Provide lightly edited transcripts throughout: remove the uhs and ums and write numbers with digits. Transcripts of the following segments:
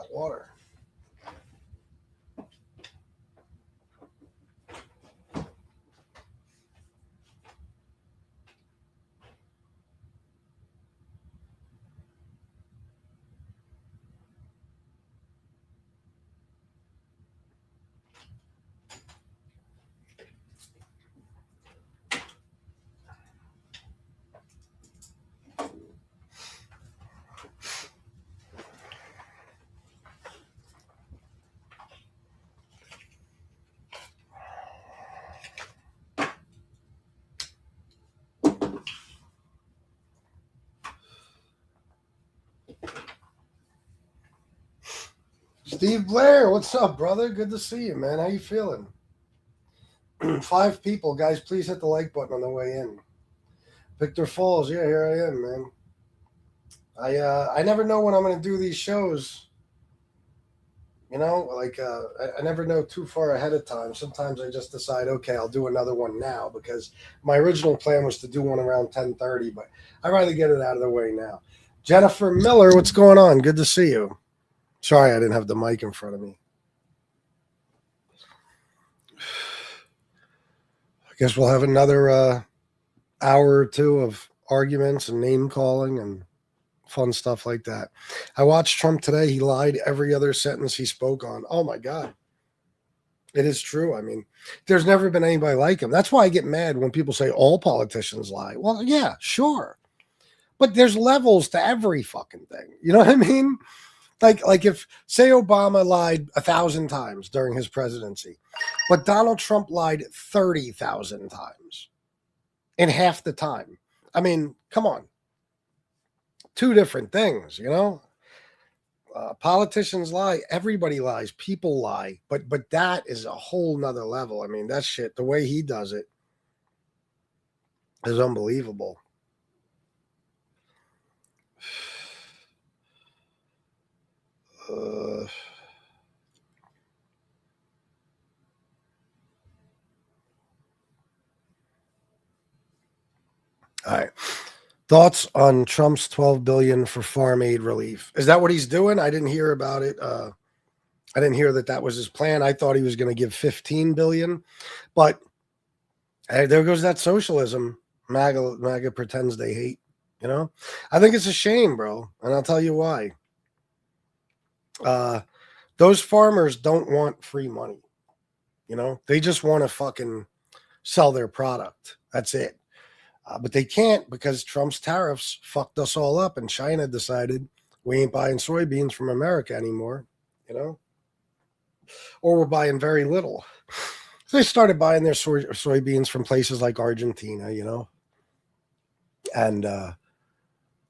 hot water. Steve Blair, what's up, brother? Good to see you, man. How you feeling? 5 people, guys. Please hit the like button on the way in. Victor Falls, yeah, here I am, man. I never know when I'm going to do these shows. You know, like I never know too far ahead of time. Sometimes I just decide, okay, I'll do another one now because my original plan was to do one around 10:30, but I'd rather get it out of the way now. Jennifer Miller, what's going on? Good to see you. Sorry, I didn't have the mic in front of me. I guess we'll have another hour or two of arguments and name calling and fun stuff like that. I watched Trump today. He lied every other sentence he spoke on. Oh, my God. It is true. I mean, there's never been anybody like him. That's why I get mad when people say all politicians lie. Well, yeah, sure. But there's levels to every fucking thing. You know what I mean? Like if, say, Obama lied 1,000 times during his presidency, but Donald Trump lied 30,000 times in half the time. I mean, come on. 2 different things, you know? Politicians lie. Everybody lies. People lie. But that is a whole nother level. I mean, that shit, the way he does it is unbelievable. All right. Thoughts on Trump's $12 billion for farm aid relief? Is that what he's doing? I didn't hear about it. I didn't hear that was his plan. I thought he was going to give $15 billion. But hey, there goes that socialism. MAGA pretends they hate. You know, I think it's a shame, bro. And I'll tell you why. Those farmers don't want free money. You know, they just want to fucking sell their product. That's it. But they can't because Trump's tariffs fucked us all up, and China decided we ain't buying soybeans from America anymore, you know, or we're buying very little. So they started buying their soybeans from places like Argentina, you know, and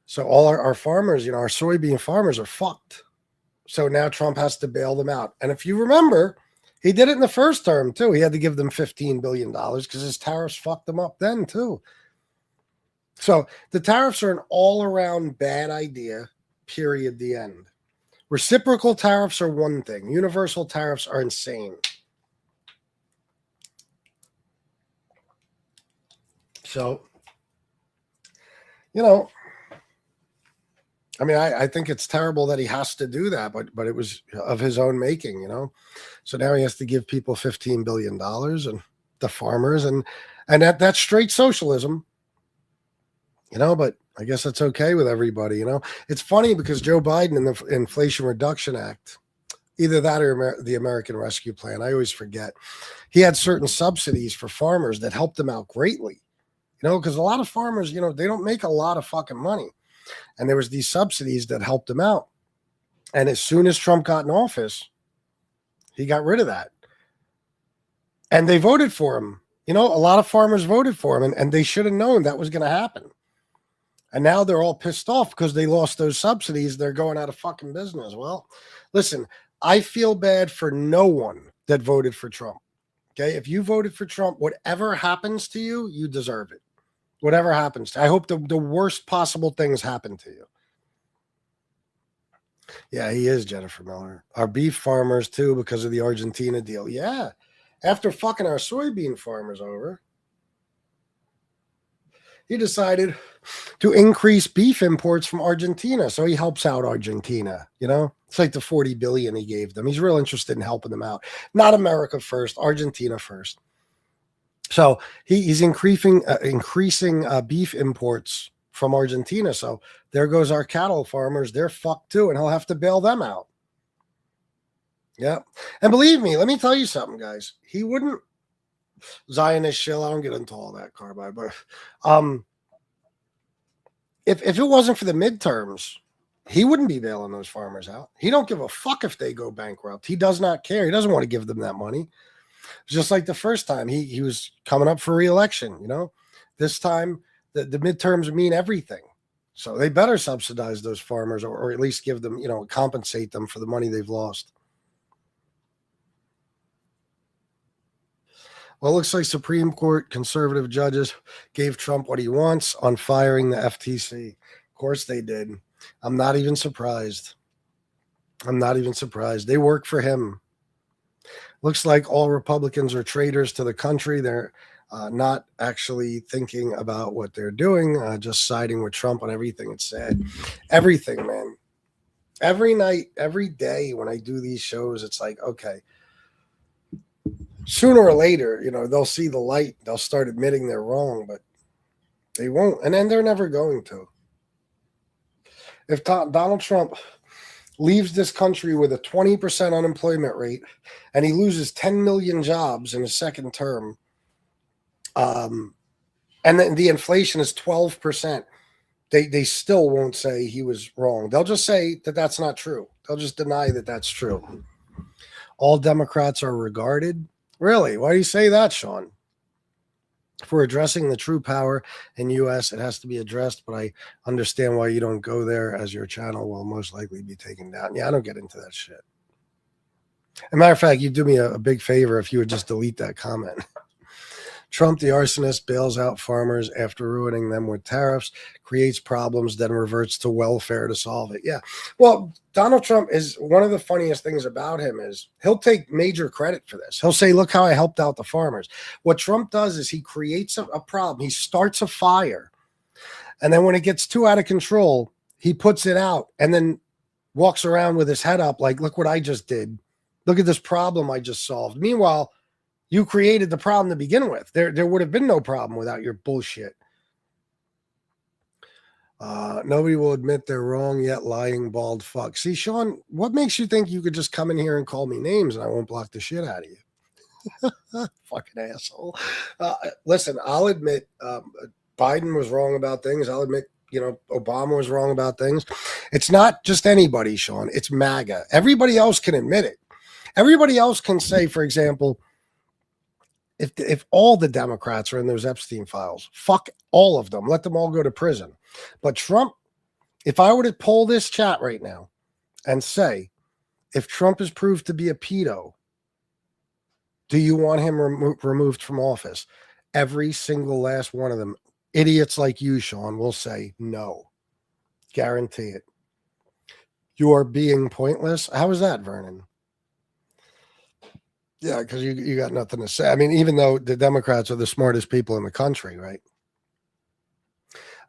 so all our farmers, you know, our soybean farmers are fucked. So now Trump has to bail them out. And if you remember, he did it in the first term, too. He had to give them $15 billion because his tariffs fucked them up then, too. So the tariffs are an all-around bad idea, period, the end. Reciprocal tariffs are one thing. Universal tariffs are insane. So, you know, I mean, I think it's terrible that he has to do that, but it was of his own making, you know. So now he has to give people $15 billion and the farmers, and that's straight socialism, you know, but I guess that's okay with everybody, you know. It's funny because Joe Biden in the Inflation Reduction Act, either that or the American Rescue Plan, I always forget, he had certain subsidies for farmers that helped them out greatly, you know, because a lot of farmers, you know, they don't make a lot of fucking money. And there was these subsidies that helped him out. And as soon as Trump got in office, he got rid of that. And they voted for him. You know, a lot of farmers voted for him, and they should have known that was going to happen. And now they're all pissed off because they lost those subsidies. They're going out of fucking business. Well, listen, I feel bad for no one that voted for Trump. Okay? If you voted for Trump, whatever happens to you, you deserve it. Whatever happens. I hope the worst possible things happen to you. Yeah, he is, Jennifer Miller. Our beef farmers, too, because of the Argentina deal. Yeah. After fucking our soybean farmers over, he decided to increase beef imports from Argentina. So he helps out Argentina, you know? It's like the 40 billion he gave them. He's real interested in helping them out. Not America first, Argentina first. So he's increasing beef imports from Argentina. So there goes our cattle farmers. They're fucked too, and he'll have to bail them out. Yeah. And believe me, let me tell you something, guys. He wouldn't Zionist shill. I don't get into all that, Carbide, but if it wasn't for the midterms, he wouldn't be bailing those farmers out. He don't give a fuck if they go bankrupt. He does not care. He doesn't want to give them that money. Just like the first time he was coming up for re-election, you know. This time the midterms mean everything. So they better subsidize those farmers or at least give them, you know, compensate them for the money they've lost. Well, it looks like Supreme Court conservative judges gave Trump what he wants on firing the FTC. Of course they did. I'm not even surprised. They work for him. Looks like all Republicans are traitors to the country. They're not actually thinking about what they're doing, just siding with Trump on everything it said. Everything, man. Every night, every day when I do these shows, it's like, okay, sooner or later, you know, they'll see the light. They'll start admitting they're wrong, but they won't. And then they're never going to. If Donald Trump leaves this country with a 20% unemployment rate and he loses 10 million jobs in his second term, and then the inflation is 12%, they still won't say he was wrong. They'll just say that that's not true. They'll just deny that that's true. All Democrats are regarded. Really? Why do you say that, Sean? If we're addressing the true power in U.S., it has to be addressed, but I understand why you don't go there, as your channel will most likely be taken down. Yeah, I don't get into that shit. As a matter of fact, you'd do me a big favor if you would just delete that comment. Trump, the arsonist, bails out farmers after ruining them with tariffs, creates problems, then reverts to welfare to solve it. Yeah. Well, Donald Trump is one of the funniest things about him is he'll take major credit for this. He'll say, look how I helped out the farmers. What Trump does is he creates a problem. He starts a fire. And then when it gets too out of control, he puts it out and then walks around with his head up like, look what I just did. Look at this problem I just solved. Meanwhile, you created the problem to begin with. There would have been no problem without your bullshit. Nobody will admit they're wrong yet, lying bald fuck. See, Sean, what makes you think you could just come in here and call me names and I won't block the shit out of you? Fucking asshole. Listen, I'll admit Biden was wrong about things. I'll admit, you know, Obama was wrong about things. It's not just anybody, Sean. It's MAGA. Everybody else can admit it. Everybody else can say, for example, if all the Democrats are in those Epstein files, fuck all of them. Let them all go to prison. But Trump, if I were to poll this chat right now and say, if Trump is proved to be a pedo, do you want him removed from office? Every single last one of them, idiots like you, Sean, will say no. Guarantee it. You are being pointless. How is that, Vernon? Yeah, because you got nothing to say. I mean, even though the Democrats are the smartest people in the country, right?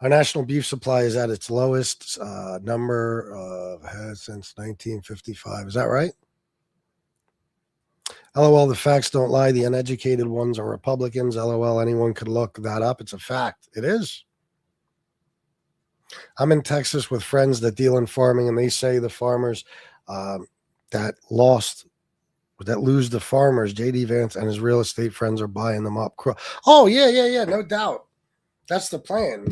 Our national beef supply is at its lowest number since 1955. Is that right? LOL, the facts don't lie. The uneducated ones are Republicans. LOL, anyone could look that up. It's a fact. It is. I'm in Texas with friends that deal in farming, and they say the farmers that lose the farmers, J.D. Vance and his real estate friends are buying them up. Oh, yeah, no doubt. That's the plan.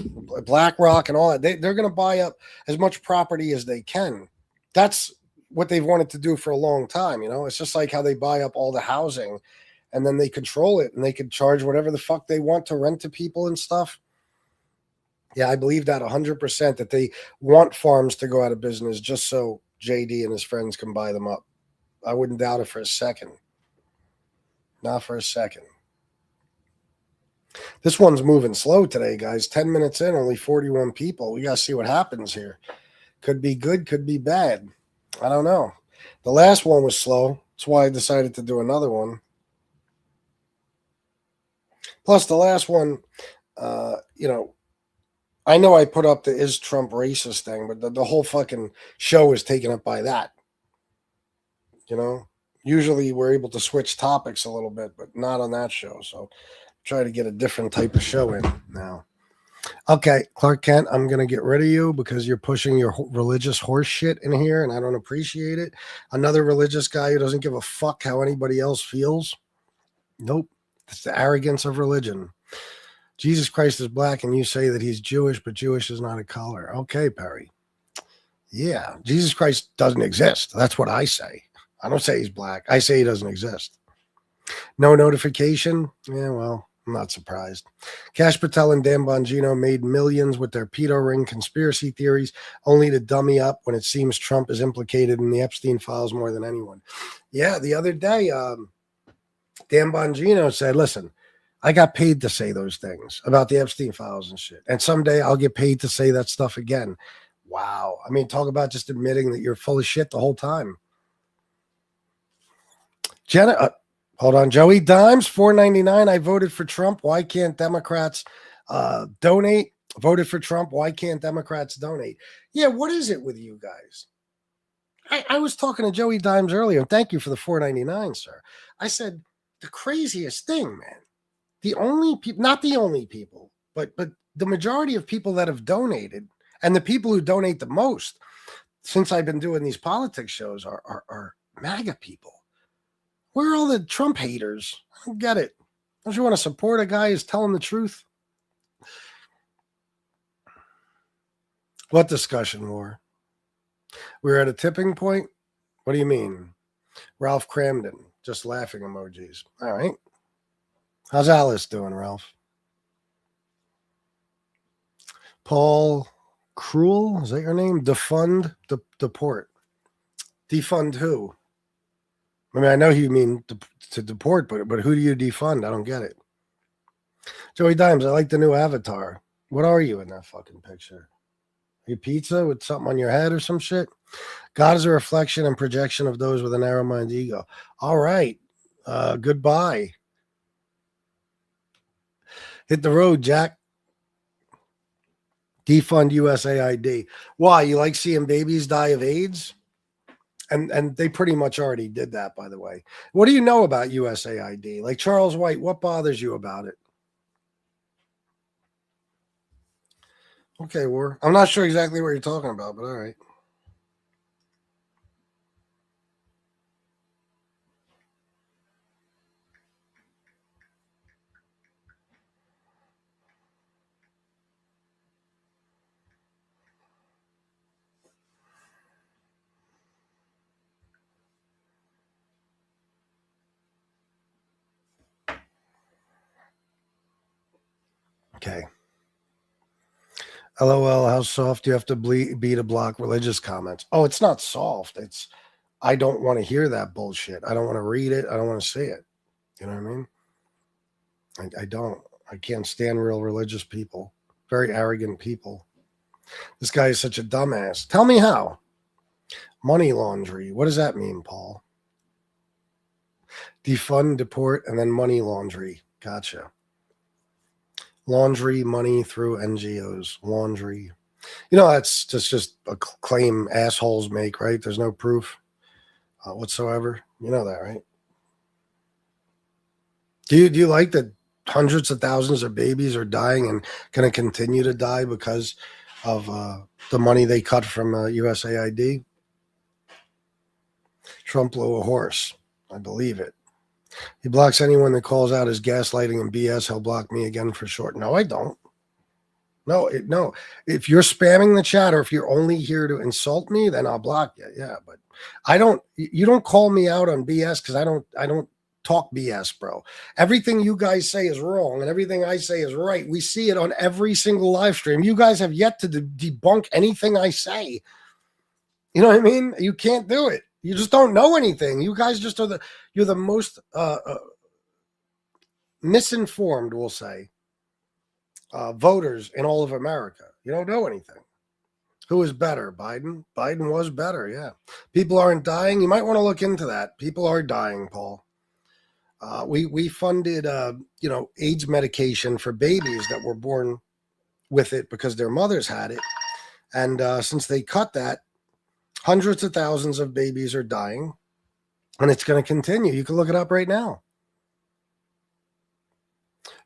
BlackRock and all that. They're going to buy up as much property as they can. That's what they've wanted to do for a long time. You know, it's just like how they buy up all the housing and then they control it and they can charge whatever the fuck they want to rent to people and stuff. Yeah, I believe that 100%, that they want farms to go out of business just so JD and his friends can buy them up. I wouldn't doubt it for a second. Not for a second. This one's moving slow today, guys. 10 minutes in, only 41 people. We got to see what happens here. Could be good, could be bad. I don't know. The last one was slow. That's why I decided to do another one. Plus, the last one, you know, I know I put up the is Trump racist thing, but the whole fucking show is taken up by that. You know, usually we're able to switch topics a little bit, but not on that show. So try to get a different type of show in now. Okay, Clark Kent, I'm going to get rid of you because you're pushing your religious horse shit in here, and I don't appreciate it. Another religious guy who doesn't give a fuck how anybody else feels. Nope. It's the arrogance of religion. Jesus Christ is black, and you say that he's Jewish, but Jewish is not a color. Okay, Perry. Yeah, Jesus Christ doesn't exist. That's what I say. I don't say he's black. I say he doesn't exist. No notification? Yeah, well, I'm not surprised. Cash Patel and Dan Bongino made millions with their pedo ring conspiracy theories, only to dummy up when it seems Trump is implicated in the Epstein files more than anyone. Yeah, the other day, Dan Bongino said, listen, I got paid to say those things about the Epstein files and shit. And someday I'll get paid to say that stuff again. Wow. I mean, talk about just admitting that you're full of shit the whole time. Jenna, hold on. Joey Dimes, $4.99. I voted for Trump. Why can't Democrats donate? Voted for Trump. Why can't Democrats donate? Yeah, what is it with you guys? I was talking to Joey Dimes earlier. Thank you for the $4.99, sir. I said, the craziest thing, man. The only people, not the only people, but the majority of people that have donated and the people who donate the most since I've been doing these politics shows are MAGA people. Where are all the Trump haters? I don't get it. Don't you want to support a guy who's telling the truth? What discussion war? We're at a tipping point? What do you mean? Ralph Cramden, just laughing emojis. All right. How's Alice doing, Ralph? Paul Cruel, is that your name? Defund, deport. Defund who? I mean, I know you mean to deport, but who do you defund? I don't get it. Joey Dimes, I like the new avatar. What are you in that fucking picture? Are you pizza with something on your head or some shit? God is a reflection and projection of those with a narrow-minded ego. All right. Goodbye. Hit the road, Jack. Defund USAID. Why? You like seeing babies die of AIDS? And they pretty much already did that, by the way. What do you know about USAID? Like Charles White, what bothers you about it? Okay, War. I'm not sure exactly what you're talking about, but all right. Okay. LOL, how soft do you have to be to block religious comments? Oh, it's not soft. It's I don't want to hear that bullshit. I don't want to read it. I don't want to see it. You know what I mean? I don't. I can't stand real religious people. Very arrogant people. This guy is such a dumbass. Tell me how. Money laundry. What does that mean, Paul? Defund, deport, and then money laundry. Gotcha. Laundry money through NGOs. Laundry. You know, that's just a claim assholes make, right? There's no proof whatsoever. You know that, right? Do you like that hundreds of thousands of babies are dying and going to continue to die because of the money they cut from USAID? Trump blew a horse. I believe it. He blocks anyone that calls out his gaslighting and BS. He'll block me again for short. No, I don't. No. If you're spamming the chat or if you're only here to insult me, then I'll block you. Yeah, but I don't. You don't call me out on BS because I don't talk BS, bro. Everything you guys say is wrong and everything I say is right. We see it on every single live stream. You guys have yet to debunk anything I say. You know what I mean? You can't do it. You just don't know anything. You guys just are you're the most misinformed, we'll say, voters in all of America. You don't know anything. Who is better? Biden? Biden was better, yeah. People aren't dying. You might want to look into that. People are dying, Paul. We funded, AIDS medication for babies that were born with it because their mothers had it. And since they cut that, hundreds of thousands of babies are dying. And it's going to continue. You can look it up right now.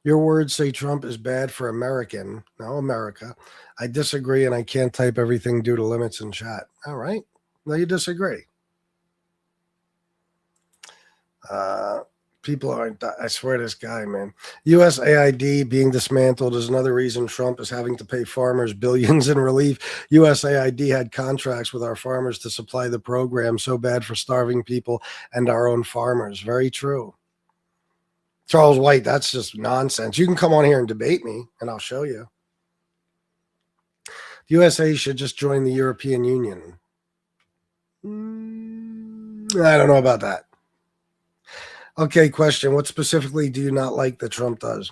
Your words say Trump is bad for America. I disagree, and I can't type everything due to limits in chat. All right. No, you disagree. People aren't, I swear to this guy, man. USAID being dismantled is another reason Trump is having to pay farmers billions in relief. USAID had contracts with our farmers to supply the program. So bad for starving people and our own farmers. Very true. Charles White, that's just nonsense. You can come on here and debate me, and I'll show you. The USA should just join the European Union. I don't know about that. Okay, question. What specifically do you not like that Trump does?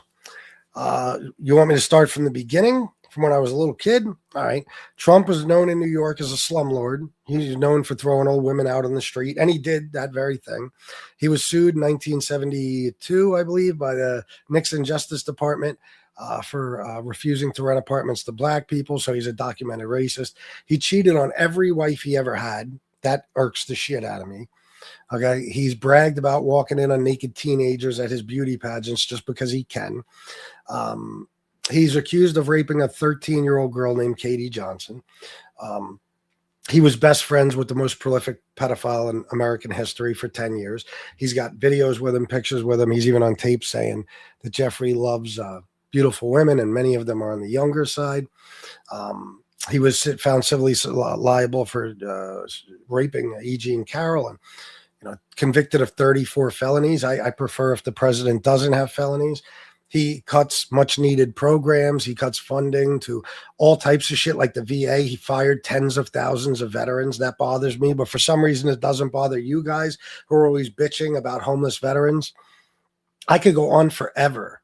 You want me to start from the beginning, from when I was a little kid? All right. Trump was known in New York as a slumlord. He's known for throwing old women out on the street, and he did that very thing. He was sued in 1972, I believe, by the Nixon Justice Department for refusing to rent apartments to black people, so he's a documented racist. He cheated on every wife he ever had. That irks the shit out of me. Okay, he's bragged about walking in on naked teenagers at his beauty pageants just because he can. He's accused of raping a 13-year-old girl named Katie Johnson. He was best friends with the most prolific pedophile in American history for 10 years. He's got videos with him, pictures with him. He's even on tape saying that Jeffrey loves beautiful women, and many of them are on the younger side. He was found civilly liable for raping E.G. and Carol, and convicted of 34 felonies. I prefer if the president doesn't have felonies. He cuts much needed programs. He cuts funding to all types of shit like the VA. He fired tens of thousands of veterans. That bothers me. But for some reason, it doesn't bother you guys who are always bitching about homeless veterans. I could go on forever.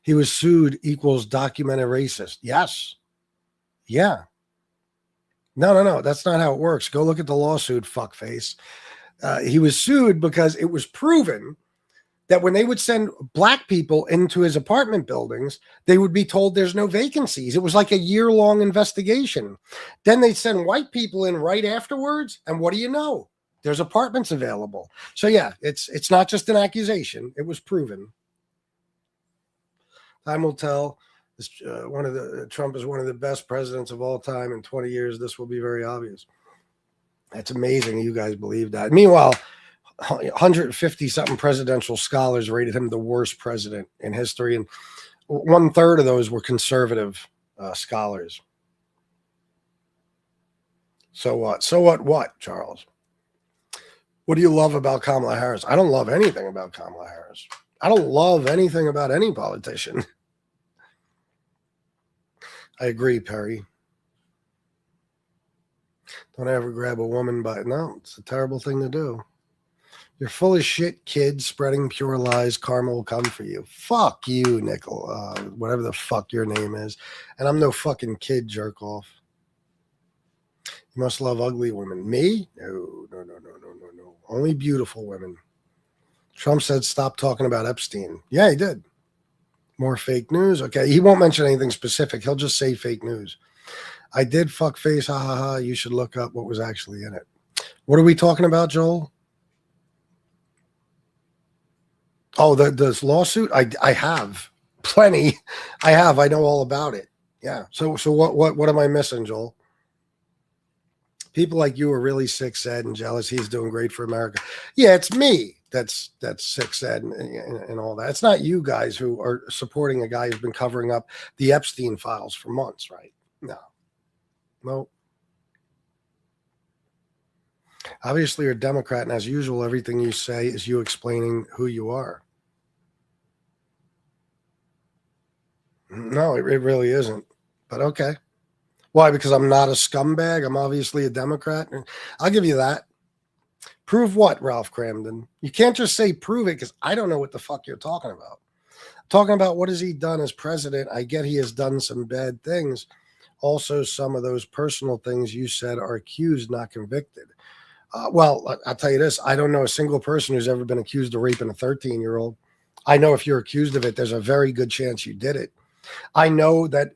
He was sued equals documented racist. Yes. Yeah. No. That's not how it works. Go look at the lawsuit, fuckface. He was sued because it was proven that when they would send black people into his apartment buildings, they would be told there's no vacancies. It was like a year-long investigation. Then they'd send white people in right afterwards, and what do you know? There's apartments available. So yeah, it's not just an accusation. It was proven. Time will tell. Trump is one of the best presidents of all time. In 20 years, this will be very obvious. That's amazing. You guys believe that. Meanwhile, 150-something presidential scholars rated him the worst president in history, and 1/3 of those were conservative scholars. So what? What, Charles? What do you love about Kamala Harris? I don't love anything about Kamala Harris. I don't love anything about any politician. I agree, Perry. Don't ever grab a woman by... No, it's a terrible thing to do. You're full of shit, kid, spreading pure lies. Karma will come for you. Fuck you, Nickel. Whatever the fuck your name is. And I'm no fucking kid, jerk off. You must love ugly women. Me? No. Only beautiful women. Trump said stop talking about Epstein. Yeah, he did. More fake news. Okay, he won't mention anything specific. He'll just say fake news. I did fuck face. Ha ha ha. You should look up what was actually in it. What are we talking about, Joel? Oh, this lawsuit? I have plenty. I know all about it. Yeah. So what am I missing, Joel? People like you are really sick, sad, and jealous. He's doing great for America. Yeah, it's me that's sick, sad, and all that. It's not you guys who are supporting a guy who's been covering up the Epstein files for months, right? No. Obviously, you're a Democrat, and as usual, everything you say is you explaining who you are. No, it really isn't. But okay. Why? Because I'm not a scumbag? I'm obviously a Democrat? I'll give you that. Prove what, Ralph Cramden? You can't just say prove it, because I don't know what the fuck you're talking about. Talking about what has he done as president. I get he has done some bad things. Also, some of those personal things you said are accused, not convicted. Well, I'll tell you this. I don't know a single person who's ever been accused of raping a 13-year-old. I know if you're accused of it, there's a very good chance you did it. I know that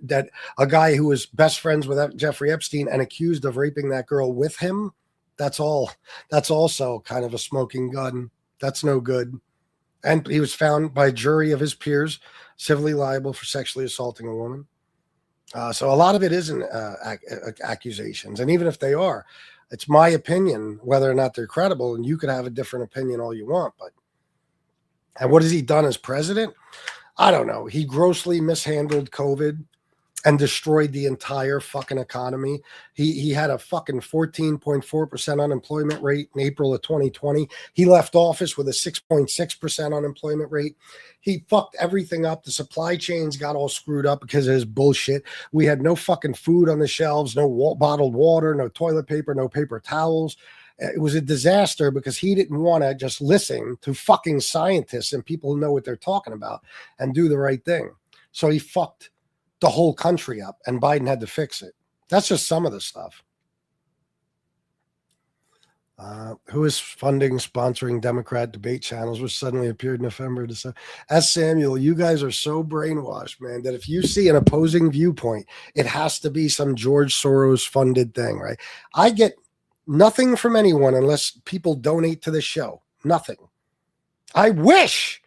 a guy who was best friends with Jeffrey Epstein and accused of raping that girl with him That's all. That's also kind of a smoking gun. That's no good. And he was found by a jury of his peers civilly liable for sexually assaulting a woman. So a lot of it isn't accusations. And even if they are, it's my opinion whether or not they're credible. And you could have a different opinion all you want. And what has he done as president? I don't know. He grossly mishandled COVID and destroyed the entire fucking economy. He had a fucking 14.4% unemployment rate in April of 2020. He left office with a 6.6% unemployment rate. He fucked everything up. The supply chains got all screwed up because of his bullshit. We had no fucking food on the shelves, no bottled water, no toilet paper, no paper towels. It was a disaster because he didn't want to just listen to fucking scientists and people who know what they're talking about and do the right thing. So he fucked the whole country up, and Biden had to fix it. That's just some of the stuff. Who is funding, sponsoring Democrat debate channels, which suddenly appeared in November, December? As Samuel, you guys are so brainwashed, man, that if you see an opposing viewpoint, it has to be some George Soros funded thing, right? I get nothing from anyone unless people donate to the show. Nothing. I wish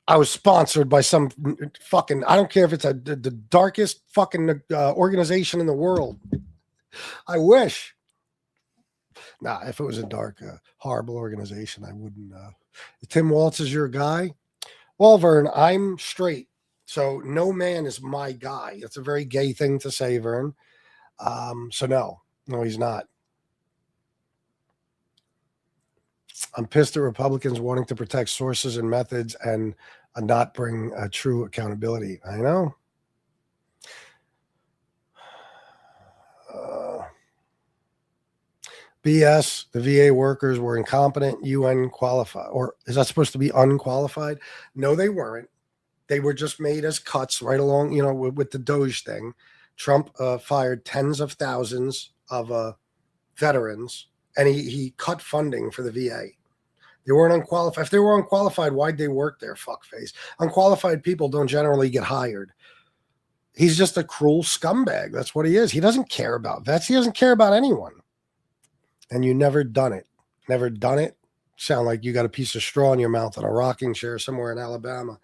I was sponsored by some fucking, I don't care if it's the darkest fucking organization in the world. I wish. Nah, if it was a dark, horrible organization, I wouldn't. Tim Waltz is your guy? Well, Vern, I'm straight. So no man is my guy. That's a very gay thing to say, Vern. So no, he's not. I'm pissed at Republicans wanting to protect sources and methods and not bring true accountability. I know. BS. The VA workers were incompetent, UN qualified. Or is that supposed to be unqualified? No, they weren't. They were just made as cuts right along, with the Doge thing. Trump fired tens of thousands of veterans, and he cut funding for the VA. They weren't unqualified. If they were unqualified, why'd they work there, fuckface? Unqualified people don't generally get hired. He's just a cruel scumbag. That's what he is. He doesn't care about vets. He doesn't care about anyone. And you never done it. Never done it. Sound like you got a piece of straw in your mouth on a rocking chair somewhere in Alabama.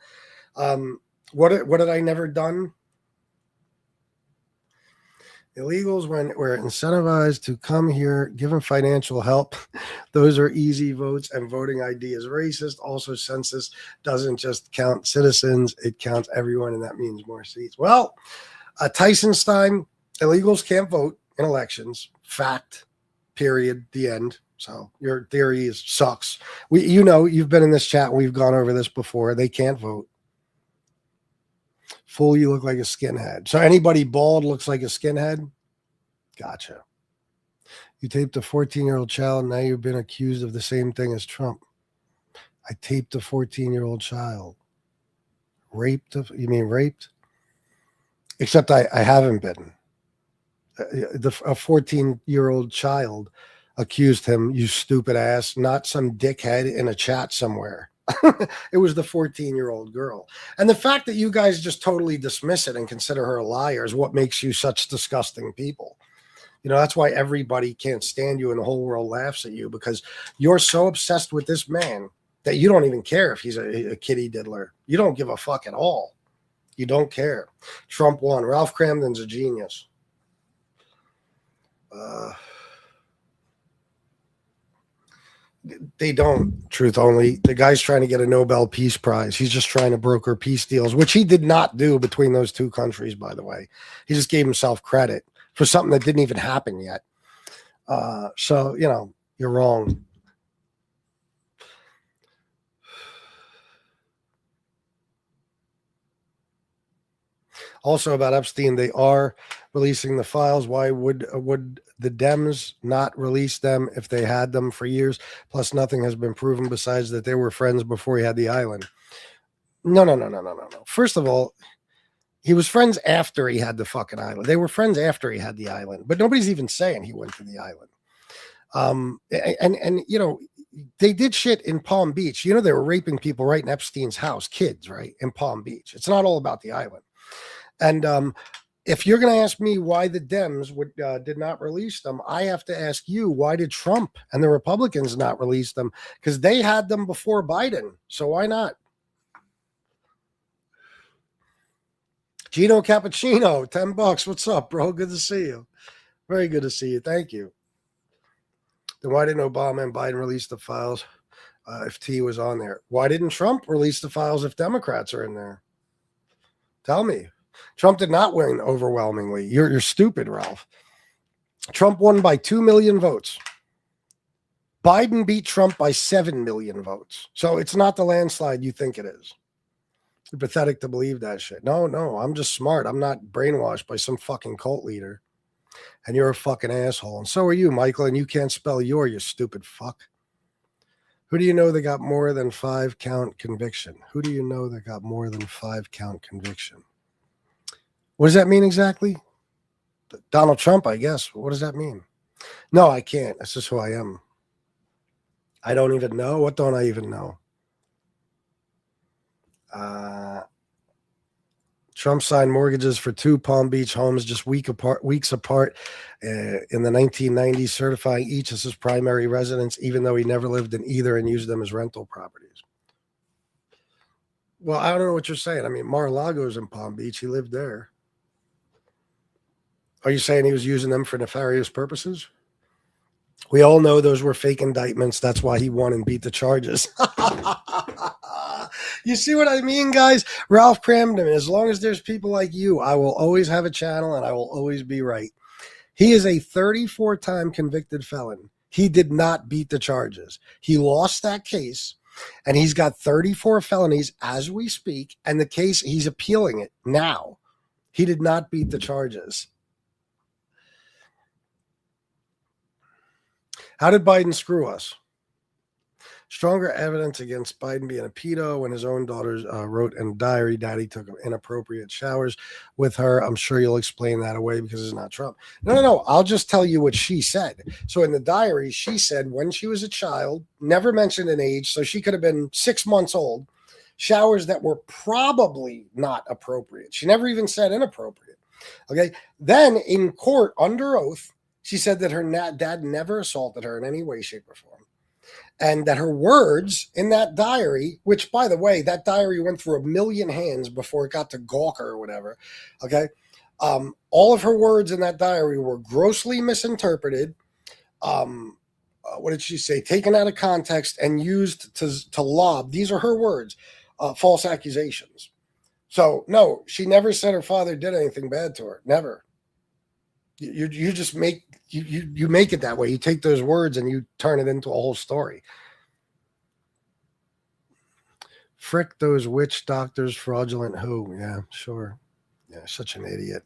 What had I never done? Illegals were incentivized to come here, given financial help. Those are easy votes, and voting ID is racist. Also, census doesn't just count citizens, it counts everyone, and that means more seats. Well, Tysonstein, illegals can't vote in elections. Fact, period, the end. So your theory sucks. You've been in this chat, and we've gone over this before. They can't vote. Fool, you look like a skinhead. So anybody bald looks like a skinhead? Gotcha. You taped a 14-year-old child, and now you've been accused of the same thing as Trump. I taped a 14-year-old child. Raped? You mean raped? Except I haven't been. A 14-year-old child accused him, you stupid ass, not some dickhead in a chat somewhere. It was the 14-year-old girl. And the fact that you guys just totally dismiss it and consider her a liar is what makes you such disgusting people. That's why everybody can't stand you and the whole world laughs at you, because you're so obsessed with this man that you don't even care if he's a kitty diddler. You don't give a fuck at all. You don't care. Trump won. Ralph Cramden's a genius. They don't, truth only. The guy's trying to get a Nobel Peace Prize. He's just trying to broker peace deals, which he did not do between those two countries, by the way. He just gave himself credit for something that didn't even happen yet. So, you're wrong. Also about Epstein, they are releasing the files. Why would the Dems not release them if they had them for years? Plus, nothing has been proven besides that they were friends before he had the island. No. First of all, he was friends after he had the fucking island. They were friends after he had the island, but nobody's even saying he went to the island. They did shit in Palm Beach. They were raping people right in Epstein's house, kids, right, in Palm Beach. It's not all about the island. And if you're going to ask me why the Dems did not release them, I have to ask you, why did Trump and the Republicans not release them? Because they had them before Biden. So why not? Gino Cappuccino, $10. What's up, bro? Good to see you. Very good to see you. Thank you. Then why didn't Obama and Biden release the files if T was on there? Why didn't Trump release the files if Democrats are in there? Tell me. Trump did not win overwhelmingly. You're stupid, Ralph. Trump won by 2 million votes. Biden beat Trump by 7 million votes. So it's not the landslide you think it is. You're pathetic to believe that shit. No, I'm just smart. I'm not brainwashed by some fucking cult leader. And you're a fucking asshole. And so are you, Michael, and you can't spell you stupid fuck. Who do you know that got more than 5-count conviction? Who do you know that got more than 5-count conviction? What does that mean exactly? Donald Trump, I guess. What does that mean? No, I can't. That's just who I am. I don't even know. What don't I even know? Trump signed mortgages for 2 Palm Beach homes just weeks apart in the 1990s, certifying each as his primary residence, even though he never lived in either and used them as rental properties. Well, I don't know what you're saying. I mean, Mar-a-Lago's in Palm Beach. He lived there. Are you saying he was using them for nefarious purposes? We all know those were fake indictments. That's why he won and beat the charges. You see what I mean, guys? Ralph Cramden, as long as there's people like you, I will always have a channel and I will always be right. He is a 34-time convicted felon. He did not beat the charges. He lost that case, and he's got 34 felonies as we speak, and the case, he's appealing it now. He did not beat the charges. How did Biden screw us? Stronger evidence against Biden being a pedo when his own daughter wrote in a diary, Daddy took inappropriate showers with her. I'm sure you'll explain that away because it's not Trump. No. I'll just tell you what she said. So in the diary, she said when she was a child, never mentioned an age, so she could have been 6 months old, showers that were probably not appropriate. She never even said inappropriate. Okay. Then in court, under oath, she said that her dad never assaulted her in any way, shape, or form. And that her words in that diary, which, by the way, that diary went through 1 million hands before it got to Gawker or whatever, okay? All of her words in that diary were grossly misinterpreted. What did she say? Taken out of context and used to lob. These are her words, false accusations. So, no, she never said her father did anything bad to her. Never. You just make you make it that way. You take those words and you turn it into a whole story. Frick those witch doctors, fraudulent who? Yeah, sure. Yeah, such an idiot.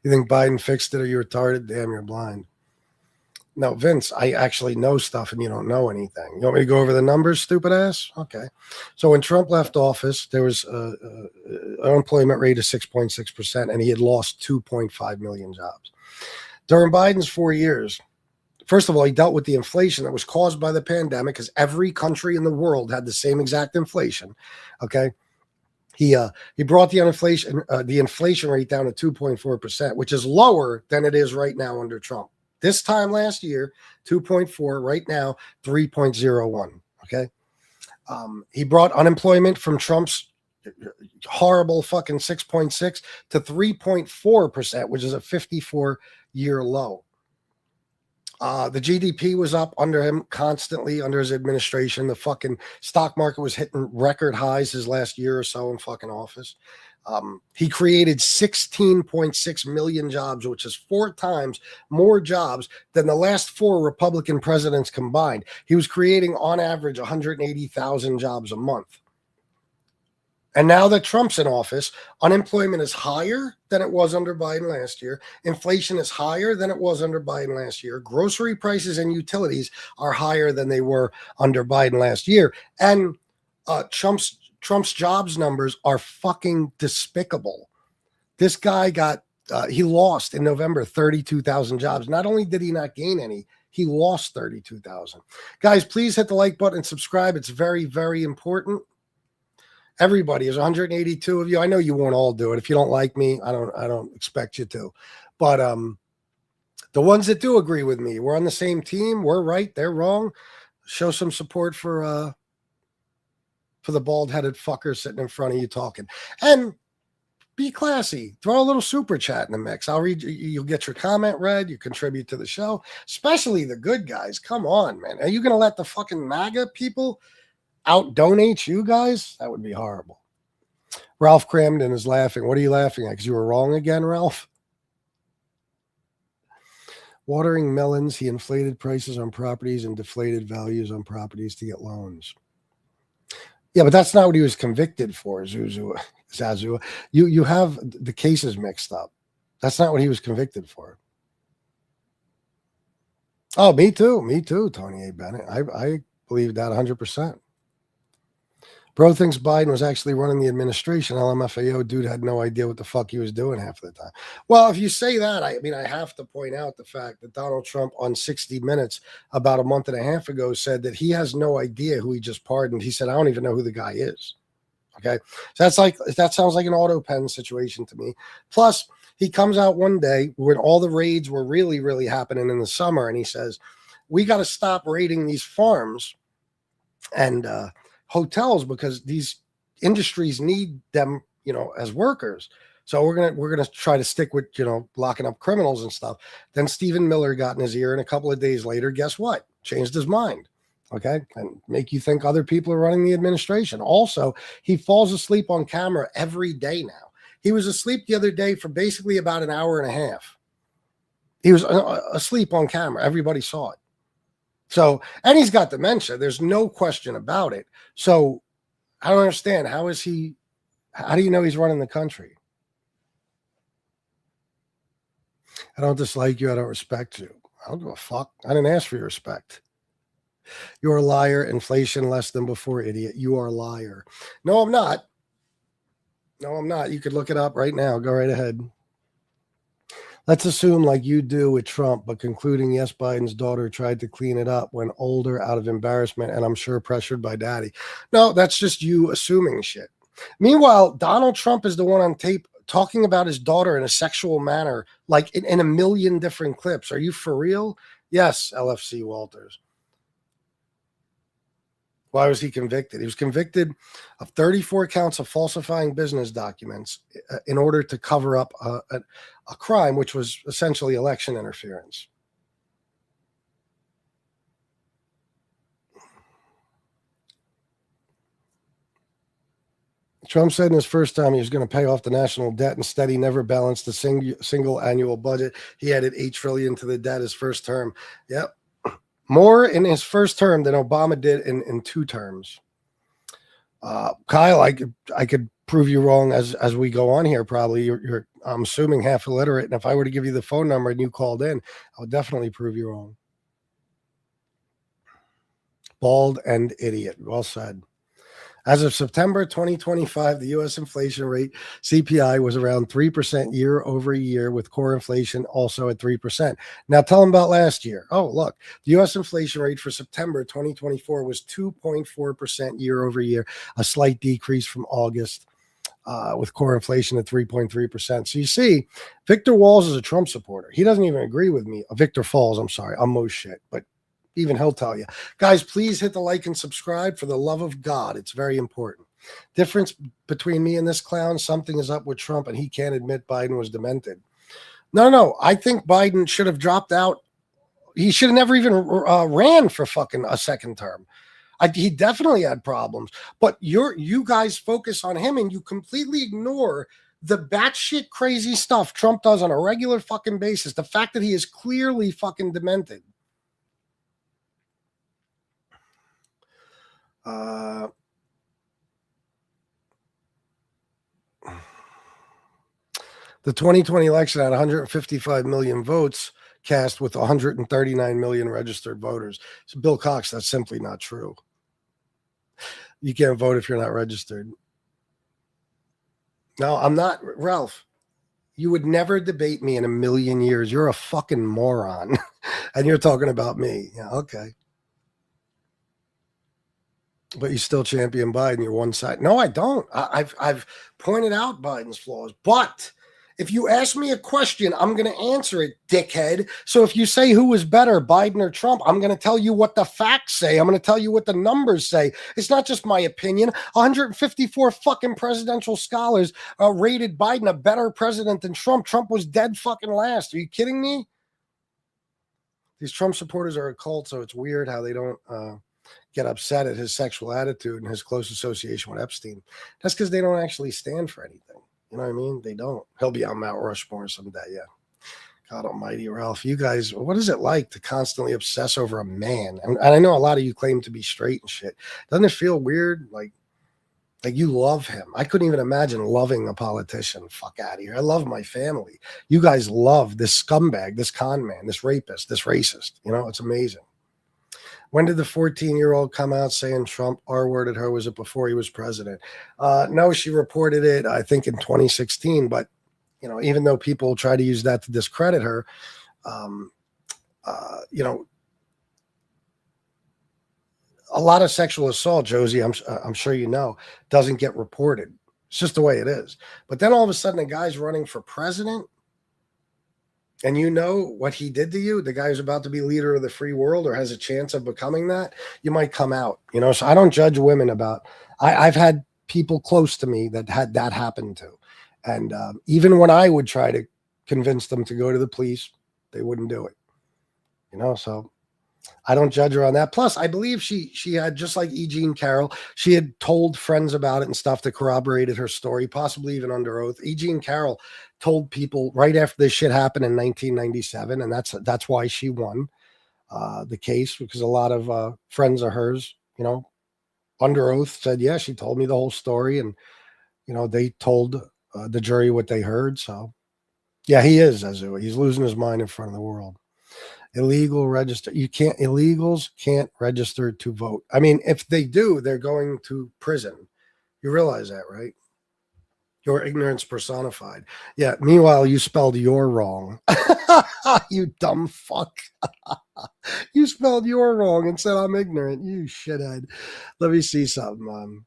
You think Biden fixed it or you're retarded? Damn, you're blind. No, Vince, I actually know stuff and you don't know anything. You want me to go over the numbers, stupid ass? Okay. So when Trump left office, there was an unemployment rate of 6.6%, and he had lost 2.5 million jobs. During Biden's 4 years, first of all, he dealt with the inflation that was caused by the pandemic because every country in the world had the same exact inflation. Okay. He brought the inflation rate down to 2.4%, which is lower than it is right now under Trump. This time last year, 2.4, right now, 3.01. Okay. He brought unemployment from Trump's horrible fucking 6.6 to 3.4%, which is a 54-year low. The GDP was up under him constantly under his administration. The fucking stock market was hitting record highs his last year or so in fucking office. He created 16.6 million jobs, which is 4 times more jobs than the last 4 Republican presidents combined. He was creating on average 180,000 jobs a month. And now that Trump's in office, unemployment is higher than it was under Biden last year. Inflation is higher than it was under Biden last year. Grocery prices and utilities are higher than they were under Biden last year. And Trump's jobs numbers are fucking despicable. This guy he lost in November 32,000 jobs. Not only did he not gain any, he lost 32,000. Guys, please hit the like button and subscribe. It's very, very important. Everybody is 182 of you. I know you won't all do it. If you don't like me, I don't expect you to. But the ones that do agree with me, we're on the same team. We're right. They're wrong. Show some support for the bald-headed fucker sitting in front of you talking. And be classy. Throw a little super chat in the mix. I'll read. You'll get your comment read. You contribute to the show, especially the good guys. Come on, man. Are you going to let the fucking MAGA people out donate you guys? That would be horrible. Ralph Cramden is laughing. What are you laughing at? Because you were wrong again, Ralph? Watering melons, he inflated prices on properties and deflated values on properties to get loans. Yeah, but that's not what he was convicted for, Zazu. You have the cases mixed up. That's not what he was convicted for. Oh, me too, Tony A. Bennett. I believe that 100%. Bro thinks Biden was actually running the administration. LMFAO dude had no idea what the fuck he was doing half of the time. Well, if you say that, I mean, I have to point out the fact that Donald Trump on 60 Minutes about a month and a half ago said that he has no idea who he just pardoned. He said, I don't even know who the guy is. Okay. So that sounds like an auto pen situation to me. Plus, he comes out one day when all the raids were really, really happening in the summer. And he says, we got to stop raiding these farms and, hotels because these industries need them, as workers. So we're gonna try to stick with locking up criminals and stuff. Then Stephen Miller got in his ear, and a couple of days later, guess what? Changed his mind. Okay, and make you think other people are running the administration. Also, he falls asleep on camera every day now. He was asleep the other day for basically about an hour and a half. He was asleep on camera. Everybody saw it. So, and he's got dementia. There's no question about it. So I don't understand. How do you know he's running the country? I don't dislike you. I don't respect you. I don't give a fuck. I didn't ask for your respect. You're a liar. Inflation less than before, idiot. You are a liar. No, I'm not. No, I'm not. You could look it up right now. Go right ahead. Let's assume like you do with Trump, but concluding, yes, Biden's daughter tried to clean it up when older out of embarrassment and I'm sure pressured by daddy. No, that's just you assuming shit. Meanwhile, Donald Trump is the one on tape talking about his daughter in a sexual manner, like in a million different clips. Are you for real? Yes, LFC Walters. Why was he convicted? He was convicted of 34 counts of falsifying business documents in order to cover up a crime, which was essentially election interference. Trump said in his first time he was going to pay off the national debt. Instead, he never balanced a single annual budget. He added $8 trillion to the debt his first term. Yep. More in his first term than Obama did in 2 terms. Kyle, I could prove you wrong as we go on here. Probably you're I'm assuming half illiterate, and if I were to give you the phone number and you called in, I would definitely prove you wrong. Bald and idiot. Well said. As of September 2025, the U.S. inflation rate, CPI, was around 3% year over year, with core inflation also at 3%. Now tell them about last year. Oh, look, the U.S. inflation rate for September 2024 was 2.4% year over year, a slight decrease from August, with core inflation at 3.3%. So you see, Victor Walls is a Trump supporter. He doesn't even agree with me. Victor Falls, I'm sorry, I'm most shit, but even he'll tell you. Guys, please hit the like and subscribe for the love of God. It's very important. Difference between me and this clown, something is up with Trump and he can't admit Biden was demented. No. I think Biden should have dropped out. He should have never even ran for fucking a second term. He definitely had problems, but you guys focus on him and you completely ignore the batshit crazy stuff Trump does on a regular fucking basis. The fact that he is clearly fucking demented. The 2020 election had 155 million votes cast with 139 million registered voters. So Bill Cox, that's simply not true. You can't vote if you're not registered. No, I'm not. Ralph, you would never debate me in a million years. You're a fucking moron. And you're talking about me. Yeah, okay. But you still champion Biden. You're one side. No, I don't. I've pointed out Biden's flaws. But if you ask me a question, I'm going to answer it, dickhead. So if you say who was better, Biden or Trump, I'm going to tell you what the facts say. I'm going to tell you what the numbers say. It's not just my opinion. 154 fucking presidential scholars rated Biden a better president than Trump. Trump was dead fucking last. Are you kidding me? These Trump supporters are a cult, so it's weird how they don't get upset at his sexual attitude and his close association with Epstein. That's because they don't actually stand for anything. You know what I mean? They don't. He'll be on Mount Rushmore someday, yeah. God almighty, Ralph. You guys, what is it like to constantly obsess over a man? And I know a lot of you claim to be straight and shit. Doesn't it feel weird? Like you love him. I couldn't even imagine loving a politician. Fuck out of here. I love my family. You guys love this scumbag, this con man, this rapist, this racist. You know, it's amazing. When did the 14-year-old come out saying Trump R-worded her? Was it before he was president? No, she reported it, I think, in 2016. But, you know, even though people try to use that to discredit her, you know, a lot of sexual assault, Josie, I'm sure you know, doesn't get reported. It's just the way it is. But then all of a sudden, a guy's running for president, and you know what he did to you, the guy who's about to be leader of the free world or has a chance of becoming that, you might come out, you know? So I don't judge women about, I've had people close to me that had that happen to. And even when I would try to convince them to go to the police, they wouldn't do it, you know? So I don't judge her on that. Plus, I believe she had, just like E. Jean Carroll, she had told friends about it and stuff that corroborated her story, possibly even under oath. E. Jean Carroll told people right after this shit happened in 1997, and that's why she won the case, because a lot of friends of hers, you know, under oath said, yeah, she told me the whole story, and, you know, they told the jury what they heard. So, yeah, he is, Azu. He's losing his mind in front of the world. Illegal register. Illegals can't register to vote. I mean, if they do, they're going to prison. You realize that, right? Your ignorance personified. Yeah. Meanwhile, you spelled your wrong. You dumb fuck. You spelled your wrong and said I'm ignorant. You shithead. Let me see something.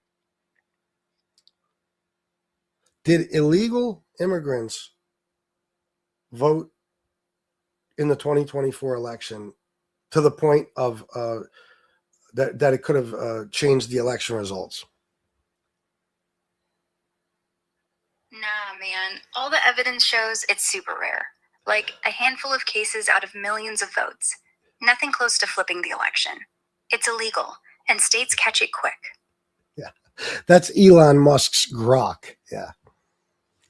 Did illegal immigrants vote in the 2024 election to the point of that it could have changed the election results? Nah, man. All the evidence shows it's super rare. Like a handful of cases out of millions of votes. Nothing close to flipping the election. It's illegal, and states catch it quick. Yeah. That's Elon Musk's grok. Yeah.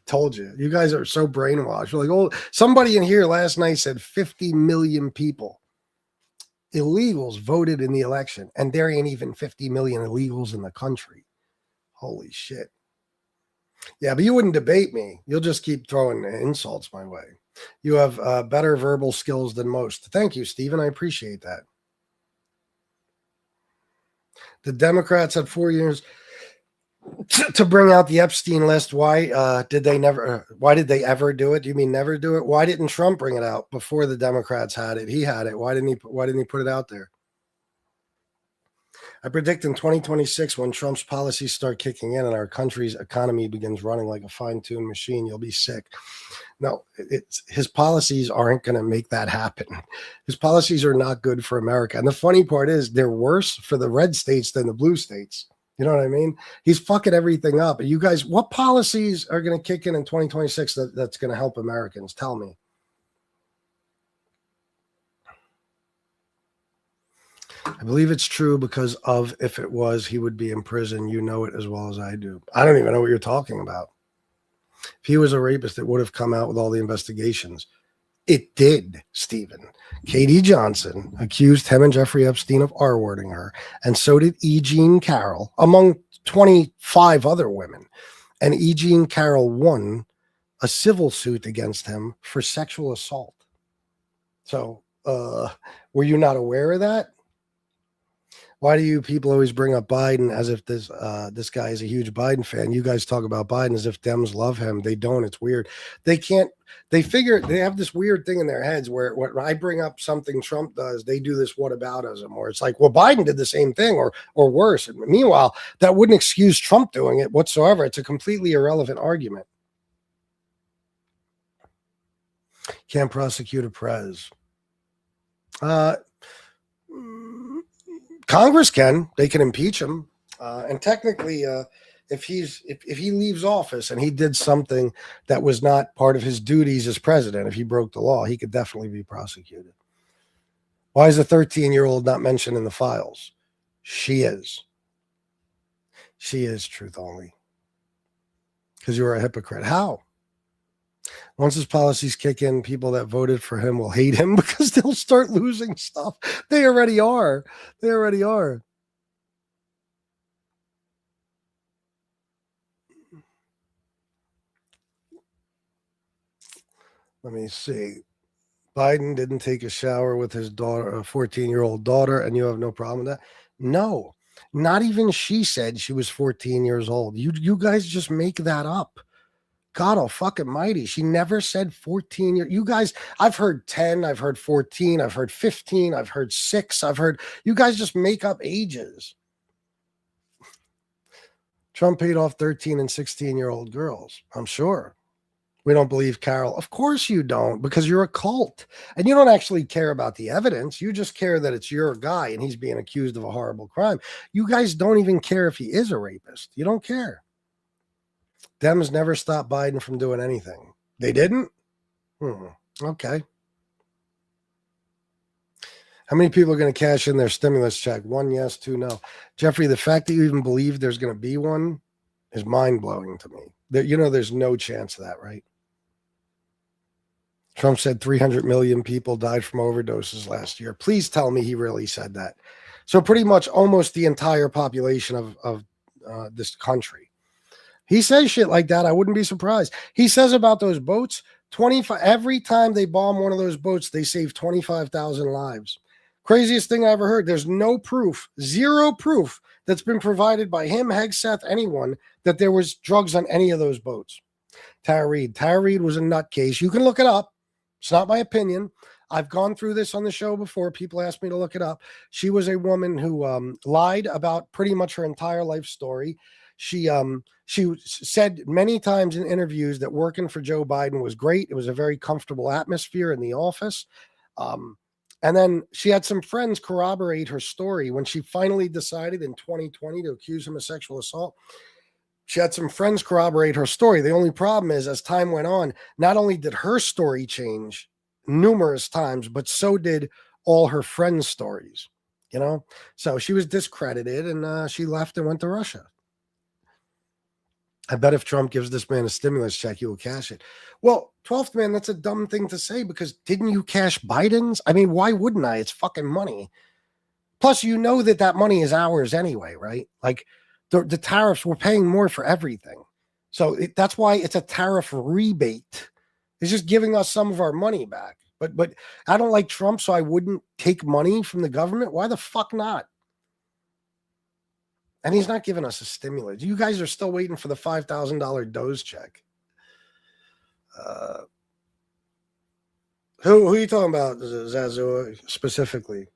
Told you. You guys are so brainwashed. You're like, oh, somebody in here last night said 50 million people, illegals, voted in the election, and there ain't even 50 million illegals in the country. Holy shit. Yeah, but you wouldn't debate me. You'll just keep throwing insults my way. You have better verbal skills than most. Thank you, Stephen. I appreciate that. The Democrats had 4 years to bring out the Epstein list. Why did they ever do it? Do you mean never do it? Why didn't Trump bring it out before the Democrats had it? He had it. Why didn't he put it out there? I predict in 2026, when Trump's policies start kicking in and our country's economy begins running like a fine-tuned machine, you'll be sick. No, his policies aren't going to make that happen. His policies are not good for America. And the funny part is they're worse for the red states than the blue states. You know what I mean? He's fucking everything up. You guys, what policies are going to kick in 2026 that's going to help Americans? Tell me. I believe it's true because of, if it was, he would be in prison. You know it as well as I do. I don't even know what you're talking about. If he was a rapist, it would have come out with all the investigations. It did, Stephen. Katie Johnson accused him and Jeffrey Epstein of R-wording her, and so did E. Jean Carroll, among 25 other women. And E. Jean Carroll won a civil suit against him for sexual assault. So, were you not aware of that? Why do you people always bring up Biden as if this guy is a huge Biden fan? You guys talk about Biden as if Dems love him. They don't. It's weird. They can't. They figure they have this weird thing in their heads where when I bring up something Trump does, they do this whataboutism, or it's like, well, Biden did the same thing, or worse. And meanwhile, that wouldn't excuse Trump doing it whatsoever. It's a completely irrelevant argument. Can't prosecute a prez. Congress can. They can impeach him, and technically, if he leaves office and he did something that was not part of his duties as president, if he broke the law, he could definitely be prosecuted. Why is a 13-year-old not mentioned in the files? She is. She is truth only. Because you're a hypocrite. How? Once his policies kick in, people that voted for him will hate him because they'll start losing stuff. They already are. They already are. Let me see. Biden didn't take a shower with his daughter, a 14-year-old daughter, and you have no problem with that? No. Not even she said she was 14 years old. You guys just make that up. God almighty. She never said 14 years. You guys, I've heard 10, I've heard 14, I've heard 15, I've heard 6, I've heard, you guys just make up ages. Trump paid off 13 and 16-year-old girls, I'm sure. We don't believe Carol. Of course you don't, because you're a cult. And you don't actually care about the evidence. You just care that it's your guy and he's being accused of a horrible crime. You guys don't even care if he is a rapist. You don't care. Dems never stopped Biden from doing anything. They didn't? Okay. How many people are going to cash in their stimulus check? 1 yes, 2 no. Jeffrey, the fact that you even believe there's going to be one is mind-blowing to me. There's no chance of that, right? Trump said 300 million people died from overdoses last year. Please tell me he really said that. So pretty much almost the entire population of this country. He says shit like that. I wouldn't be surprised. He says about those boats, 25 every time they bomb one of those boats, they save 25,000 lives. Craziest thing I ever heard. There's no proof, zero proof that's been provided by him, Hegseth, anyone, that there was drugs on any of those boats. Tara Reid was a nutcase. You can look it up. It's not my opinion. I've gone through this on the show before. People asked me to look it up. She was a woman who lied about pretty much her entire life story. She said many times in interviews that working for Joe Biden was great. It was a very comfortable atmosphere in the office. And then she had some friends corroborate her story when she finally decided in 2020 to accuse him of sexual assault. She had some friends corroborate her story. The only problem is, as time went on, not only did her story change numerous times, but so did all her friends' stories, So she was discredited and she left and went to Russia. I bet if Trump gives this man a stimulus check, he will cash it. Well, 12th man, that's a dumb thing to say because didn't you cash Biden's? I mean, why wouldn't I? It's fucking money. Plus, that money is ours anyway, right? Like the tariffs, we're paying more for everything. So that's why it's a tariff rebate. It's just giving us some of our money back. But I don't like Trump, so I wouldn't take money from the government. Why the fuck not? And he's not giving us a stimulus. You guys are still waiting for the $5,000 DOGE check. Who are you talking about, Zazua, specifically?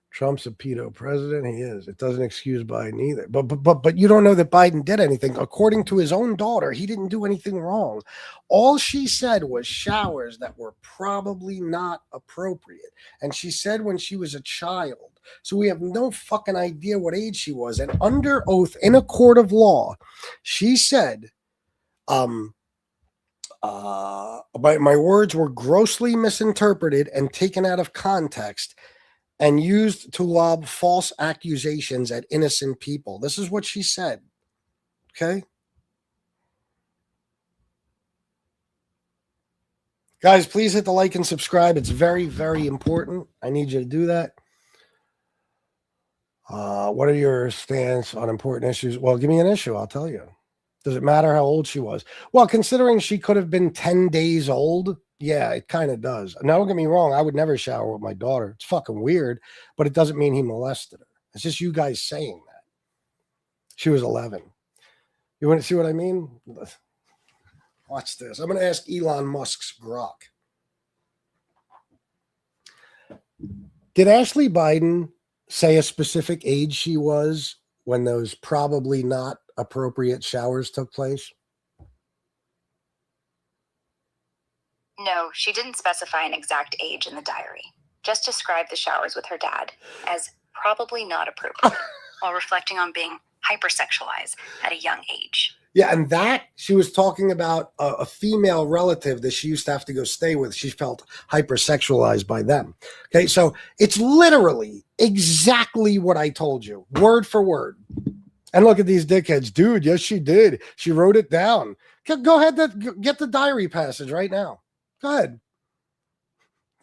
Trump's a pedo president. He is. It doesn't excuse Biden either. But you don't know that Biden did anything. According to his own daughter, he didn't do anything wrong. All she said was showers that were probably not appropriate. And she said when she was a child. So we have no fucking idea what age she was. And under oath in a court of law, she said, my words were grossly misinterpreted and taken out of context and used to lob false accusations at innocent people. This is what she said. Okay? Guys, please hit the like and subscribe. It's very, very important. I need you to do that. What are your stance on important issues? Well, give me an issue. I'll tell you. Does it matter how old she was? Well, considering she could have been 10 days old, yeah, it kind of does. Now, don't get me wrong. I would never shower with my daughter. It's fucking weird, but it doesn't mean he molested her. It's just you guys saying that. She was 11. You want to see what I mean? Watch this. I'm going to ask Elon Musk's Grok. Did Ashley Biden say a specific age she was when those probably not appropriate showers took place? No, she didn't specify an exact age in the diary. Just described the showers with her dad as probably not appropriate while reflecting on being hypersexualized at a young age. Yeah, and that she was talking about a female relative that she used to have to go stay with. She felt hypersexualized by them. Okay, so it's literally exactly what I told you, word for word. And look at these dickheads. Dude, yes, she did. She wrote it down. Go ahead, get the diary passage right now. Go ahead.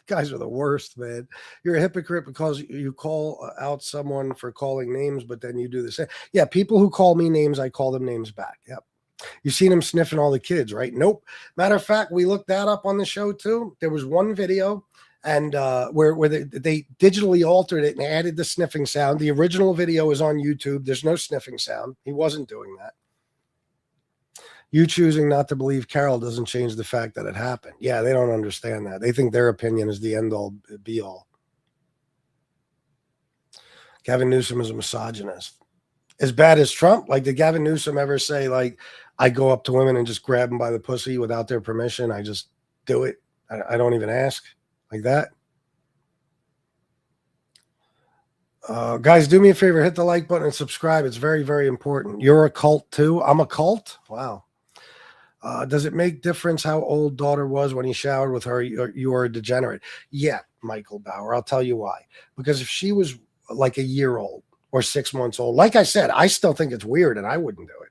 Guys are the worst, man. You're a hypocrite because you call out someone for calling names, but then you do the same. Yeah, people who call me names, I call them names back. Yep. You've seen him sniffing all the kids, right? Nope. Matter of fact, we looked that up on the show too. There was one video and where they digitally altered it and added the sniffing sound. The original video is on YouTube. There's no sniffing sound. He wasn't doing that. You choosing not to believe Carol doesn't change the fact that it happened. Yeah, they don't understand that. They think their opinion is the end-all, be-all. Gavin Newsom is a misogynist. As bad as Trump? Like, did Gavin Newsom ever say, like, I go up to women and just grab them by the pussy without their permission? I just do it. I don't even ask. Like that? Guys, do me a favor. Hit the like button and subscribe. It's very, very important. You're a cult, too? I'm a cult? Wow. Does it make difference how old daughter was when he showered with her? You are a degenerate. Yeah, Michael Bauer. I'll tell you why. Because if she was like a year old or 6 months old, like I said, I still think it's weird and I wouldn't do it.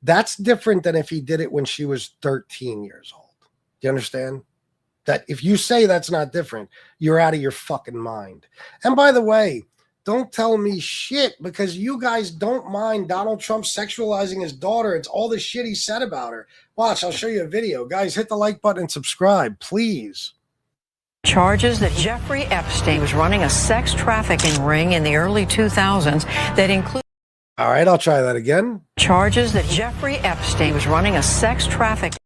That's different than if he did it when she was 13 years old. Do you understand? That if you say that's not different, you're out of your fucking mind. And by the way, don't tell me shit because you guys don't mind Donald Trump sexualizing his daughter. It's all the shit he said about her. Watch, I'll show you a video. Guys, hit the like button and subscribe, please. Charges that Jeffrey Epstein was running a sex trafficking ring in the early 2000s that include. All right, I'll try that again. Charges that Jeffrey Epstein was running a sex trafficking.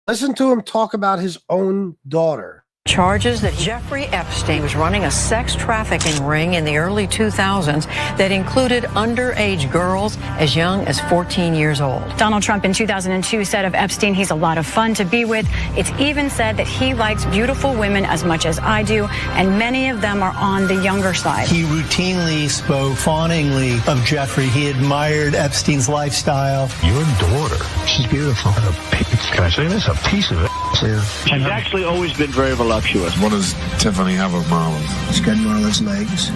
Listen to him talk about his own daughter. Charges that Jeffrey Epstein was running a sex trafficking ring in the early 2000s that included underage girls as young as 14 years old. Donald Trump in 2002 said of Epstein, he's a lot of fun to be with. It's even said that he likes beautiful women as much as I do, and many of them are on the younger side. He routinely spoke fawningly of Jeffrey. He admired Epstein's lifestyle. Your daughter, she's beautiful. Can I say this? A piece of it. Yeah. She's actually always been very voluptuous. What does Tiffany have of Marlon? She's got Marla's legs.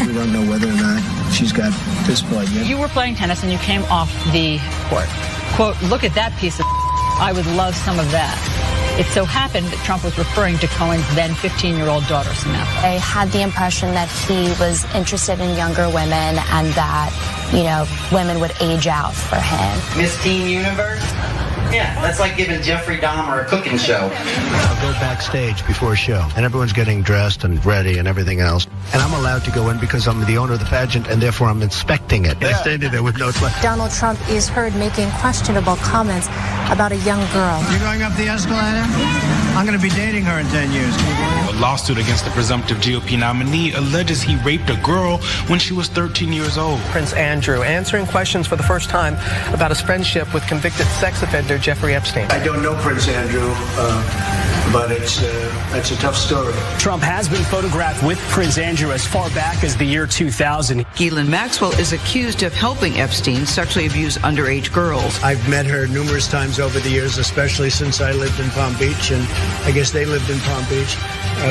We don't know whether or not she's got this blood yet. You were playing tennis and you came off the court. Quote, look at that piece of I would love some of that. It so happened that Trump was referring to Cohen's then 15-year-old daughter, Samantha. I had the impression that he was interested in younger women and that, you know, women would age out for him. Miss Teen Universe? Yeah, that's like giving Jeffrey Dahmer a cooking show. I'll go backstage before a show, and everyone's getting dressed and ready and everything else. And I'm allowed to go in because I'm the owner of the pageant, and therefore I'm inspecting it. I standing there with no... Donald Trump is heard making questionable comments about a young girl. You going up the escalator? I'm going to be dating her in 10 years. A lawsuit against the presumptive GOP nominee alleges he raped a girl when she was 13 years old. Prince Andrew answering questions for the first time about his friendship with convicted sex offender Jeffrey Epstein. I don't know Prince Andrew, but it's a tough story. Trump has been photographed with Prince Andrew as far back as the year 2000. Ghislaine Maxwell is accused of helping Epstein sexually abuse underage girls. I've met her numerous times over the years, especially since I lived in Palm Beach, and I guess they lived in Palm Beach.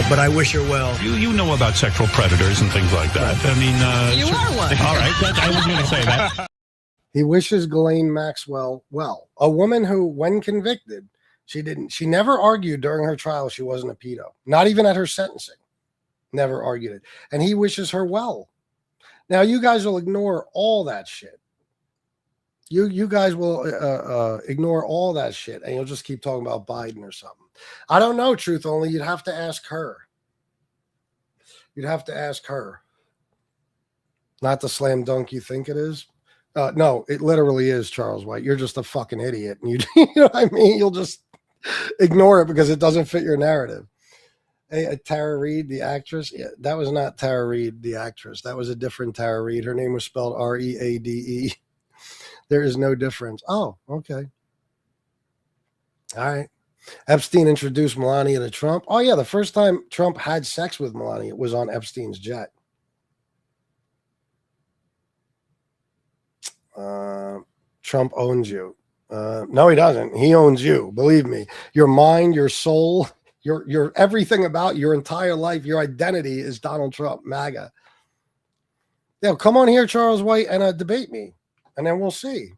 But I wish her well. You know about sexual predators and things like that. I mean, you are one. All right, I was going to say that. He wishes Ghislaine Maxwell well. A woman who, when convicted, she never argued during her trial she wasn't a pedo. Not even at her sentencing. Never argued it. And he wishes her well. Now, you guys will ignore all that shit. You guys will ignore all that shit, and you'll just keep talking about Biden or something. I don't know, truth only. You'd have to ask her. You'd have to ask her. Not the slam dunk you think it is. No, it literally is, Charles White. You're just a fucking idiot. And you know what I mean? You'll just ignore it because it doesn't fit your narrative. Hey, Tara Reid, the actress. Yeah, that was not Tara Reid, the actress. That was a different Tara Reid. Her name was spelled R-E-A-D-E. There is no difference. Oh, okay. All right. Epstein introduced Melania to Trump. Oh, yeah. The first time Trump had sex with Melania was on Epstein's jet. Trump owns you. No, he doesn't. He owns you. Believe me. Your mind, your soul, your everything about your entire life, your identity is Donald Trump, MAGA. Yeah, come on here, Charles White, and debate me, and then we'll see.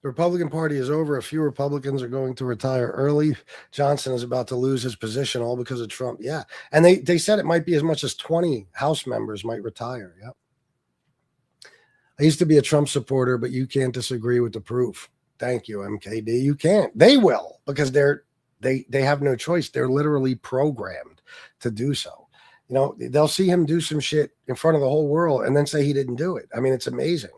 The Republican Party is over. A few Republicans are going to retire early. Johnson is about to lose his position all because of Trump. Yeah. And they said it might be as much as 20 House members might retire. Yep. I used to be a Trump supporter, but you can't disagree with the proof. Thank you, MKD. You can't. They will, because they have no choice. They're literally programmed to do so. You know, they'll see him do some shit in front of the whole world and then say he didn't do it. I mean, it's amazing.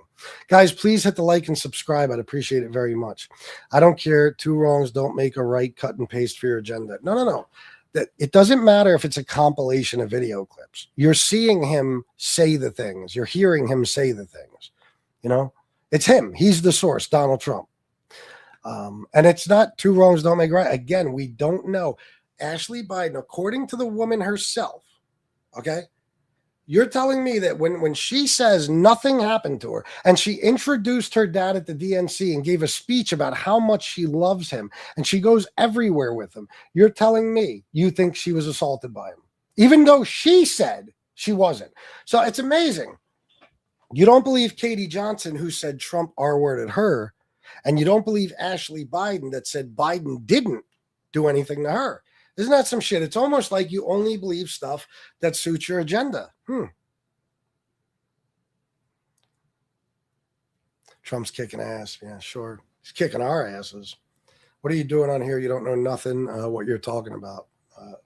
Guys, please hit the like and subscribe. I'd appreciate it very much. I don't care. Two wrongs don't make a right. Cut and paste for your agenda. No. That it doesn't matter if it's a compilation of video clips. You're seeing him say the things. You're hearing him say the things. You know, it's him. He's the source, Donald Trump. And it's not two wrongs don't make a right. Again, we don't know. Ashley Biden, according to the woman herself, okay? You're telling me that when she says nothing happened to her and she introduced her dad at the DNC and gave a speech about how much she loves him and she goes everywhere with him, you're telling me you think she was assaulted by him, even though she said she wasn't. So it's amazing. You don't believe Katie Johnson, who said Trump R-worded her, and you don't believe Ashley Biden that said Biden didn't do anything to her. Isn't that some shit? It's almost like you only believe stuff that suits your agenda. Trump's kicking ass. Yeah, sure. He's kicking our asses. What are you doing on here? You don't know nothing what you're talking about.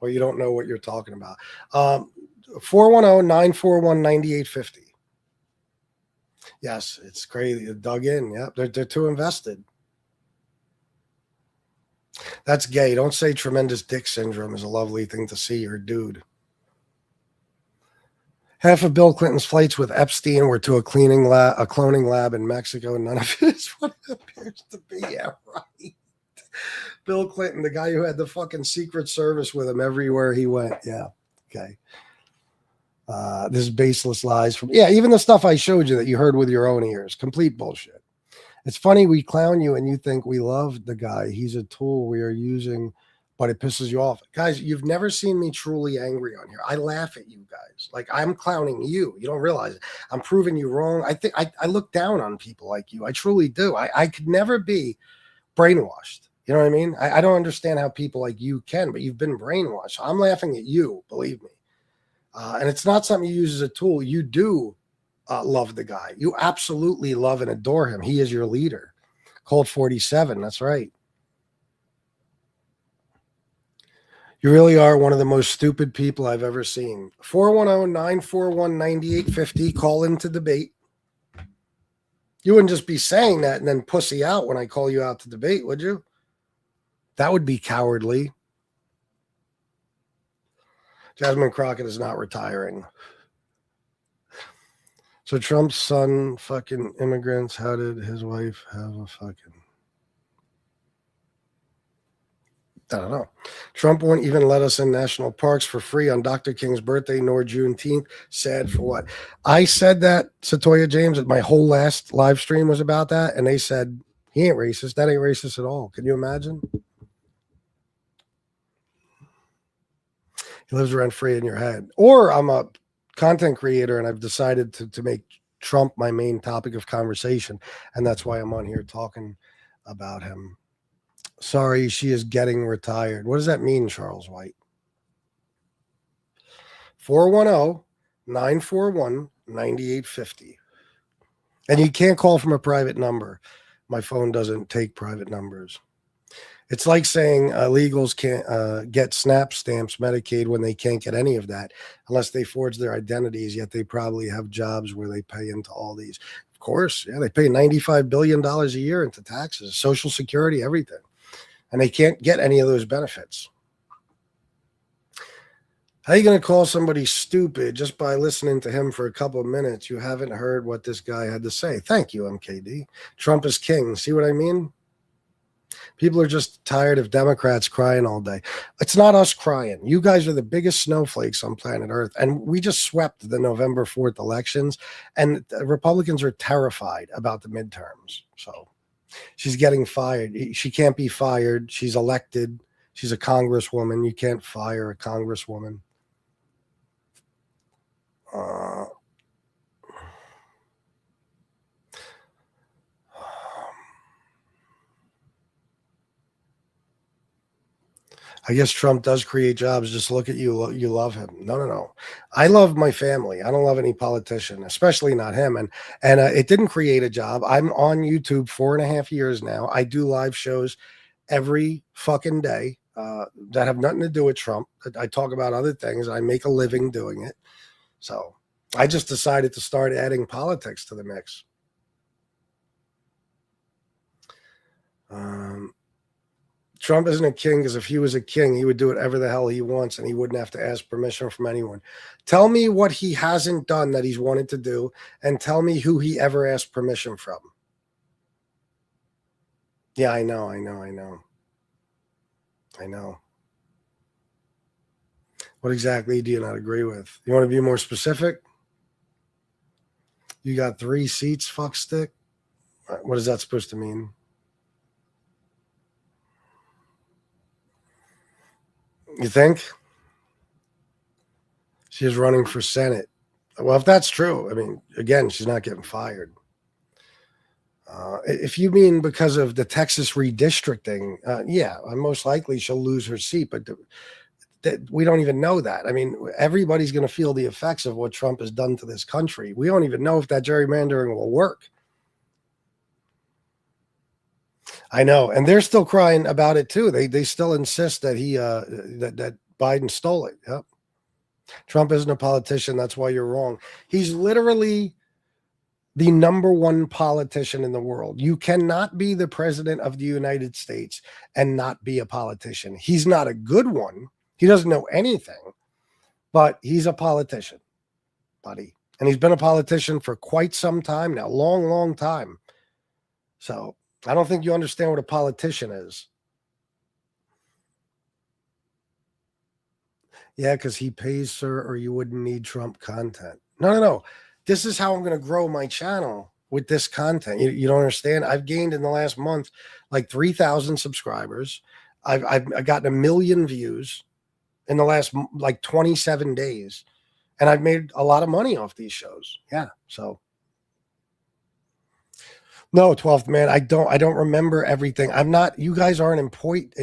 Or you don't know what you're talking about. 410-941-9850. Yes, it's crazy. It dug in. Yep, they're too invested. That's gay. Don't say tremendous dick syndrome is a lovely thing to see, or dude. Half of Bill Clinton's flights with Epstein were to a cloning lab in Mexico, and none of it is what it appears to be. Yeah, right. Bill Clinton, the guy who had the fucking Secret Service with him everywhere he went. Yeah. Okay. This is baseless lies from, even the stuff I showed you that you heard with your own ears. Complete bullshit. It's funny we clown you and you think we love the guy. He's a tool we are using, but it pisses you off. Guys, you've never seen me truly angry on here. I laugh at you guys. Like, I'm clowning you. You don't realize it. I'm proving you wrong. I think I look down on people like you. I truly do. I could never be brainwashed. You know what I mean? I don't understand how people like you can, but you've been brainwashed. I'm laughing at you, believe me. And it's not something you use as a tool. You do love the guy. You absolutely love and adore him. He is your leader. Colt 47. That's right. You really are one of the most stupid people I've ever seen. 410-941-9850. Call in to debate. You wouldn't just be saying that and then pussy out when I call you out to debate, would you? That would be cowardly. Jasmine Crockett is not retiring. So Trump's son, fucking immigrants. How did his wife have a fucking... I don't know. Trump won't even let us in national parks for free on Dr. King's birthday, nor Juneteenth. Sad for what? I said that, Satoya James, that my whole last live stream was about that, and they said, he ain't racist. That ain't racist at all. Can you imagine? He lives rent free in your head. Or I'm a content creator and I've decided to make Trump my main topic of conversation, and that's why I'm on here talking about him. Sorry, she is getting retired. What does that mean, Charles White? 410-941-9850. And you can't call from a private number. My phone doesn't take private numbers. It's like saying illegals can't get SNAP stamps, Medicaid, when they can't get any of that unless they forge their identities, yet they probably have jobs where they pay into all these. Of course, yeah, they pay $95 billion a year into taxes, Social Security, everything. And they can't get any of those benefits. How are you going to call somebody stupid just by listening to him for a couple of minutes? You haven't heard what this guy had to say. Thank you, MKD. Trump is king. See what I mean? People are just tired of Democrats crying all day. It's not us crying. You guys are the biggest snowflakes on planet Earth. And we just swept the November 4th elections. And the Republicans are terrified about the midterms. So she's getting fired. She can't be fired. She's elected. She's a congresswoman. You can't fire a congresswoman. I guess Trump does create jobs. Just look at you. You love him. No. I love my family. I don't love any politician, especially not him. And it didn't create a job. I'm on YouTube 4.5 years now. I do live shows every fucking day that have nothing to do with Trump. I talk about other things. I make a living doing it. So I just decided to start adding politics to the mix. Trump isn't a king because if he was a king, he would do whatever the hell he wants and he wouldn't have to ask permission from anyone. Tell me what he hasn't done that he's wanted to do and tell me who he ever asked permission from. Yeah, I know. What exactly do you not agree with? You want to be more specific? You got 3 seats, fuckstick? What is that supposed to mean? You think? She's running for Senate. Well, if that's true, I mean, again, she's not getting fired. If you mean because of the Texas redistricting, yeah, most likely she'll lose her seat, but we don't even know that. I mean, everybody's going to feel the effects of what Trump has done to this country. We don't even know if that gerrymandering will work. I know, and they're still crying about it too. They still insist that that Biden stole it. Yep. Trump isn't a politician. That's why you're wrong. He's literally the #1 politician in the world. You cannot be the president of the United States and not be a politician. He's not a good one. He doesn't know anything, but he's a politician, buddy. And he's been a politician for quite some time now, long time. So I don't think you understand what a politician is. Yeah, because he pays, sir, or you wouldn't need Trump content. No. This is how I'm going to grow my channel with this content. You don't understand? I've gained in the last month like 3,000 subscribers. I've gotten 1 million views in the last like 27 days. And I've made a lot of money off these shows. Yeah, so. No, 12th man, I don't remember everything. I'm not, you guys aren't important.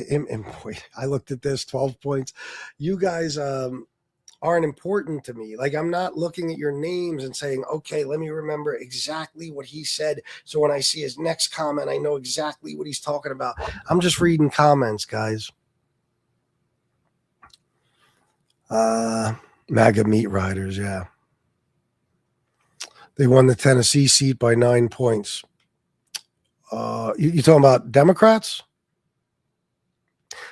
I looked at this 12 points. You guys aren't important to me. Like, I'm not looking at your names and saying, okay, let me remember exactly what he said. So when I see his next comment, I know exactly what he's talking about. I'm just reading comments, guys. MAGA meat riders, yeah. They won the Tennessee seat by 9 points. You talking about Democrats?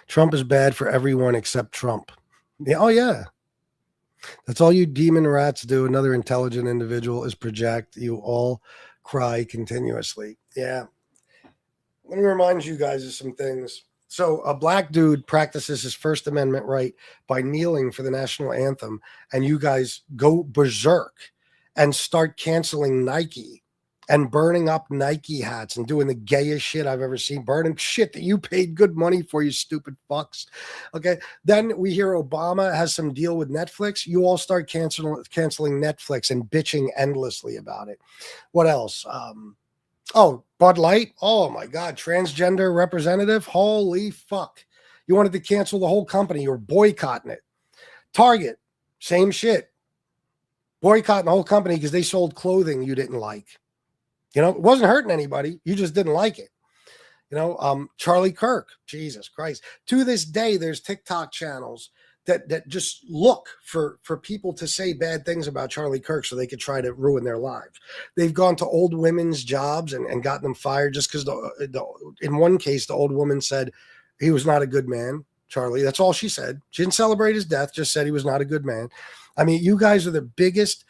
Trump is bad for everyone except Trump. Yeah, oh, yeah. That's all you demon rats do. Another intelligent individual is project. You all cry continuously. Yeah. Let me remind you guys of some things. So a black dude practices his First Amendment right by kneeling for the national anthem, and you guys go berserk and start canceling Nike and burning up Nike hats and doing the gayest shit I've ever seen, burning shit that you paid good money for, you stupid fucks. Okay. Then we hear Obama has some deal with Netflix. You all start canceling Netflix and bitching endlessly about it. What else? Bud Light. Oh my God. Transgender representative. Holy fuck. You wanted to cancel the whole company. You were boycotting it. Target. Same shit. Boycotting the whole company because they sold clothing you didn't like. You know, it wasn't hurting anybody. You just didn't like it. Charlie Kirk, Jesus Christ. To this day, there's TikTok channels that just look for people to say bad things about Charlie Kirk so they could try to ruin their lives. They've gone to old women's jobs and gotten them fired just because in one case, the old woman said he was not a good man, Charlie. That's all she said. She didn't celebrate his death, just said he was not a good man. I mean, you guys are the biggest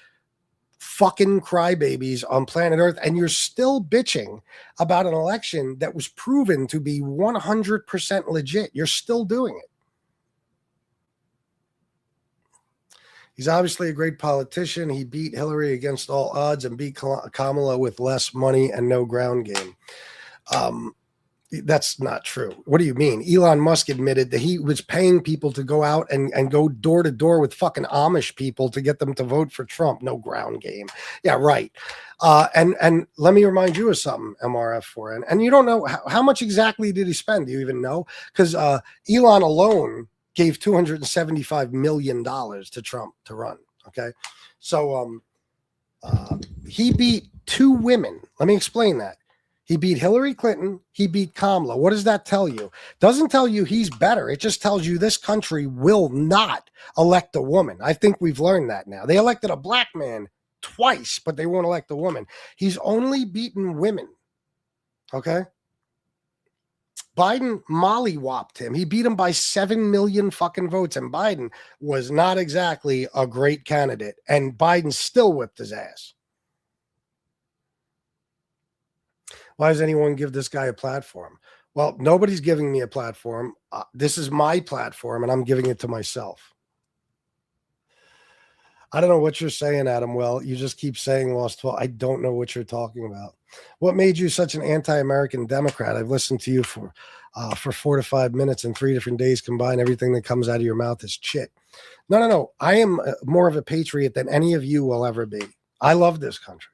fucking crybabies on planet Earth, and you're still bitching about an election that was proven to be 100% legit. You're still doing it. He's obviously a great politician. He beat Hillary against all odds and beat Kamala with less money and no ground game. That's not true. What do you mean? Elon Musk admitted that he was paying people to go out and go door to door with fucking Amish people to get them to vote for Trump. No ground game. Yeah, right. And let me remind you of something, MRF4N. And you don't know how much exactly did he spend? Do you even know? Because Elon alone gave $275 million to Trump to run. Okay. So he beat two women. Let me explain that. He beat Hillary Clinton. He beat Kamala. What does that tell you? Doesn't tell you he's better. It just tells you this country will not elect a woman. I think we've learned that now. They elected a black man twice, but they won't elect a woman. He's only beaten women. Okay. Biden mollywopped him. He beat him by 7 million fucking votes, and Biden was not exactly a great candidate, and Biden still whipped his ass. Why does anyone give this guy a platform? Well, nobody's giving me a platform. This is my platform, and I'm giving it to myself. I don't know what you're saying, Adam. Well, you just keep saying lost 12. I don't know what you're talking about. What made you such an anti-American Democrat? I've listened to you for 4 to 5 minutes in 3 different days combined. Everything that comes out of your mouth is shit. No. I am more of a patriot than any of you will ever be. I love this country.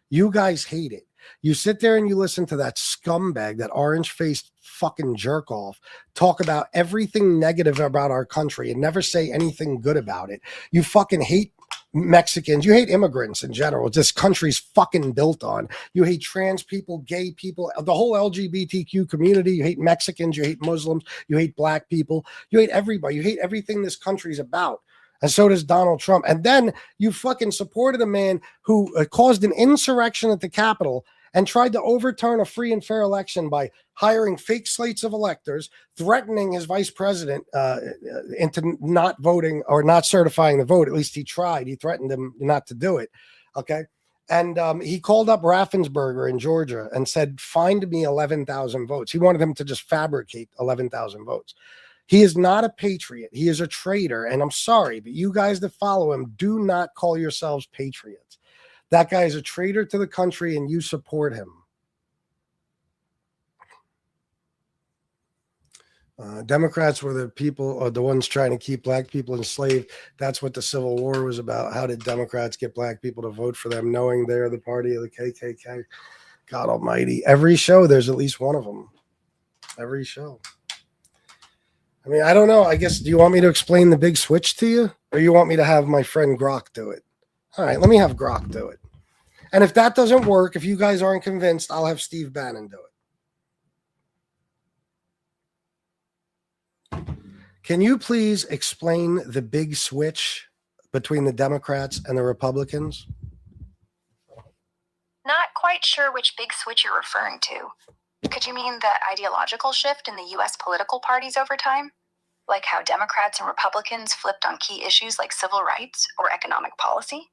You guys hate it. You sit there and you listen to that scumbag, that orange-faced fucking jerk-off, talk about everything negative about our country and never say anything good about it. You fucking hate Mexicans. You hate immigrants in general. This country's fucking built on. You hate trans people, gay people, the whole LGBTQ community. You hate Mexicans. You hate Muslims. You hate black people. You hate everybody. You hate everything this country's about. And so does Donald Trump. And then you fucking supported a man who caused an insurrection at the Capitol and tried to overturn a free and fair election by hiring fake slates of electors, threatening his vice president into not voting or not certifying the vote. At least he tried. He threatened him not to do it. Okay. And he called up Raffensperger in Georgia and said, find me 11,000 votes. He wanted him to just fabricate 11,000 votes. He is not a patriot. He is a traitor. And I'm sorry, but you guys that follow him, do not call yourselves patriots. That guy is a traitor to the country, and you support him. Democrats were the people, or the ones trying to keep black people enslaved. That's what the Civil War was about. How did Democrats get black people to vote for them, knowing they're the party of the KKK? God almighty. Every show, there's at least one of them. Every show. I mean, I don't know. I guess, do you want me to explain the big switch to you? Or you want me to have my friend Grok do it? All right, let me have Grok do it. And if that doesn't work, if you guys aren't convinced, I'll have Steve Bannon do it. Can you please explain the big switch between the Democrats and the Republicans? Not quite sure which big switch you're referring to. Could you mean the ideological shift in the U.S. political parties over time? Like how Democrats and Republicans flipped on key issues like civil rights or economic policy?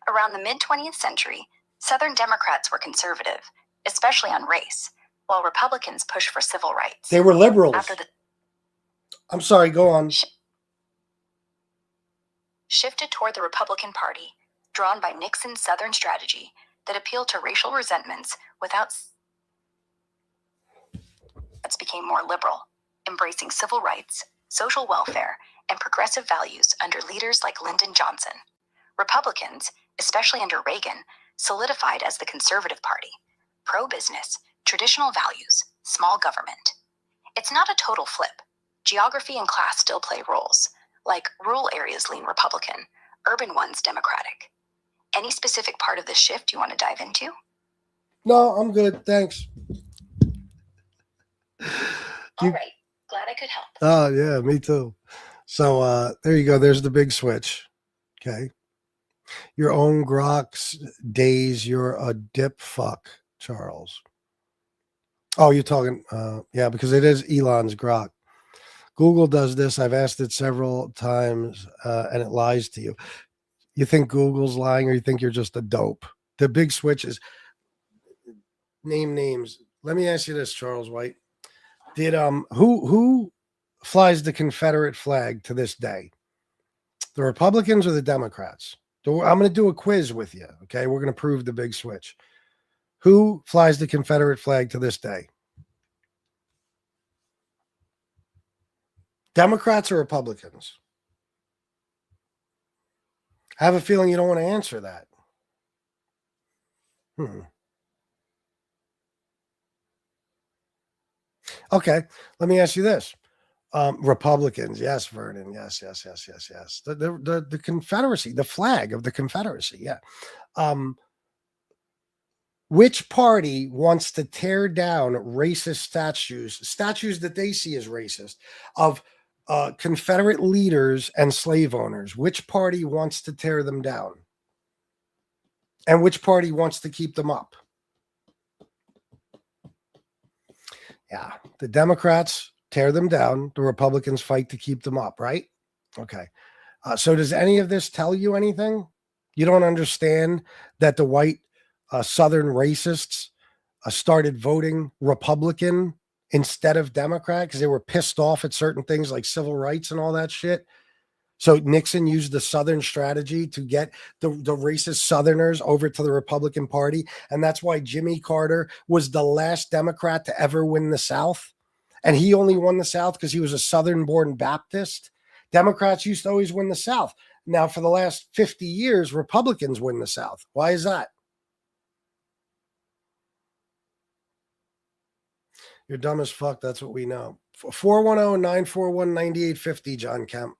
Around the mid-20th century, Southern Democrats were conservative, especially on race, while Republicans pushed for civil rights. They were liberals. I'm sorry, go on. Shifted toward the Republican Party, drawn by Nixon's Southern strategy that appealed to racial resentments without became more liberal, embracing civil rights, social welfare, and progressive values under leaders like Lyndon Johnson. Republicans, especially under Reagan, solidified as the conservative party, pro-business, traditional values, small government. It's not a total flip. Geography and class still play roles, like rural areas lean Republican, urban ones Democratic. Any specific part of this shift you want to dive into? No, I'm good, thanks. All right. Glad I could help. Oh, yeah, me too. So there you go. There's the big switch. Okay. Your own Grok's days, you're a dip fuck, Charles. Oh, you're talking, yeah, because it is Elon's Grok. Google does this. I've asked it several times, and it lies to you. You think Google's lying, or you think you're just a dope? The big switch is name names. Let me ask you this, Charles White. Did who flies the Confederate flag to this day? The Republicans or the Democrats? I'm going to do a quiz with you. Okay, we're going to prove the big switch. Who flies the Confederate flag to this day? Democrats or Republicans? I have a feeling you don't want to answer that. Okay, let me ask you this. Republicans, yes, Vernon, yes. The Confederacy, the flag of the Confederacy, yeah. Which party wants to tear down racist statues that they see as racist, of Confederate leaders and slave owners? Which party wants to tear them down? And which party wants to keep them up? Yeah, the Democrats tear them down. The Republicans fight to keep them up, right? Okay. So does any of this tell you anything? You don't understand that the white Southern racists started voting Republican instead of Democrat because they were pissed off at certain things like civil rights and all that shit. So Nixon used the Southern strategy to get the racist Southerners over to the Republican Party. And that's why Jimmy Carter was the last Democrat to ever win the South. And he only won the South because he was a Southern-born Baptist. Democrats used to always win the South. Now, for the last 50 years, Republicans win the South. Why is that? You're dumb as fuck. That's what we know. 410-941-9850, John Kemp.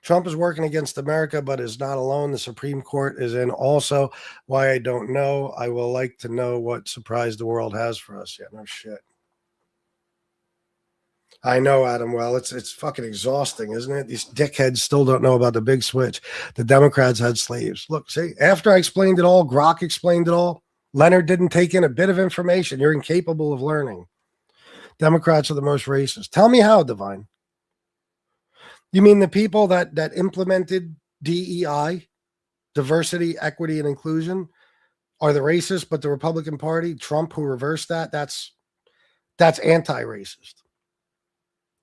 Trump is working against America, but is not alone. The Supreme Court is in also. Why, I don't know. I will like to know what surprise the world has for us. Yeah, no shit. I know, Adam. Well, it's fucking exhausting, isn't it? These dickheads still don't know about the big switch. The Democrats had slaves. Look, see, after I explained it all, Grok explained it all. Leonard didn't take in a bit of information. You're incapable of learning. Democrats are the most racist. Tell me how, Divine. You mean the people that implemented DEI, diversity, equity, and inclusion, are the racists, but the Republican Party, Trump, who reversed that, that's anti-racist.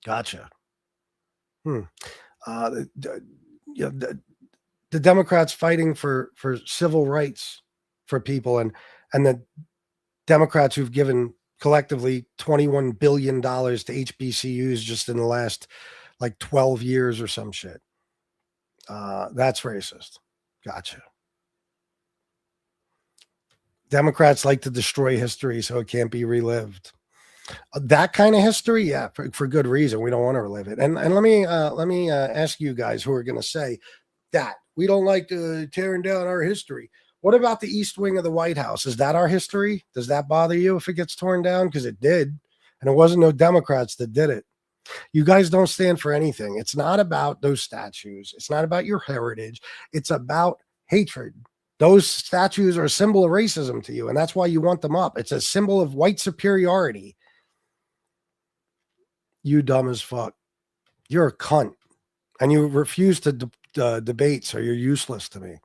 Gotcha. The Democrats fighting for civil rights for people, and the Democrats who've given collectively $21 billion to HBCUs just in the last like 12 years or some shit. That's racist. Gotcha. Democrats like to destroy history so it can't be relived. That kind of history, yeah, for good reason. We don't want to relive it. And let me ask you guys who are going to say that we don't like tearing down our history. What about the East Wing of the White House? Is that our history? Does that bother you if it gets torn down? Because it did, and it wasn't no Democrats that did it. You guys don't stand for anything. It's not about those statues. It's not about your heritage. It's about hatred. Those statues are a symbol of racism to you, and that's why you want them up. It's a symbol of white superiority. You dumb as fuck. You're a cunt, and you refuse to debate, so you're useless to me.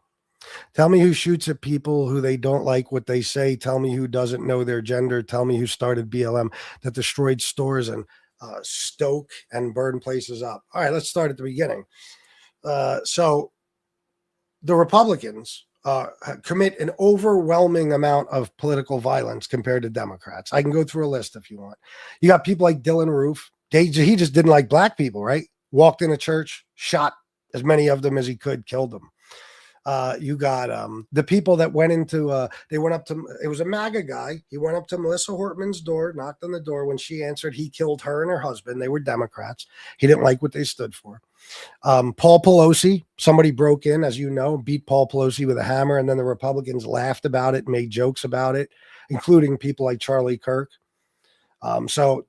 Tell me who shoots at people who they don't like what they say. Tell me who doesn't know their gender. Tell me who started BLM that destroyed stores and stoke and burn places up. All right, let's start at the beginning. So the Republicans commit an overwhelming amount of political violence compared to Democrats. I can go through a list if you want. You got people like Dylan Roof. He just didn't like black people, right? Walked in a church, shot as many of them as he could, killed them. You got the people that went into they went up to, it was a MAGA guy. He went up to Melissa Hortman's door, knocked on the door. When she answered, he killed her and her husband. They were Democrats. He didn't like what they stood for. Paul Pelosi, somebody broke in, as you know, beat Paul Pelosi with a hammer, and then the Republicans laughed about it, made jokes about it, including people like Charlie Kirk. So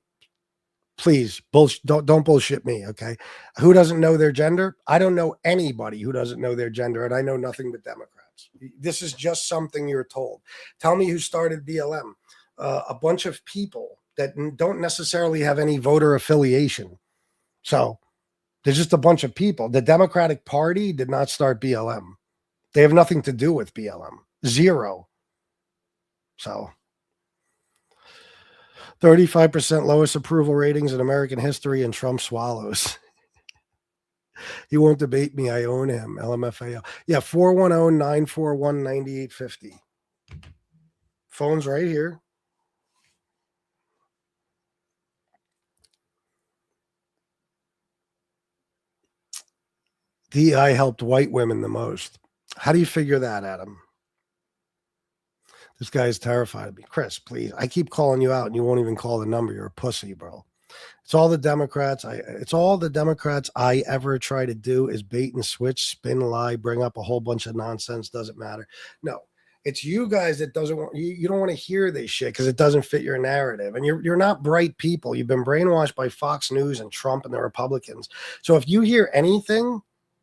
Please, don't bullshit me, okay? Who doesn't know their gender? I don't know anybody who doesn't know their gender, and I know nothing but Democrats. This is just something you're told. Tell me who started BLM. A bunch of people that don't necessarily have any voter affiliation. So there's just a bunch of people. The Democratic Party did not start BLM. They have nothing to do with BLM. Zero. So 35% lowest approval ratings in American history, and Trump swallows. He won't debate me. I own him. LMFAO. Yeah, 410-941-9850. Phone's right here. DEI helped white women the most. How do you figure that, Adam? This guy is terrified of me. Chris, please. I keep calling you out and you won't even call the number. You're a pussy, bro. It's all the Democrats. I ever try to do is bait and switch, spin, lie, bring up a whole bunch of nonsense. Doesn't matter. No, it's you guys that doesn't want you don't want to hear this shit because it doesn't fit your narrative. And you're not bright people. You've been brainwashed by Fox News and Trump and the Republicans. So if you hear anything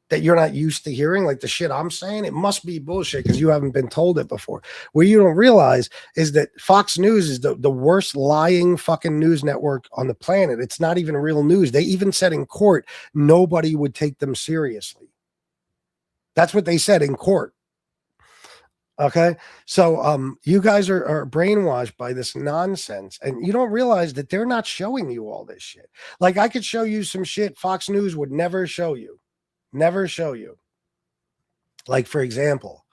that you're not used to hearing, like the shit I'm saying, it must be bullshit because you haven't been told it before. What you don't realize is that Fox News is the worst lying fucking news network on the planet. It's not even real news. They even said in court, nobody would take them seriously. That's what they said in court. Okay. So you guys are brainwashed by this nonsense, and you don't realize that they're not showing you all this shit. Like I could show you some shit Fox News would never show you. Never show you. Like, for example,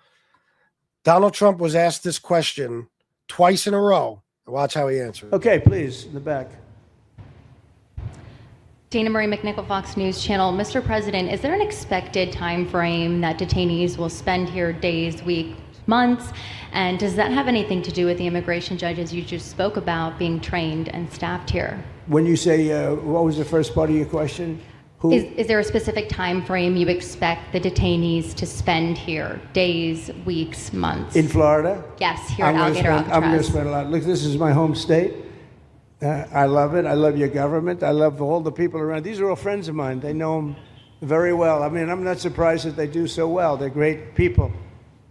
Donald Trump was asked this question twice in a row. Watch how he answered. Okay, please, in the back. Dana Marie McNichol, Fox News Channel. Mr. President, is there an expected time frame that detainees will spend here, days, weeks, months? And does that have anything to do with the immigration judges you just spoke about being trained and staffed here? When you say, what was the first part of your question? Is there a specific time frame you expect the detainees to spend here? Days, weeks, months? In Florida? Yes, here at Alligator Alcatraz. I'm going to spend a lot. Look, this is my home state. I love it. I love your government. I love all the people around. These are all friends of mine. They know them very well. I mean, I'm not surprised that they do so well. They're great people.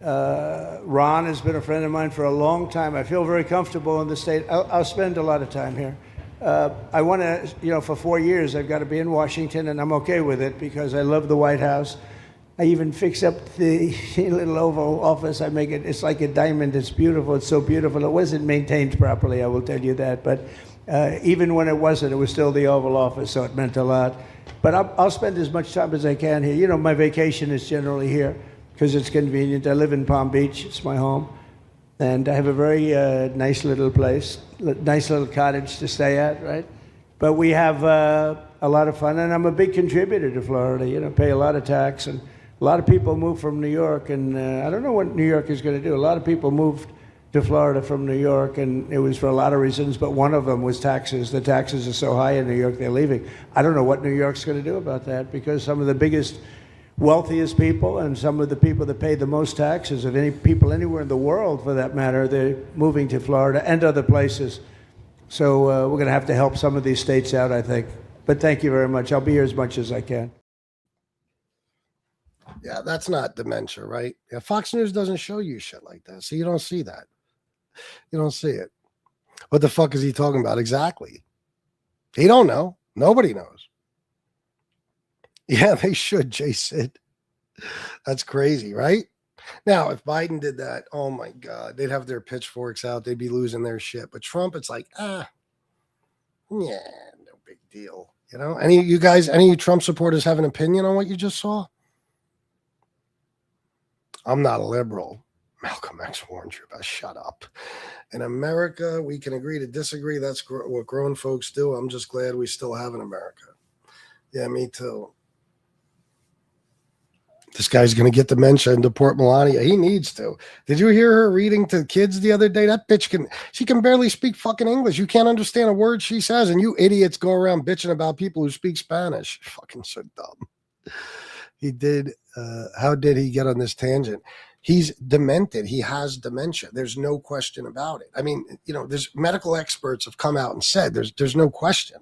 Ron has been a friend of mine for a long time. I feel very comfortable in the state. I'll spend a lot of time here. I want to, for 4 years, I've got to be in Washington, and I'm okay with it because I love the White House. I even fix up the little Oval Office. I make it's like a diamond. It's beautiful. It's so beautiful. It wasn't maintained properly, I will tell you that. But even when it wasn't, it was still the Oval Office, so it meant a lot. But I'll spend as much time as I can here. My vacation is generally here because it's convenient. I live in Palm Beach. It's my home. And I have a very nice little place, nice little cottage to stay at, right? But we have a lot of fun, and I'm a big contributor to Florida, pay a lot of tax. And a lot of people move from New York, and I don't know what New York is going to do. A lot of people moved to Florida from New York, and it was for a lot of reasons, but one of them was taxes. The taxes are so high in New York, they're leaving. I don't know what New York's going to do about that, because some of the biggest wealthiest people and some of the people that pay the most taxes of any people anywhere in the world, for that matter, they're moving to Florida and other places. So we're going to have to help some of these states out, I think. But thank you very much. I'll be here as much as I can. Yeah, that's not dementia, right? Yeah, Fox News doesn't show you shit like that, so you don't see that. You don't see it. What the fuck is he talking about exactly? He don't know. Nobody knows. Yeah, they should, Jason. That's crazy, right? Now, if Biden did that, oh my God, they'd have their pitchforks out. They'd be losing their shit. But Trump, it's like, yeah, no big deal. Any of you Trump supporters have an opinion on what you just saw? I'm not a liberal. Malcolm X warned you about. Shut up. In America, we can agree to disagree. That's what grown folks do. I'm just glad we still have an America. Yeah, me too. This guy's going to get dementia and deport Melania. He needs to. Did you hear her reading to kids the other day? That bitch she can barely speak fucking English. You can't understand a word she says, and you idiots go around bitching about people who speak Spanish. Fucking so dumb. He did. How did he get on this tangent? He's demented. He has dementia. There's no question about it. I mean, there's medical experts have come out and said there's no question.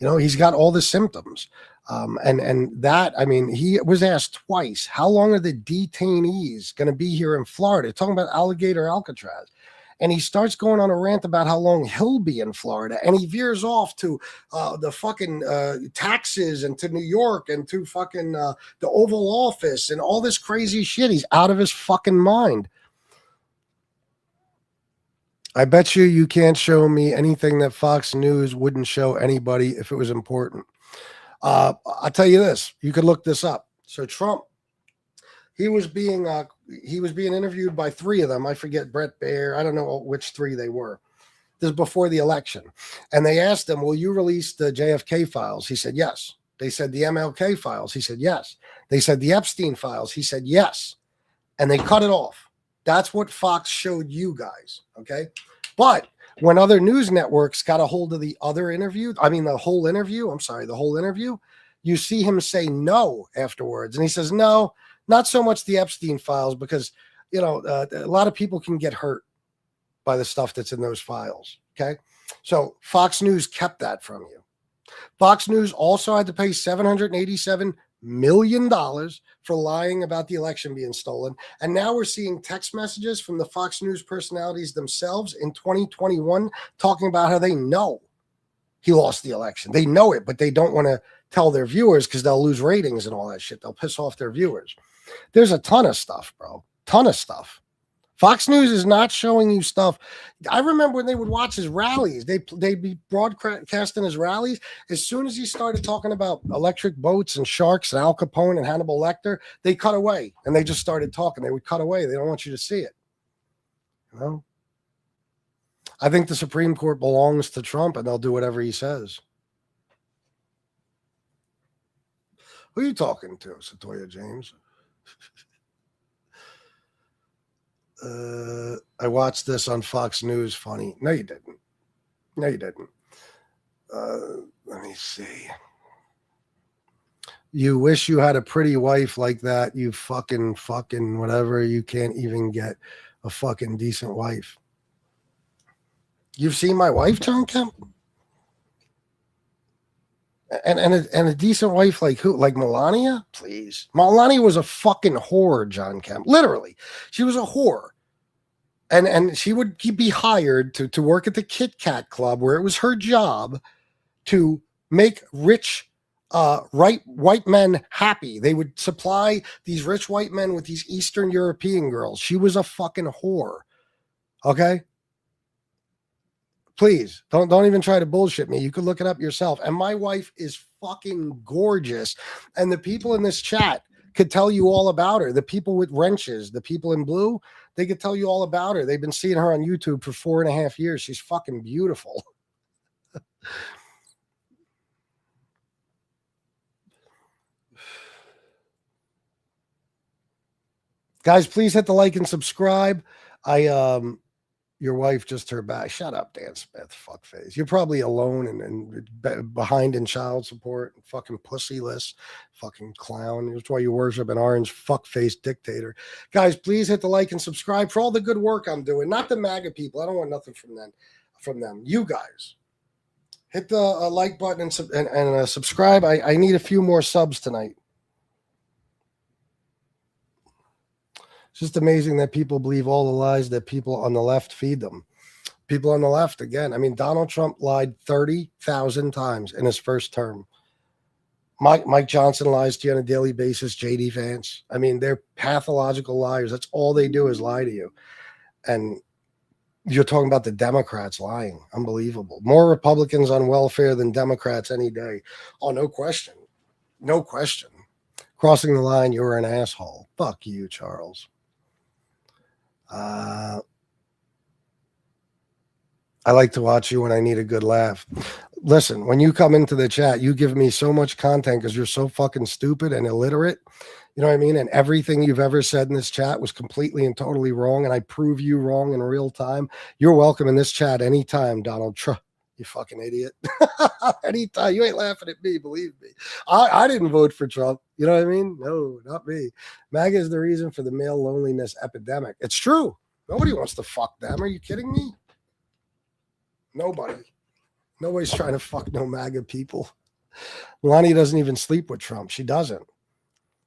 You know, he's got all the symptoms. And that, I mean, he was asked twice, how long are the detainees going to be here in Florida? Talking about Alligator Alcatraz. And he starts going on a rant about how long he'll be in Florida. And he veers off to the fucking taxes and to New York and to fucking the Oval Office and all this crazy shit. He's out of his fucking mind. I bet you can't show me anything that Fox News wouldn't show anybody if it was important. I'll tell you this. You could look this up. So Trump, he was being interviewed by three of them. I forget, Brett Baer. I don't know which three they were. This is before the election. And they asked him, will you release the JFK files? He said, yes. They said the MLK files. He said, yes. They said the Epstein files. He said, yes. And they cut it off. That's what Fox showed you guys. Okay. But when other news networks got a hold of the whole interview, you see him say no afterwards. And he says, no, not so much the Epstein files, because, you know, a lot of people can get hurt by the stuff that's in those files. Okay. So Fox News kept that from you. Fox News also had to pay $787 million for lying about the election being stolen. And now we're seeing text messages from the Fox News personalities themselves in 2021 talking about how they know he lost the election. They know it, but they don't want to tell their viewers because they'll lose ratings and all that shit. They'll piss off their viewers. There's a ton of stuff, bro. Ton of stuff. Fox News is not showing you stuff. I remember when they would watch his rallies. They'd be broadcasting his rallies. As soon as he started talking about electric boats and sharks and Al Capone and Hannibal Lecter, they cut away and they just started talking. They would cut away. They don't want you to see it. You know? I think the Supreme Court belongs to Trump and they'll do whatever he says. Who are you talking to, Satoya James? I watched this on Fox News. Funny. No, you didn't. No, you didn't. Let me see. You wish you had a pretty wife like that. You fucking whatever. You can't even get a fucking decent wife. You've seen my wife, John Kemp? And a decent wife like who? Like Melania? Please. Melania was a fucking whore, John Kemp. Literally. She was a whore. And she would be hired to work at the Kit Kat Club where it was her job to make rich white men happy. They would supply these rich white men with these Eastern European girls. She was a fucking whore. Okay? Please, don't even try to bullshit me. You could look it up yourself. And my wife is fucking gorgeous. And the people in this chat could tell you all about her. The people with wrenches, the people in blue, they could tell you all about her. They've been seeing her on YouTube for 4.5 years. She's fucking beautiful. Guys, please hit the like and subscribe. Your wife just heard back. Shut up, Dan Smith, fuckface. You're probably alone and behind in child support, fucking pussyless, fucking clown. That's why you worship an orange fuckface dictator. Guys, please hit the like and subscribe for all the good work I'm doing. Not the MAGA people. I don't want nothing from them. You guys. Hit the like button and subscribe. I need a few more subs tonight. It's just amazing that people believe all the lies that people on the left feed them. People on the left, again. I mean, Donald Trump lied 30,000 times in his first term. Mike Johnson lies to you on a daily basis. J.D. Vance. I mean, they're pathological liars. That's all they do is lie to you. And you're talking about the Democrats lying. Unbelievable. More Republicans on welfare than Democrats any day. Oh, no question. No question. Crossing the line, you're an asshole. Fuck you, Charles. I like to watch you when I need a good laugh. Listen, when you come into the chat, you give me so much content because you're so fucking stupid and illiterate. You know what I mean? And everything you've ever said in this chat was completely and totally wrong. And I prove you wrong in real time. You're welcome in this chat anytime, Donald Trump. You fucking idiot. Anytime. You ain't laughing at me, believe me. I didn't vote for Trump. You know what I mean? No, not me. MAGA is the reason for the male loneliness epidemic. It's true. Nobody wants to fuck them. Are you kidding me? Nobody. Nobody's trying to fuck no MAGA people. Melania doesn't even sleep with Trump. She doesn't.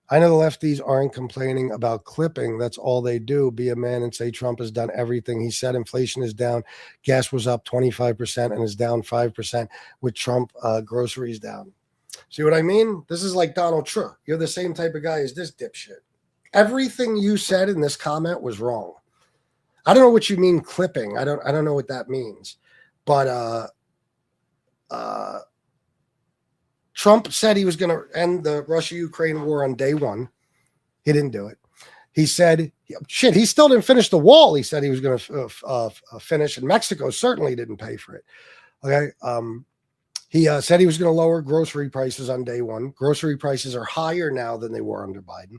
I know the lefties aren't complaining about clipping. That's all they do. Be a man and say Trump has done everything he said. Inflation is down. Gas was up 25% and is down 5% with Trump. Groceries down. See what I mean? This is like Donald Trump. You're the same type of guy as this dipshit. Everything you said in this comment was wrong. I don't know what you mean clipping. I don't know what that means. But Trump said he was going to end the Russia-Ukraine war on day one. He didn't do it. He said, shit, he still didn't finish the wall. He said he was going to finish, and Mexico certainly didn't pay for it. Okay. He said he was going to lower grocery prices on day one. Grocery prices are higher now than they were under Biden.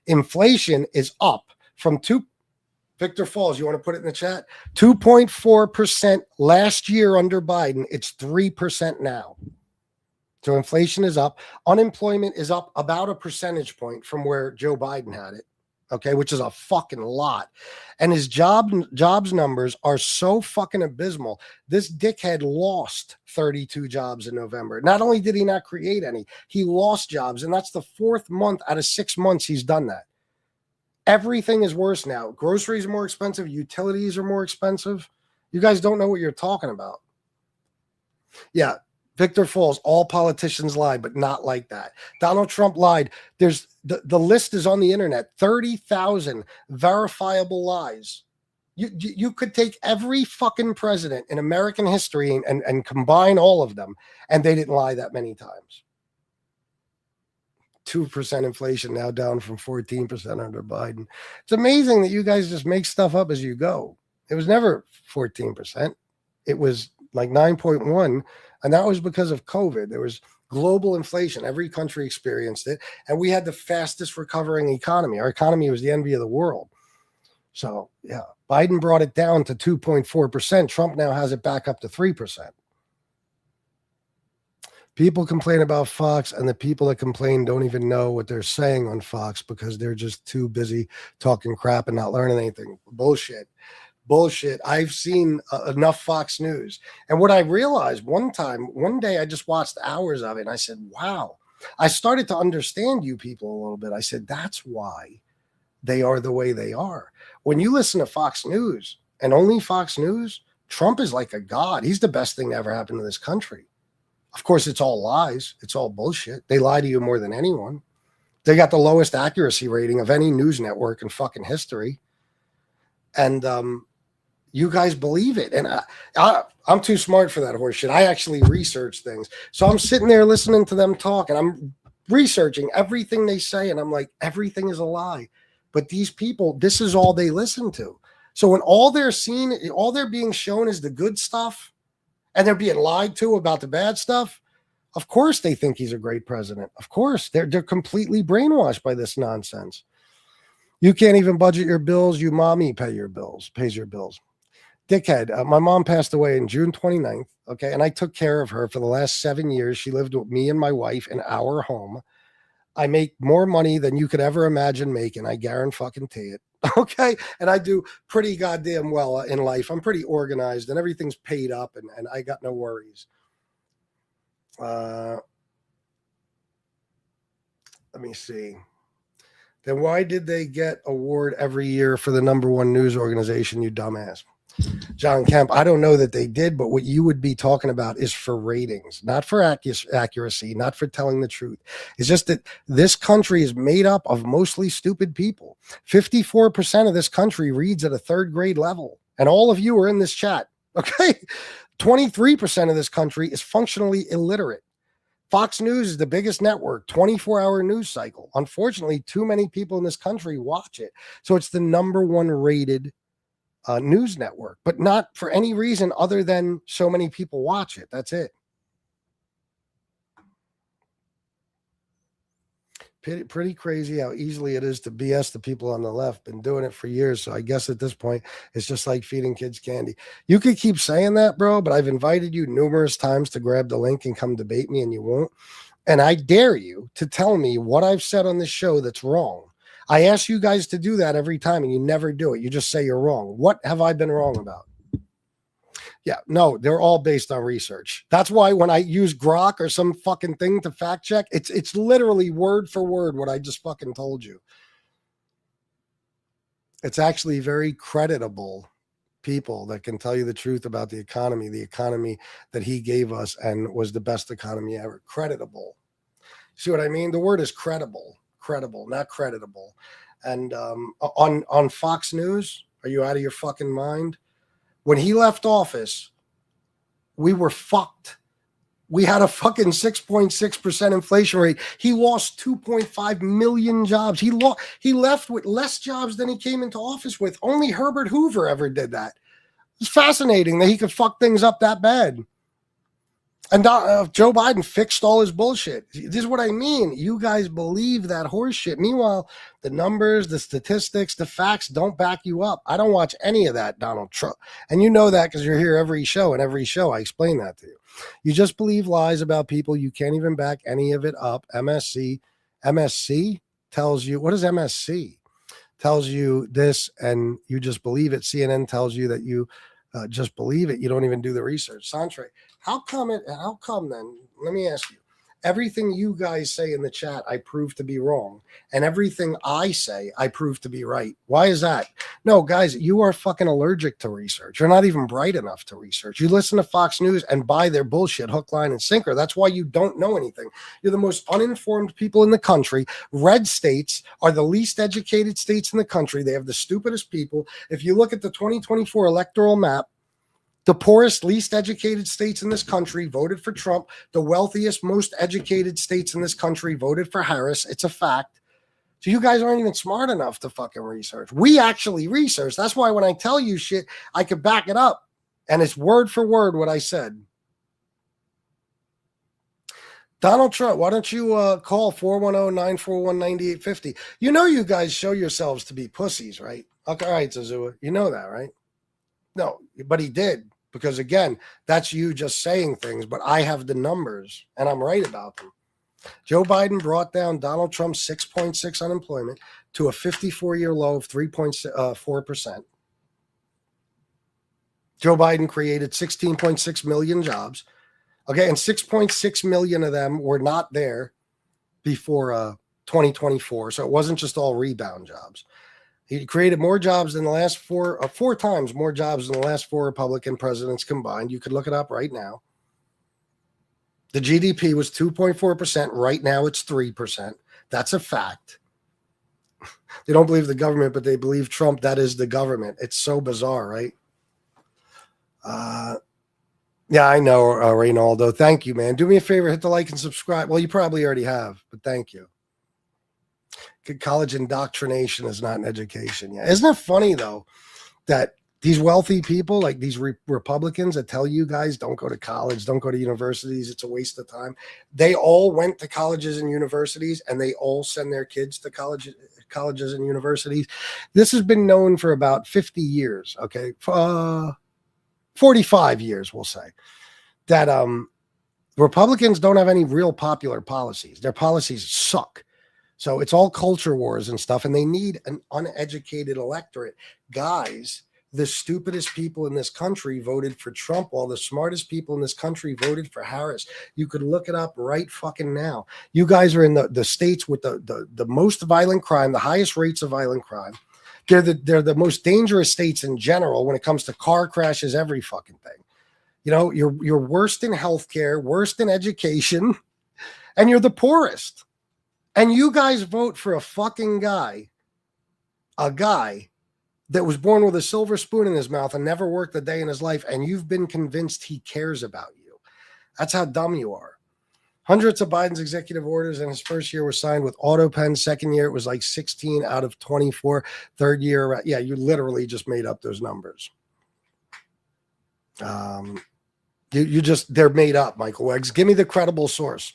Inflation is up from Victor Falls, you want to put it in the chat? 2.4% last year under Biden. It's 3% now. So inflation is up. Unemployment is up about a percentage point from where Joe Biden had it. Okay, which is a fucking lot. And his jobs numbers are so fucking abysmal. This dickhead lost 32 jobs in November. Not only did he not create any, he lost jobs. And that's the 4th month out of 6 months he's done that. Everything is worse now. Groceries are more expensive. Utilities are more expensive. You guys don't know what you're talking about. Yeah. Victor Falls, all politicians lie, but not like that. Donald Trump lied. There's the list is on the internet. 30,000 verifiable lies. You could take every fucking president in American history and combine all of them, and they didn't lie that many times. 2% inflation now down from 14% under Biden. It's amazing that you guys just make stuff up as you go. It was never 14%. It was like 9.1%. And that was because of COVID. There was global inflation. Every country experienced it. And we had the fastest recovering economy. Our economy was the envy of the world. So, yeah, Biden brought it down to 2.4%. Trump now has it back up to 3%. People complain about Fox, and the people that complain don't even know what they're saying on Fox because they're just too busy talking crap and not learning anything. Bullshit. I've seen enough Fox News. And what I realized one day, I just watched hours of it and I said, wow, I started to understand you people a little bit. I said, that's why they are the way they are. When you listen to Fox News and only Fox News, Trump is like a god. He's the best thing that ever happened to this country. Of course, it's all lies. It's all bullshit. They lie to you more than anyone. They got the lowest accuracy rating of any news network in fucking history. And, you guys believe it. And I'm too smart for that horse shit. I actually research things. So I'm sitting there listening to them talk and I'm researching everything they say. And I'm like, everything is a lie. But these people, this is all they listen to. So when all they're being shown is the good stuff and they're being lied to about the bad stuff, of course they think he's a great president. Of course, they're completely brainwashed by this nonsense. You can't even budget your bills. You mommy pays your bills. Dickhead. My mom passed away in June 29th. Okay. And I took care of her for the last 7 years. She lived with me and my wife in our home. I make more money than you could ever imagine making. I guarantee it. Okay. And I do pretty goddamn well in life. I'm pretty organized and everything's paid up and I got no worries. Let me see. Then why did they get award every year for the #1 news organization, you dumbass? John Kemp, I don't know that they did, but what you would be talking about is for ratings, not for accuracy, not for telling the truth. It's just that this country is made up of mostly stupid people. 54% of this country reads at a 3rd grade level, and all of you are in this chat, okay? 23% of this country is functionally illiterate. Fox News is the biggest network, 24-hour news cycle. Unfortunately, too many people in this country watch it. So it's the #1 rated news network, but not for any reason other than so many people watch it. That's it. Pretty crazy how easily it is to BS the people on the left. Been doing it for years. So I guess at this point, it's just like feeding kids candy. You could keep saying that, bro, but I've invited you numerous times to grab the link and come debate me, and you won't. And I dare you to tell me what I've said on this show that's wrong. I ask you guys to do that every time, and you never do it. You just say you're wrong. What have I been wrong about? Yeah, no, they're all based on research. That's why when I use Grok or some fucking thing to fact check, it's literally word for word what I just fucking told you. It's actually very creditable people that can tell you the truth about the economy that he gave us and was the best economy ever. Creditable. See what I mean? The word is credible, not creditable. And on Fox News, are you out of your fucking mind? When he left office, we were fucked. We had a fucking 6.6% inflation rate. He lost 2.5 million jobs. He left with less jobs than he came into office with. Only Herbert Hoover ever did that. It's fascinating that he could fuck things up that bad. And Joe Biden fixed all his bullshit. This is what I mean. You guys believe that horse shit. Meanwhile, the numbers, the statistics, the facts don't back you up. I don't watch any of that, Donald Trump. And you know that because you're here every show. And every show, I explain that to you. You just believe lies about people. You can't even back any of it up. MSC tells you, what is MSC? Tells you this and you just believe it. CNN tells you that you just believe it. You don't even do the research. Santre, how come then? Let me ask you. Everything you guys say in the chat, I prove to be wrong. And everything I say, I prove to be right. Why is that? No, guys, you are fucking allergic to research. You're not even bright enough to research. You listen to Fox News and buy their bullshit hook, line, and sinker. That's why you don't know anything. You're the most uninformed people in the country. Red states are the least educated states in the country. They have the stupidest people. If you look at the 2024 electoral map, the poorest, least educated states in this country voted for Trump. The wealthiest, most educated states in this country voted for Harris. It's a fact. So you guys aren't even smart enough to fucking research. We actually research. That's why when I tell you shit, I could back it up. And it's word for word what I said. Donald Trump, why don't you call 410-941-9850? You know you guys show yourselves to be pussies, right? Okay, all right, Zazua. You know that, right? No, but he did. Because again, that's you just saying things, but I have the numbers and I'm right about them. Joe Biden brought down Donald Trump's 6.6 unemployment to a 54-year low of 3.4%. Joe Biden created 16.6 million jobs. Okay, and 6.6 million of them were not there before 2024. So it wasn't just all rebound jobs. He created more jobs than the last four times more jobs than the last four Republican presidents combined. You could look it up right now. The GDP was 2.4%. Right now it's 3%. That's a fact. They don't believe the government, but they believe Trump. That is the government. It's so bizarre, right? Yeah, I know, Reynaldo. Thank you, man. Do me a favor, hit the like and subscribe. Well, you probably already have, but thank you. College indoctrination is not an education. Yeah, isn't it funny though that these wealthy people, like these Republicans that tell you guys don't go to college, don't go to universities, it's a waste of time. They all went to colleges and universities, and they all send their kids to colleges and universities. This has been known for about 50 years. Okay, 45 years, we'll say, that Republicans don't have any real popular policies. Their policies suck. So it's all culture wars and stuff, and they need an uneducated electorate. Guys, the stupidest people in this country voted for Trump, while the smartest people in this country voted for Harris. You could look it up right fucking now. You guys are in the states with the most violent crime, the highest rates of violent crime. They're the most dangerous states in general when it comes to car crashes, every fucking thing. You know, you're worst in healthcare, worst in education, and you're the poorest. And you guys vote for a fucking guy, that was born with a silver spoon in his mouth and never worked a day in his life, and you've been convinced he cares about you. That's how dumb you are. Hundreds of Biden's executive orders in his first year were signed with auto pens. Second year, it was like 16 out of 24. Third year, yeah, you literally just made up those numbers. They're made up, Michael Weggs. Give me the credible source.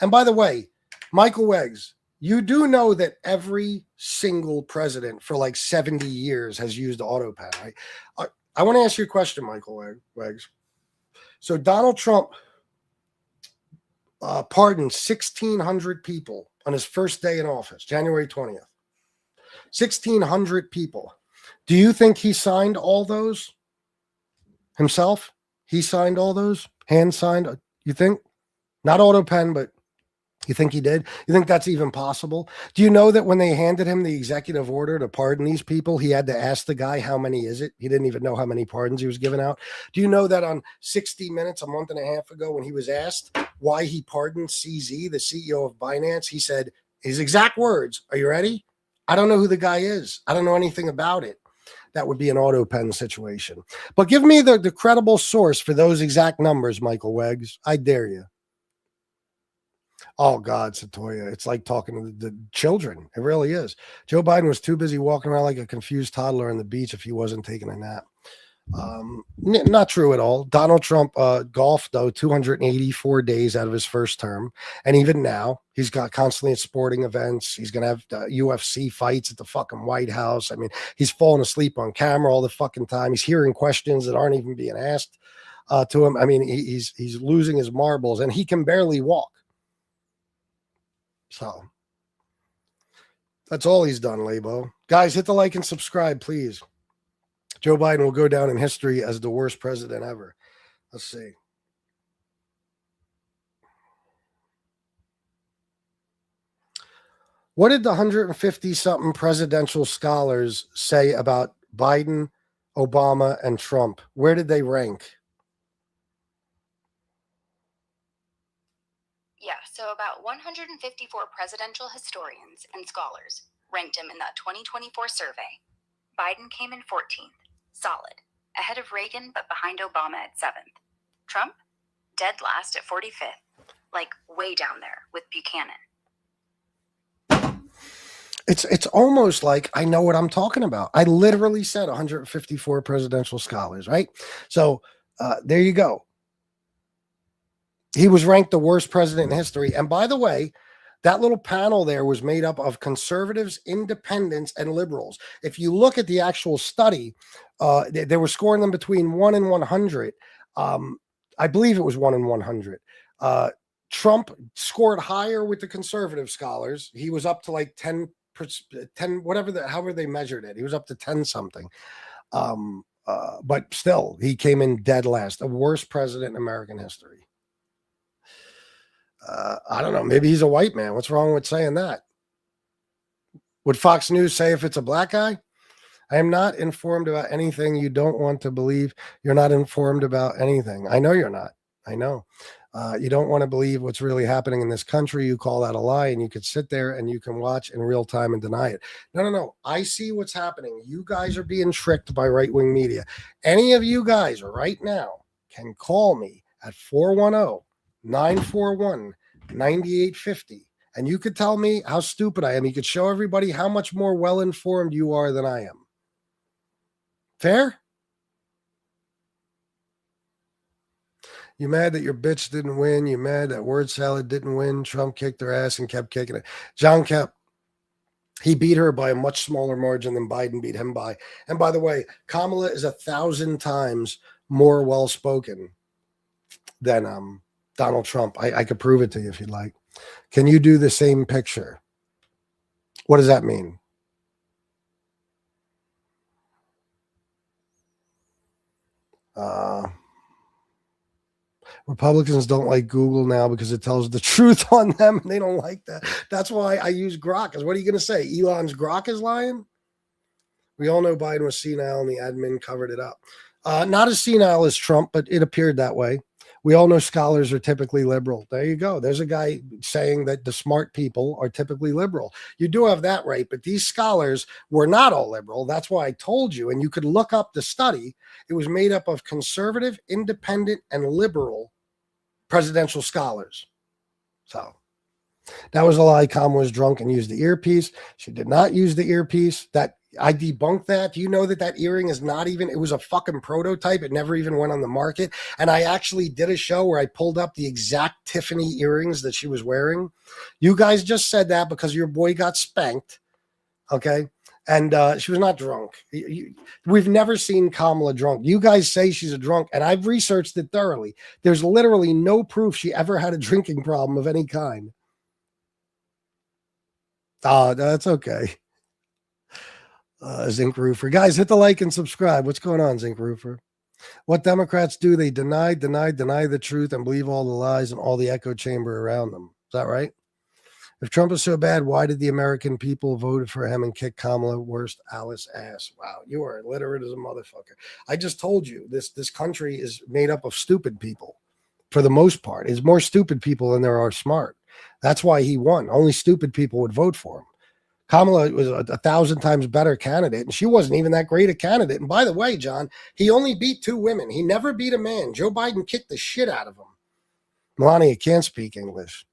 And by the way, Michael Weggs, you do know that every single president for like 70 years has used auto pen, right? I want to ask you a question, Michael Weggs. So Donald Trump pardoned 1,600 people on his first day in office, January 20th. 1,600 people. Do you think he signed all those himself? he signed all those? Hand signed? You think? Not auto pen, but you think he did? You think that's even possible? Do you know that when they handed him the executive order to pardon these people, he had to ask the guy, how many is it? He didn't even know how many pardons he was giving out. Do you know that on 60 Minutes a month and a half ago, when he was asked why he pardoned CZ, the CEO of Binance, he said, his exact words, are you ready? I don't know who the guy is. I don't know anything about it. That would be an auto pen situation. But give me the credible source for those exact numbers, Michael Weggs. I dare you. Oh, God, Satoya. It's like talking to the children. It really is. Joe Biden was too busy walking around like a confused toddler on the beach if he wasn't taking a nap. Not true at all. Donald Trump golfed, though, 284 days out of his first term. And even now, he's got constantly at sporting events. He's going to have UFC fights at the fucking White House. I mean, he's falling asleep on camera all the fucking time. He's hearing questions that aren't even being asked to him. I mean, he's losing his marbles, and he can barely walk. So that's all he's done, Labo. Guys, hit the like and subscribe, please. Joe Biden will go down in history as the worst president ever. Let's see. What did the 150-something presidential scholars say about Biden, Obama, and Trump? Where did they rank? Yeah, so about 154 presidential historians and scholars ranked him in that 2024 survey. Biden came in 14th, solid, ahead of Reagan but behind Obama at 7th. Trump, dead last at 45th, like way down there with Buchanan. It's almost like I know what I'm talking about. I literally said 154 presidential scholars, right? So there you go. He was ranked the worst president in history. And by the way, that little panel there was made up of conservatives, independents, and liberals. If you look at the actual study, they were scoring them between 1 and 100. I believe it was 1 and 100. Trump scored higher with the conservative scholars. He was up to like 10, however they measured it. He was up to 10 something. But still, he came in dead last, the worst president in American history. I don't know. Maybe he's a white man. What's wrong with saying that? Would Fox News say if it's a black guy? I am not informed about anything you don't want to believe. You're not informed about anything. I know you're not. I know. You don't want to believe what's really happening in this country. You call that a lie, and you could sit there and you can watch in real time and deny it. No. I see what's happening. You guys are being tricked by right-wing media. Any of you guys right now can call me at 410-941-9850. And you could tell me how stupid I am. You could show everybody how much more well-informed you are than I am. Fair? You mad that your bitch didn't win? You mad that word salad didn't win? Trump kicked her ass and kept kicking it. John Kemp, he beat her by a much smaller margin than Biden beat him by. And by the way, Kamala is 1,000 times more well-spoken than Donald Trump. I could prove it to you if you'd like. Can you do the same picture? What does that mean? Republicans don't like Google now because it tells the truth on them, and they don't like that. That's why I use Grok. Because what are you going to say? Elon's Grok is lying? We all know Biden was senile, and the admin covered it up. Not as senile as Trump, but it appeared that way. We all know scholars are typically liberal. There you go. There's a guy saying that the smart people are typically liberal. You do have that right, but these scholars were not all liberal. That's why I told you, and you could look up the study. It was made up of conservative, independent, and liberal presidential scholars. So that was a lie. Kamala was drunk and used the earpiece. She did not use the earpiece. That I debunked that. Do you know that earring is not even, it was a fucking prototype. It never even went on the market. And I actually did a show where I pulled up the exact Tiffany earrings that she was wearing. You guys just said that because your boy got spanked. Okay. And she was not drunk. We've never seen Kamala drunk. You guys say she's a drunk, and I've researched it thoroughly. There's literally no proof she ever had a drinking problem of any kind. That's okay. Zinc Roofer. Guys, hit the like and subscribe. What's going on, Zinc Roofer? What Democrats do, they deny the truth and believe all the lies and all the echo chamber around them. Is that right? If Trump is so bad, why did the American people vote for him and kick Kamala worst Alice ass? Wow, you are illiterate as a motherfucker. I just told you this country is made up of stupid people for the most part. It's more stupid people than there are smart. That's why he won. Only stupid people would vote for him. Kamala was a 1,000 times better candidate, and she wasn't even that great a candidate. And by the way, John, he only beat 2 women. He never beat a man. Joe Biden kicked the shit out of him. Melania can't speak English.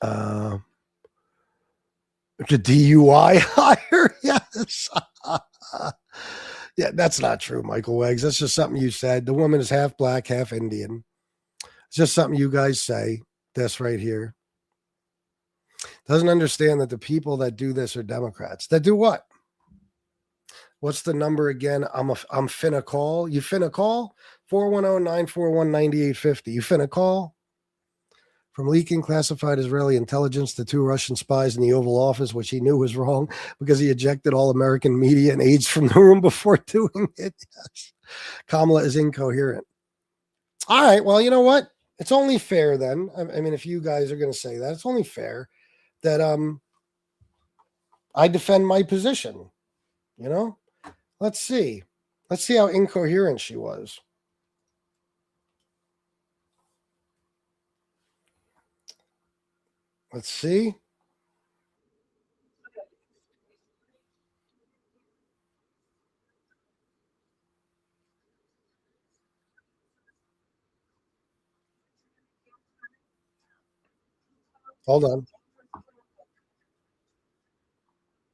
The DUI hire? Yes. Yeah, that's not true, Michael Weggs. That's just something you said. The woman is half black, half Indian. It's just something you guys say. This right here. Doesn't understand that the people that do this are Democrats. That do what? What's the number again? I'm finna call. You finna call? 410-941-9850. You finna call? From leaking classified Israeli intelligence to 2 Russian spies in the Oval Office, which he knew was wrong because he ejected all American media and aides from the room before doing it. Yes. Kamala is incoherent. All right. Well, you know what? It's only fair then. I mean, if you guys are going to say that, it's only fair that I defend my position. You know? Let's see. Let's see how incoherent she was. Let's see. Hold on.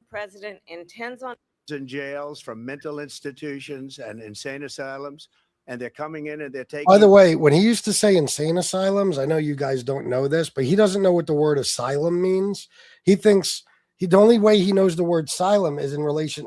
President intends on in jails from mental institutions and insane asylums, and they're coming in and they're taking. By the way, when he used to say insane asylums, I know you guys don't know this, but he doesn't know what the word asylum means. He thinks the only way he knows the word asylum is in relation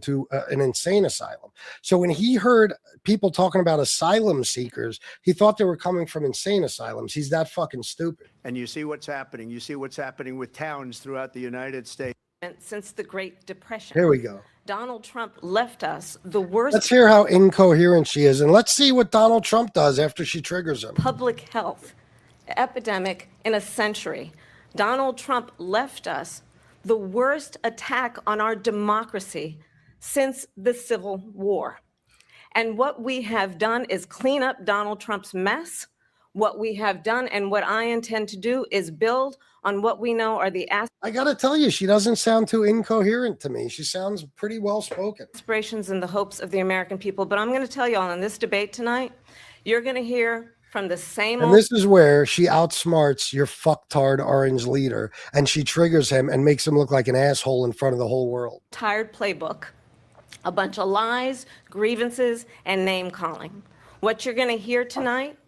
to an insane asylum. So when he heard people talking about asylum seekers, he thought they were coming from insane asylums. He's that fucking stupid. And you see what's happening. You see what's happening with towns throughout the United States. Since the Great Depression. Here we go. Donald Trump left us the worst. Let's hear how incoherent she is, and let's see what Donald Trump does after she triggers him. Public health epidemic in a century. Donald Trump left us the worst attack on our democracy since the Civil War. And what we have done is clean up Donald Trump's mess. What we have done and what I intend to do is build on what we know are the I got to tell you, she doesn't sound too incoherent to me. She sounds pretty well spoken. Aspirations and the hopes of the American people. But I'm going to tell you all in this debate tonight, you're going to hear from the same. And this is where she outsmarts your fucktard orange leader, and she triggers him and makes him look like an asshole in front of the whole world. Tired playbook, a bunch of lies, grievances, and name calling. What you're going to hear tonight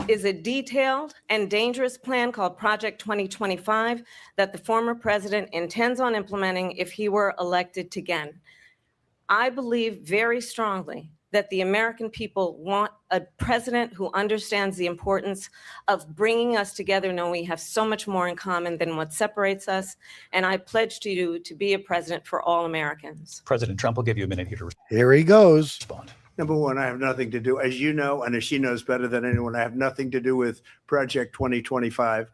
is a detailed and dangerous plan called Project 2025 that the former president intends on implementing if he were elected again. I believe very strongly that the American people want a president who understands the importance of bringing us together, knowing we have so much more in common than what separates us. And I pledge to you to be a president for all Americans. President Trump will give you a minute here to respond. Here he goes. Number one, I have nothing to do, as you know, and as she knows better than anyone, I have nothing to do with Project 2025.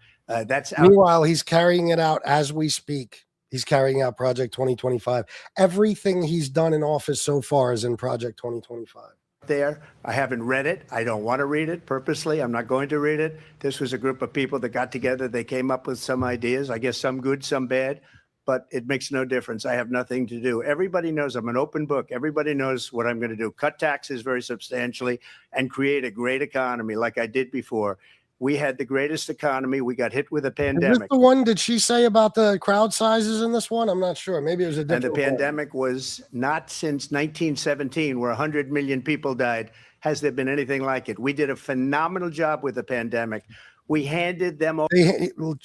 Meanwhile, he's carrying it out as we speak. He's carrying out Project 2025. Everything he's done in office so far is in Project 2025. There, I haven't read it. I don't want to read it purposely. I'm not going to read it. This was a group of people that got together. They came up with some ideas, I guess some good, some bad. But it makes no difference. I have nothing to do. Everybody knows I'm an open book. Everybody knows what I'm going to do. Cut taxes very substantially and create a great economy like I did before. We had the greatest economy. We got hit with a pandemic. Is this the one did she say about the crowd sizes in this one? I'm not sure. Maybe it was a different And the pandemic was not since 1917, where 100 million people died. Has there been anything like it? We did a phenomenal job with the pandemic. We handed them over.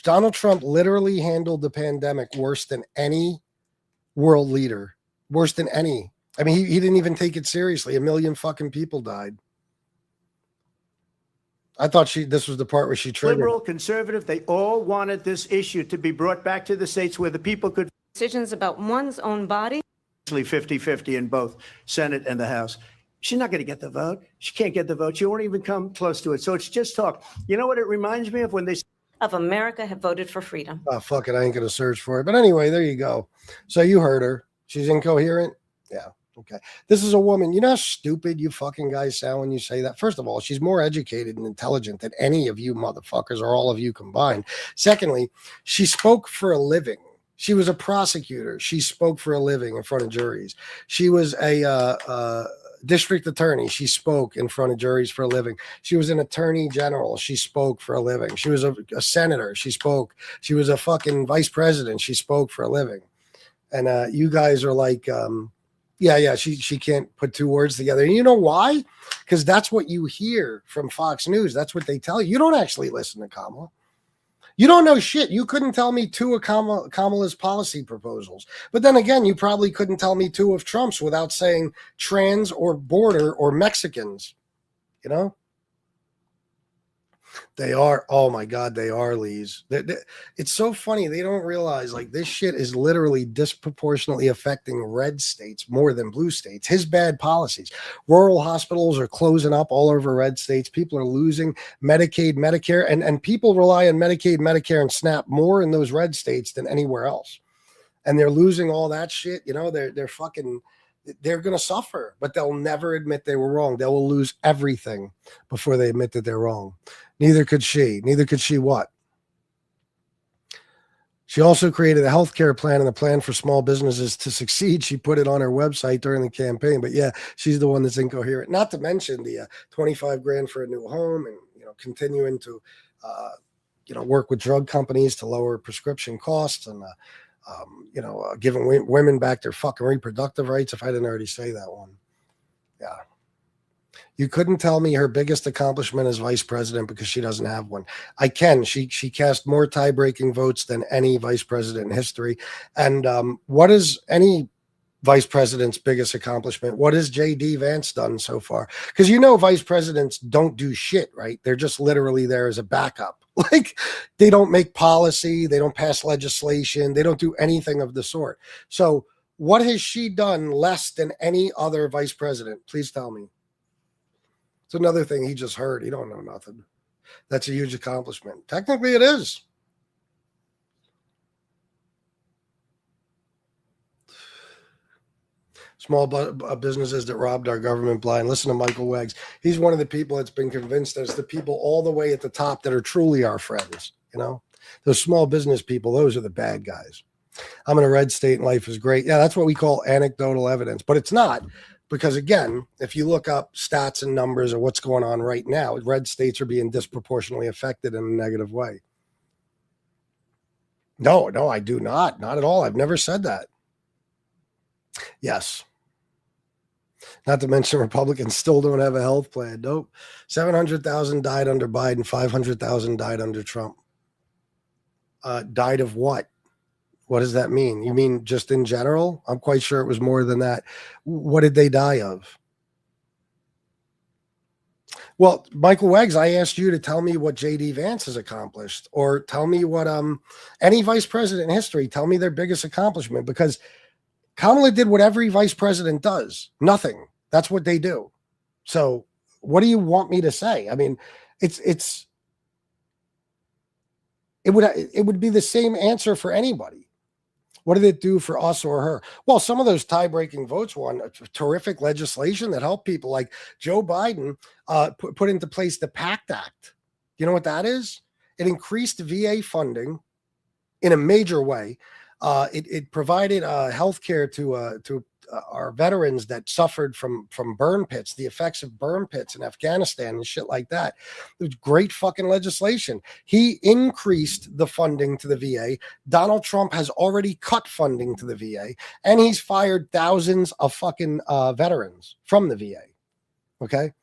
Donald Trump literally handled the pandemic worse than any world leader, worse than any. I mean, he didn't even take it seriously. 1 million fucking people died. I thought this was the part where she triggered. Liberal, conservative, they all wanted this issue to be brought back to the states where the people could. Decisions about one's own body. 50-50 in both Senate and the House. She's not going to get the vote. She can't get the vote. She won't even come close to it. So it's just talk. You know what it reminds me of when they of America have voted for freedom. Oh, fuck it. I ain't going to search for it. But anyway, there you go. So you heard her. She's incoherent. Yeah. Okay. This is a woman. You know how stupid you fucking guys sound when you say that? First of all, she's more educated and intelligent than any of you motherfuckers or all of you combined. Secondly, she spoke for a living. She was a prosecutor. She spoke for a living in front of juries. She was a district attorney. She spoke in front of juries for a living. She was an attorney general. She spoke for a living. She was a senator. She spoke. She was a fucking vice president. She spoke for a living. And you guys are like, she can't put two words together. And you know why? Because that's what you hear from Fox News. That's what they tell you. You don't actually listen to Kamala. You don't know shit. You couldn't tell me two of Kamala's policy proposals. But then again, you probably couldn't tell me two of Trump's without saying trans or border or Mexicans. You know? They are. Oh, my God, they are, Lees. It's so funny. They don't realize, like, this shit is literally disproportionately affecting red states more than blue states. His bad policies. Rural hospitals are closing up all over red states. People are losing Medicaid, Medicare, and people rely on Medicaid, Medicare, and SNAP more in those red states than anywhere else. And they're losing all that shit. You know, they're going to suffer, but they'll never admit they were wrong. They will lose everything before they admit that they're wrong. Neither could she. Neither could she what? She also created a healthcare plan and a plan for small businesses to succeed. She put it on her website during the campaign. But yeah, she's the one that's incoherent. Not to mention the $25,000 for a new home, and continuing to work with drug companies to lower prescription costs, and giving women back their fucking reproductive rights. If I didn't already say that one, yeah. You couldn't tell me her biggest accomplishment as vice president because she doesn't have one. I can. She cast more tie-breaking votes than any vice president in history. And what is any vice president's biggest accomplishment? What has J.D. Vance done so far? Because vice presidents don't do shit, right? They're just literally there as a backup. Like, they don't make policy. They don't pass legislation. They don't do anything of the sort. So what has she done less than any other vice president? Please tell me. It's another thing he just heard. He don't know nothing. That's a huge accomplishment. Technically, it is. Small businesses that robbed our government blind. Listen to Michael Weggs. He's one of the people that's been convinced as the people all the way at the top that are truly our friends. Those small business people, those are the bad guys. I'm in a red state and life is great. Yeah, that's what we call anecdotal evidence, but it's not. Because again, if you look up stats and numbers of what's going on right now, red states are being disproportionately affected in a negative way. No, I do not. Not at all. I've never said that. Yes. Not to mention Republicans still don't have a health plan. Nope. 700,000 died under Biden. 500,000 died under Trump. Died of what? What does that mean? You mean just in general? I'm quite sure it was more than that. What did they die of? Well, Michael Weggs, I asked you to tell me what J.D. Vance has accomplished, or tell me what any vice president in history, tell me their biggest accomplishment, because Kamala did what every vice president does. Nothing. That's what they do. So what do you want me to say? I mean, it would be the same answer for anybody. What did it do for us or her? Well, some of those tie-breaking votes won terrific legislation that helped people. Like Joe Biden put into place the PACT Act. You know what that is? It increased VA funding in a major way. It provided health care to our veterans that suffered from burn pits, the effects of burn pits in Afghanistan and shit like that. It was great fucking legislation. He increased the funding to the VA. Donald Trump has already cut funding to the VA, and he's fired thousands of fucking veterans from the VA. Okay.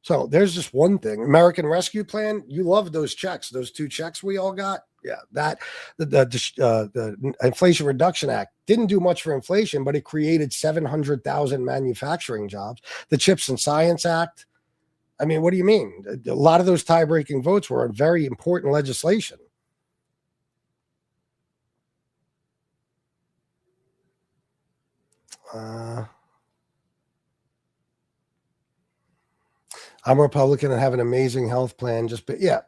So there's just one thing. American Rescue Plan. You love those checks. Those 2 checks we all got. Yeah, that the Inflation Reduction Act didn't do much for inflation, but it created 700,000 manufacturing jobs. The Chips and Science Act. I mean, what do you mean? A lot of those tie-breaking votes were on very important legislation. I'm Republican and have an amazing health plan. Yeah,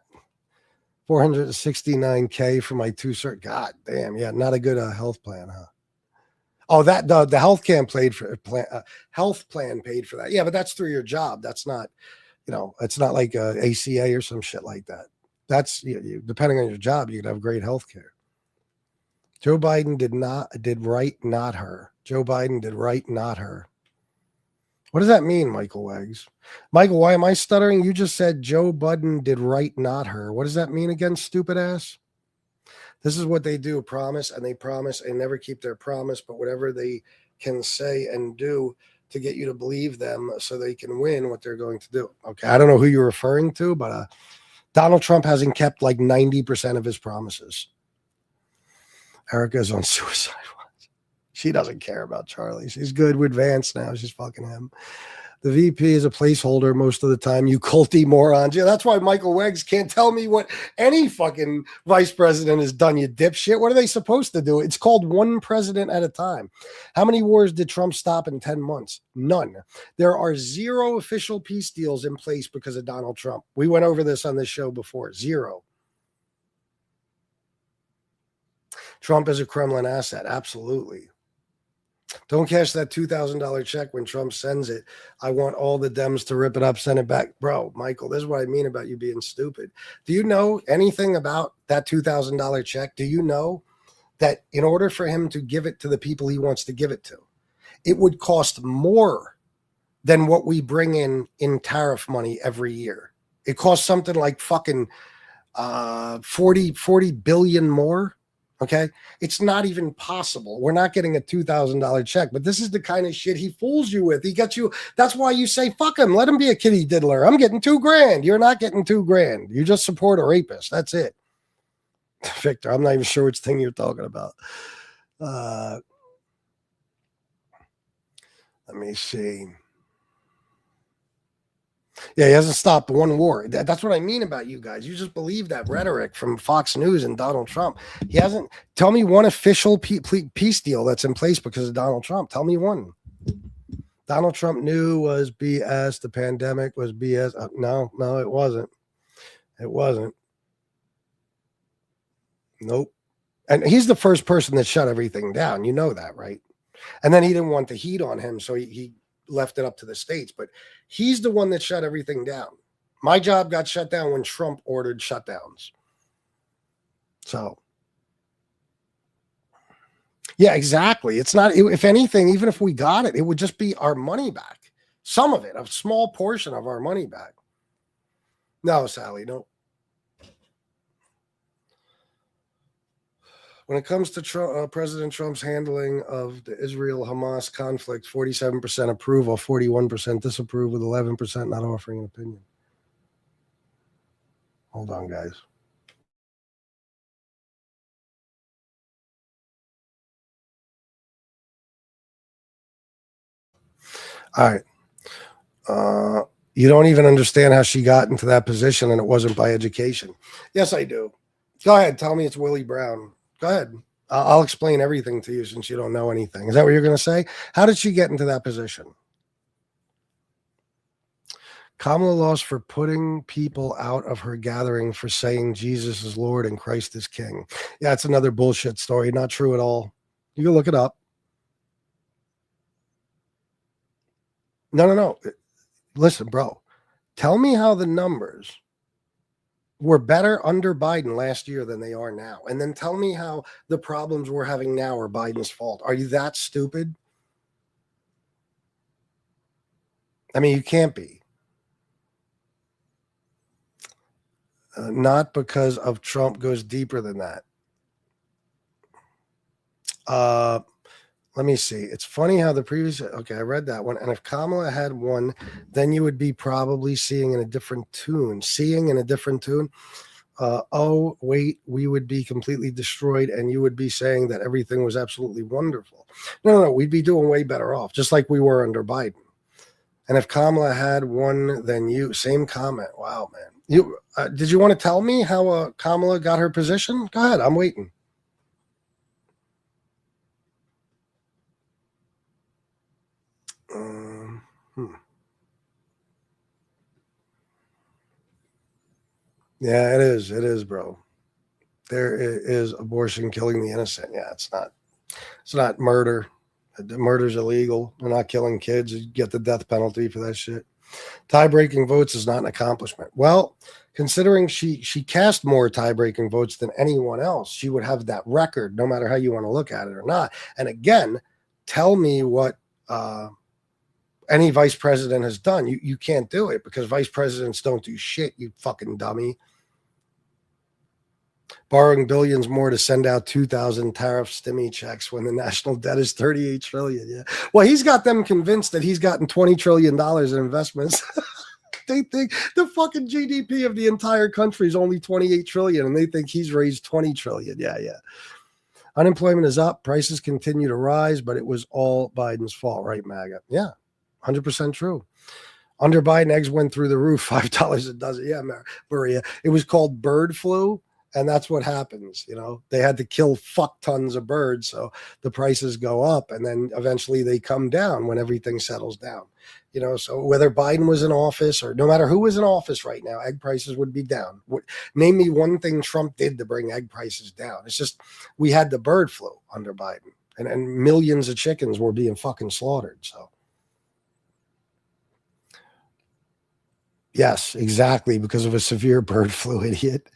$469K for my God damn, yeah, not a good health plan, huh? Oh, that the health plan paid for health plan paid for that. Yeah, but that's through your job. That's not, it's not like ACA or some shit like that. That's depending on your job, you could have great health care. Joe Biden did right, not her. Joe Biden did right, not her. What does that mean, Michael Wags? Michael, why am I stuttering? You just said Joe Biden did right, not her. What does that mean again, stupid ass? This is what they do, promise, and they promise and never keep their promise, but whatever they can say and do to get you to believe them so they can win what they're going to do. Okay, I don't know who you're referring to, but Donald Trump hasn't kept like 90% of his promises. Erica's on suicide watch. She doesn't care about Charlie. She's good with Vance now. She's fucking him. The VP is a placeholder most of the time, you culty morons. Yeah, that's why Michael Weggs can't tell me what any fucking vice president has done, you dipshit. What are they supposed to do? It's called one president at a time. How many wars did Trump stop in 10 months? None. There are 0 official peace deals in place because of Donald Trump. We went over this on this show before. 0. Trump is a Kremlin asset. Absolutely. Don't cash that $2,000 check when Trump sends it. I want all the Dems to rip it up, send it back. Bro, Michael, this is what I mean about you being stupid. Do you know anything about that $2,000 check? Do you know that in order for him to give it to the people he wants to give it to, it would cost more than what we bring in tariff money every year? It costs something like fucking 40 billion more. Okay, it's not even possible. We're not getting a $2,000 check, but this is the kind of shit he fools you with. He gets you. That's why you say, fuck him. Let him be a kitty diddler. I'm getting $2,000. You're not getting $2,000. You just support a rapist. That's it. Victor, I'm not even sure which thing you're talking about. Let me see. Yeah, he hasn't stopped one war. That's what I mean about you guys. You just believe that rhetoric from Fox News and Donald Trump. He hasn't. Tell me one official peace deal that's in place because of Donald Trump. Tell me one. Donald Trump knew was BS. The pandemic was BS. No, it wasn't. It wasn't. Nope. And he's the first person that shut everything down. You know that, right? And then he didn't want the heat on him, so he left it up to the states, but he's the one that shut everything down. My job got shut down when Trump ordered shutdowns. So, yeah, exactly. It's not, if anything, even if we got it, it would just be our money back. Some of it, a small portion of our money back. No, Sally, no. When it comes to President Trump's handling of the Israel-Hamas conflict, 47% approval, 41% disapprove, with 11% not offering an opinion. Hold on, guys. All right. You don't even understand how she got into that position, and it wasn't by education. Yes, I do. Go ahead. Tell me it's Willie Brown. Go ahead. I'll explain everything to you since you don't know anything. Is that what you're going to say? How did she get into that position? Kamala lost for putting people out of her gathering for saying Jesus is Lord and Christ is King. Yeah, it's another bullshit story. Not true at all. You can look it up. No. Listen, bro. Tell me how the numbers were better under Biden last year than they are now. And then tell me how the problems we're having now are Biden's fault. Are you that stupid? I mean, you can't be. Not because of Trump goes deeper than that. Let me see. It's funny how the previous, okay, I read that one. And if Kamala had won, then you would be probably seeing in a different tune. Oh, wait, we would be completely destroyed and you would be saying that everything was absolutely wonderful. No, we'd be doing way better off, just like we were under Biden. And if Kamala had won, then you, same comment. Wow, man. You did you want to tell me how Kamala got her position? Go ahead, I'm waiting. Yeah, it is. It is, bro. There is abortion killing the innocent. Yeah, it's not murder. Murder's illegal. They're not killing kids. You get the death penalty for that shit. Tie-breaking votes is not an accomplishment. Well, considering she cast more tie-breaking votes than anyone else, she would have that record, no matter how you want to look at it or not. And again, tell me what any vice president has done. You can't do it because vice presidents don't do shit, you fucking dummy. Borrowing billions more to send out 2,000 tariff stimmy checks when the national debt is 38 trillion. Yeah. Well, he's got them convinced that he's gotten $20 trillion in investments. They think the fucking GDP of the entire country is only 28 trillion and they think he's raised 20 trillion. Yeah. Unemployment is up. Prices continue to rise, but it was all Biden's fault, right, MAGA? Yeah. 100% true. Under Biden, eggs went through the roof, $5 a dozen. Yeah, Maria. It was called bird flu. And that's what happens, They had to kill fuck tons of birds, so the prices go up, and then eventually they come down when everything settles down. So whether Biden was in office or no matter who was in office right now, egg prices would be down. Name me one thing Trump did to bring egg prices down. It's just we had the bird flu under Biden, and millions of chickens were being fucking slaughtered. So yes, exactly, because of a severe bird flu, idiot.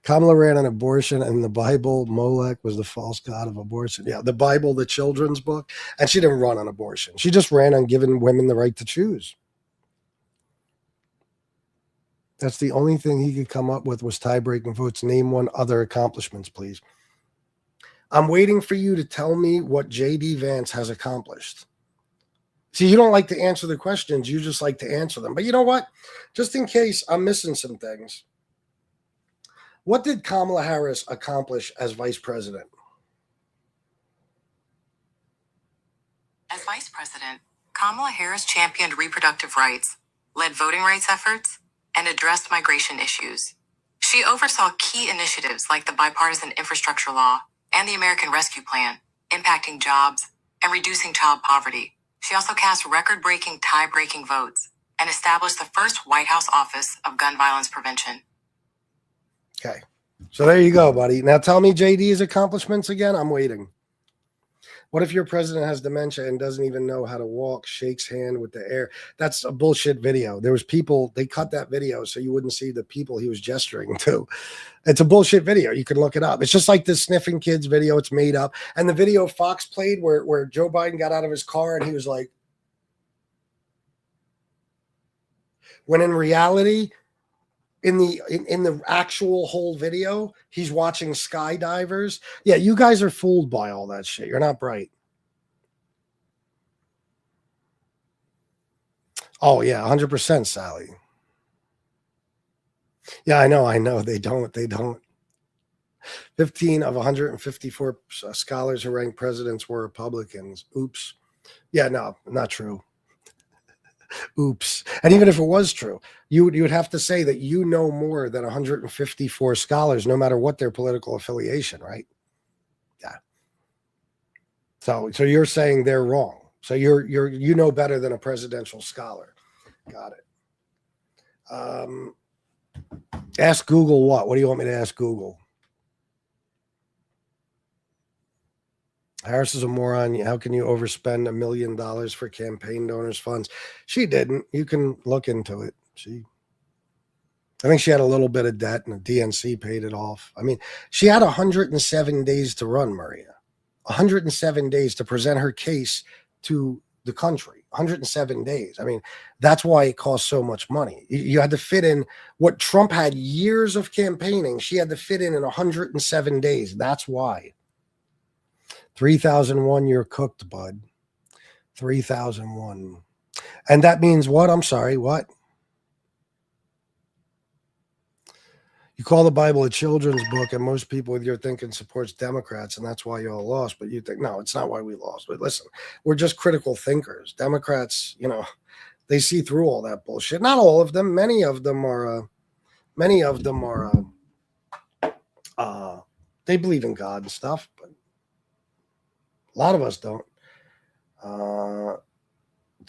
Kamala ran on abortion, and the Bible, Molech, was the false god of abortion. Yeah, the Bible, the children's book. And she didn't run on abortion. She just ran on giving women the right to choose. That's the only thing he could come up with was tie-breaking votes. Name one other accomplishments, please. I'm waiting for you to tell me what J.D. Vance has accomplished. See, you don't like to answer the questions. You just like to answer them. But you know what? Just in case I'm missing some things. What did Kamala Harris accomplish as vice president? As vice president, Kamala Harris championed reproductive rights, led voting rights efforts, and addressed migration issues. She oversaw key initiatives like the Bipartisan Infrastructure Law and the American Rescue Plan, impacting jobs and reducing child poverty. She also cast record-breaking tie-breaking votes and established the first White House Office of Gun Violence Prevention. Okay. So there you go, buddy. Now tell me JD's accomplishments again. I'm waiting. What if your president has dementia and doesn't even know how to walk, shakes hand with the air? That's a bullshit video. There was people, they cut that video so you wouldn't see the people he was gesturing to. It's a bullshit video. You can look it up. It's just like this sniffing kids video. It's made up. And the video Fox played where Joe Biden got out of his car and he was like, when in reality, in the actual whole video, he's watching skydivers. Yeah, you guys are fooled by all that shit. You're not bright. Oh yeah, 100%, Sally. Yeah, I know. They don't. 15 of 154 scholars who ranked presidents were Republicans. Oops. Yeah, no, not true. Oops. And even if it was true, you would have to say that you know more than 154 scholars, no matter what their political affiliation, right? Yeah. So you're saying they're wrong. So you know better than a presidential scholar. Got it. Ask Google what? What do you want me to ask Google? Harris is a moron. How can you overspend $1 million for campaign donors' funds? She didn't. You can look into it. I think she had a little bit of debt and the DNC paid it off. I mean, she had 107 days to run, Maria. 107 days to present her case to the country. 107 days. I mean, that's why it costs so much money. You had to fit in what Trump had years of campaigning. She had to fit in 107 days. That's why. 3001, you're cooked, bud. 3001. And that means what? I'm sorry, what? You call the Bible a children's book, and most people with your thinking supports Democrats, and that's why you all lost. But you think, no, it's not why we lost. But listen, we're just critical thinkers. Democrats, they see through all that bullshit. Not all of them. Many of them are, they believe in God and stuff, but a lot of us don't.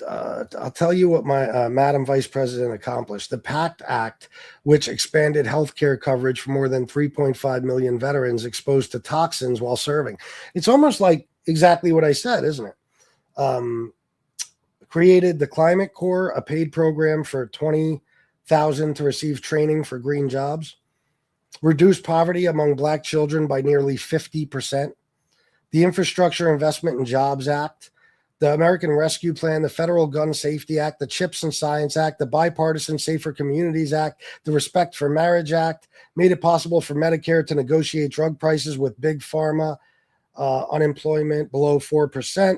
I'll tell you what my Madam Vice President accomplished. The PACT Act, which expanded health care coverage for more than 3.5 million veterans exposed to toxins while serving. It's almost like exactly what I said, isn't it? Created the Climate Corps, a paid program for 20,000 to receive training for green jobs. Reduced poverty among Black children by nearly 50%. The Infrastructure Investment and Jobs Act, the American Rescue Plan, the Federal Gun Safety Act, the CHIPS and Science Act, the Bipartisan Safer Communities Act, the Respect for Marriage Act, made it possible for Medicare to negotiate drug prices with big pharma, unemployment below 4%.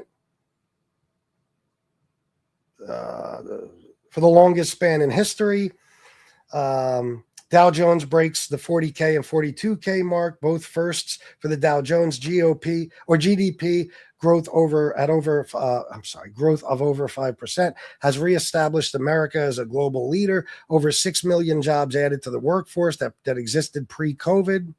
For the longest span in history, Dow Jones breaks the 40K and 42K mark, both firsts for the Dow Jones GDP growth of over 5%, has reestablished America as a global leader. Over 6 million jobs added to the workforce that existed pre-COVID.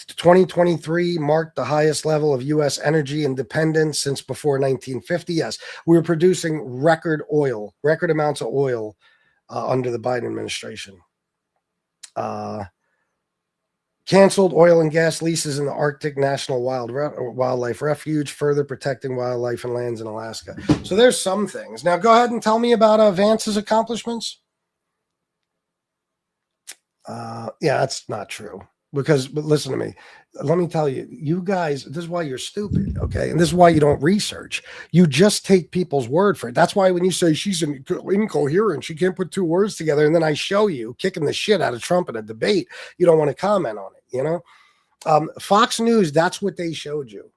2023 marked the highest level of U.S. energy independence since before 1950. Yes, we were producing record amounts of oil under the Biden administration. Canceled oil and gas leases in the Arctic National Wildlife Refuge, further protecting wildlife and lands in Alaska. So there's some things. Now go ahead and tell me about Vance's accomplishments. Yeah, that's not true. But listen to me. Let me tell you, you guys, this is why you're stupid, okay? And this is why you don't research. You just take people's word for it. That's why when you say she's incoherent, she can't put two words together, and then I show you kicking the shit out of Trump in a debate, you don't want to comment on it, you know? Fox News, that's what they showed you.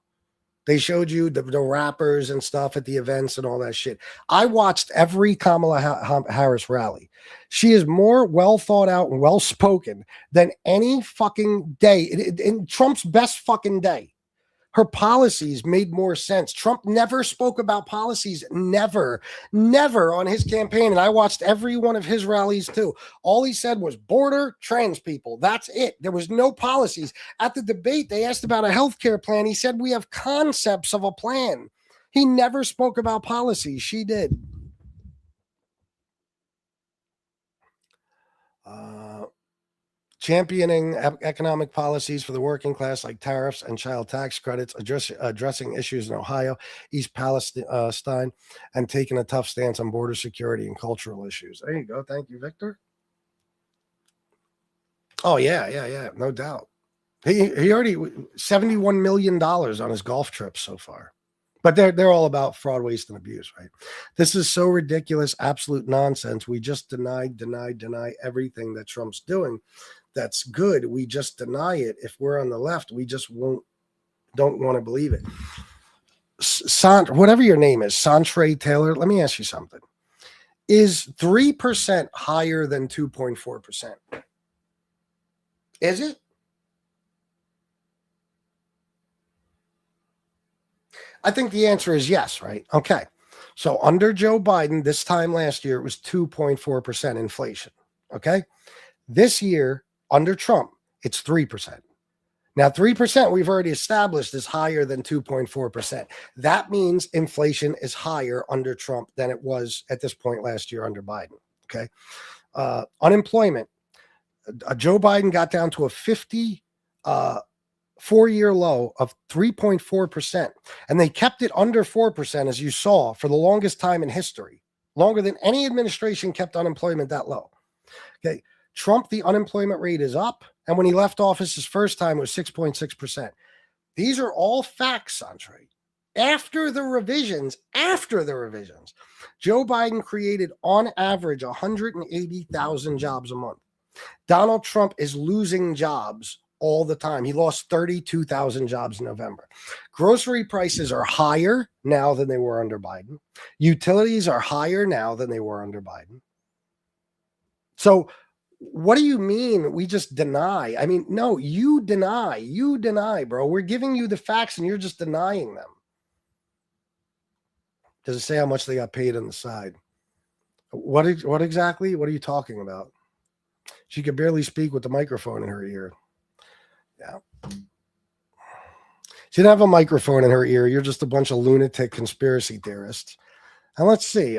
They showed you the rappers and stuff at the events and all that shit. I watched every Kamala Harris rally. She is more well thought out and well spoken than any fucking day in Trump's best fucking day. Her policies made more sense. Trump never spoke about policies, never on his campaign. And I watched every one of his rallies too. All he said was border, trans people. That's it. There was no policies. At the debate, they asked about a healthcare plan. He said, we have concepts of a plan. He never spoke about policies. She did. Championing economic policies for the working class like tariffs and child tax credits, addressing issues in Ohio, East Palestine, and taking a tough stance on border security and cultural issues. There you go. Thank you, Victor. Oh, yeah, no doubt. He already $71 million on his golf trips so far. But they're all about fraud, waste, and abuse, right? This is so ridiculous, absolute nonsense. We just deny everything that Trump's doing. That's good. We just deny it. If we're on the left, we just don't want to believe it. Whatever your name is, Santre Taylor, let me ask you something. Is 3% higher than 2.4%? Is it? I think the answer is yes, right? Okay. So under Joe Biden, this time last year, it was 2.4% inflation. Okay. This year, under Trump, it's 3%. Now, 3% we've already established is higher than 2.4%. That means inflation is higher under Trump than it was at this point last year under Biden. Okay. Unemployment. Joe Biden got down to a 4-year low of 3.4%. And they kept it under 4%, as you saw, for the longest time in history. Longer than any administration kept unemployment that low. Okay. Trump, the unemployment rate is up. And when he left office his first time, it was 6.6%. These are all facts, Santre. After the revisions, Joe Biden created on average 180,000 jobs a month. Donald Trump is losing jobs all the time. He lost 32,000 jobs in November. Grocery prices are higher now than they were under Biden. Utilities are higher now than they were under Biden. So what do you mean we just deny? I mean, no, you deny, bro. We're giving you the facts and you're just denying them. Does it say how much they got paid on the side? What exactly? What are you talking about? She could barely speak with the microphone in her ear. Yeah. She didn't have a microphone in her ear. You're just a bunch of lunatic conspiracy theorists. And let's see.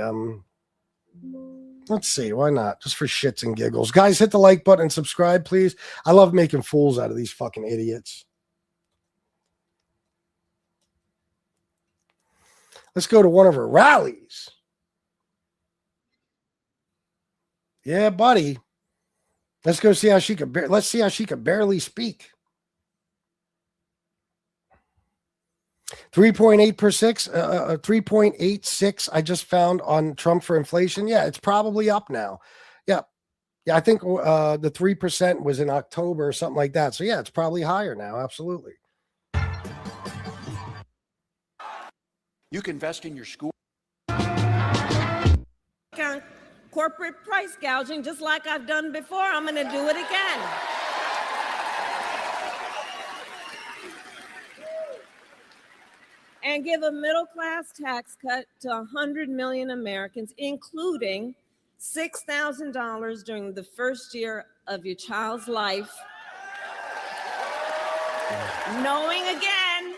Why not? Just for shits and giggles. Guys, hit the like button and subscribe, please. I love making fools out of these fucking idiots. Let's go to one of her rallies. Yeah, buddy. Let's go see how she could. Let's see how she could barely speak. 3.86. I just found on Trump for inflation. Yeah, it's probably up now. Yeah, I think the 3% was in October or something like that. So yeah, it's probably higher now. Absolutely. You can invest in your school. Corporate price gouging, just like I've done before. I'm going to do it again. And give a middle-class tax cut to 100 million Americans, including $6,000 during the first year of your child's life. Knowing again,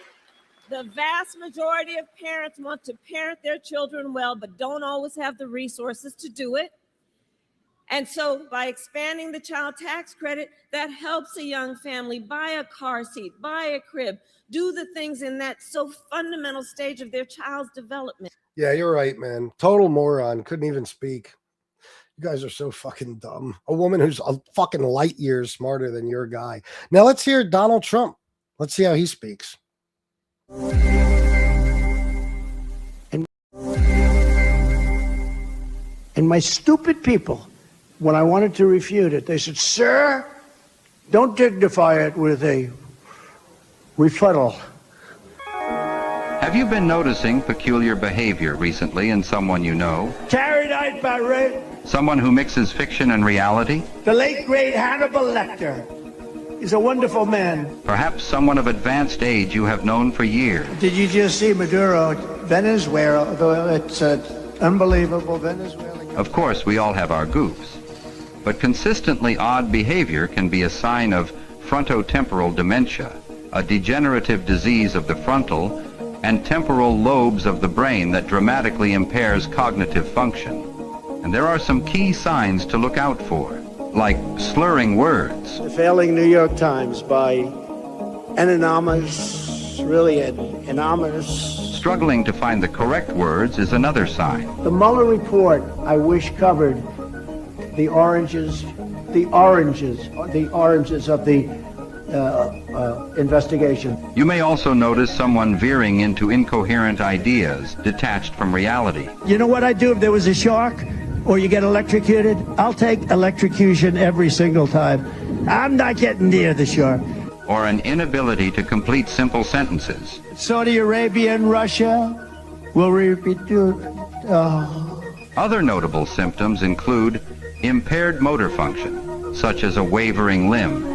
the vast majority of parents want to parent their children well, but don't always have the resources to do it. And so by expanding the child tax credit, that helps a young family buy a car seat, buy a crib, do the things in that so fundamental stage of their child's development. Yeah, you're right, man. Total moron. Couldn't even speak. You guys are so fucking dumb. A woman who's a fucking light years smarter than your guy. Now let's hear Donald Trump. Let's see how he speaks. And my stupid people, when I wanted to refute it, they said, sir, don't dignify it with a rebuttal. Have you been noticing peculiar behavior recently in someone you know? Carried out by rape. Someone who mixes fiction and reality? The late, great Hannibal Lecter. He's a wonderful man. Perhaps someone of advanced age you have known for years. Did you just see Maduro, Venezuela? It's unbelievable, Venezuela. Of course, we all have our goofs. But consistently odd behavior can be a sign of frontotemporal dementia, a degenerative disease of the frontal and temporal lobes of the brain that dramatically impairs cognitive function. And there are some key signs to look out for, like slurring words. The failing New York Times by anonymous, really anonymous. Struggling to find the correct words is another sign. The Mueller report, I wish, covered the oranges of the investigation. You may also notice someone veering into incoherent ideas, detached from reality. You know what I'd do if there was a shark or you get electrocuted? I'll take electrocution every single time. I'm not getting near the shark. Or an inability to complete simple sentences. Saudi Arabia and Russia will repeat. Other notable symptoms include impaired motor function, such as a wavering limb,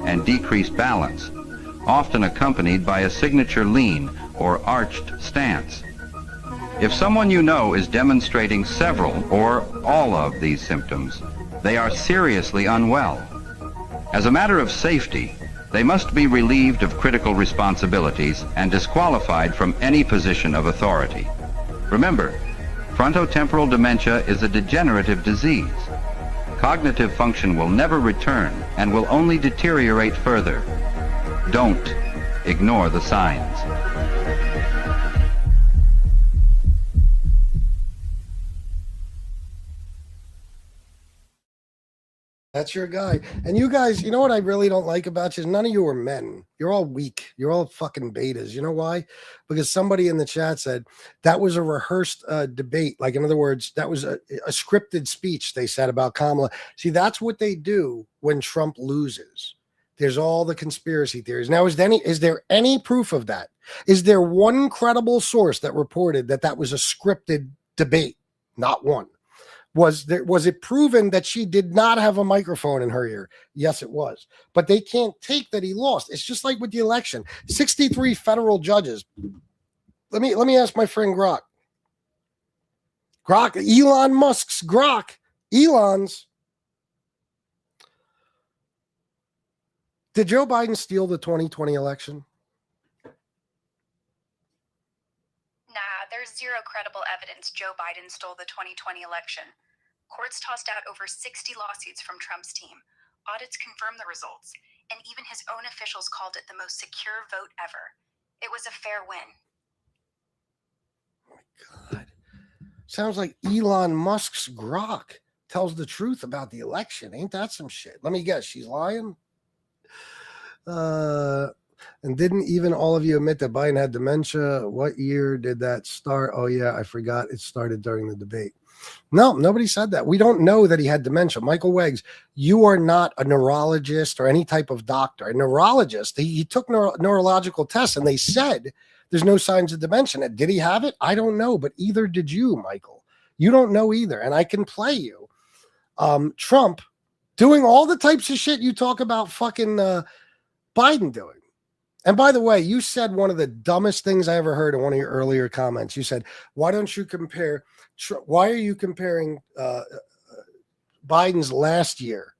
and decreased balance, often accompanied by a signature lean or arched stance. If someone you know is demonstrating several or all of these symptoms, they are seriously unwell. As a matter of safety, they must be relieved of critical responsibilities and disqualified from any position of authority. Remember, frontotemporal dementia is a degenerative disease. Cognitive function will never return and will only deteriorate further. Don't ignore the signs. That's your guy. And you guys, you know what I really don't like about you? None of you are men. You're all weak. You're all fucking betas. You know why? Because somebody in the chat said that was a rehearsed debate. Like, in other words, that was a scripted speech they said about Kamala. See, that's what they do when Trump loses. There's all the conspiracy theories. Now, is there any proof of that? Is there one credible source that reported that that was a scripted debate? Not one. Was it proven that she did not have a microphone in her ear? Yes, it was. But they can't take that he lost. It's just like with the election. 63 federal judges. Let me ask my friend Grok. Grok, Elon Musk's Grok. Elon's. Did Joe Biden steal the 2020 election? there's zero credible evidence Joe Biden stole the 2020 election. Courts tossed out over 60 lawsuits from Trump's team. Audits confirmed the results, and even his own officials called it the most secure vote ever. It was a fair win. God. Sounds like Elon Musk's grok tells the truth about the election. Ain't that some shit? Let me guess, she's lying? And didn't even all of you admit that Biden had dementia? What year did that start? Oh, yeah, I forgot. It started during the debate. No, nobody said that. We don't know that he had dementia. Michael Weggs, you are not a neurologist or any type of doctor. A neurologist, he took neurological tests, and they said there's no signs of dementia. Did he have it? I don't know, but either did you, Michael. You don't know either, and I can play you. Trump doing all the types of shit you talk about fucking Biden doing. And by the way, you said one of the dumbest things I ever heard in one of your earlier comments. You said, why don't you compare, why are you comparing Biden's last year?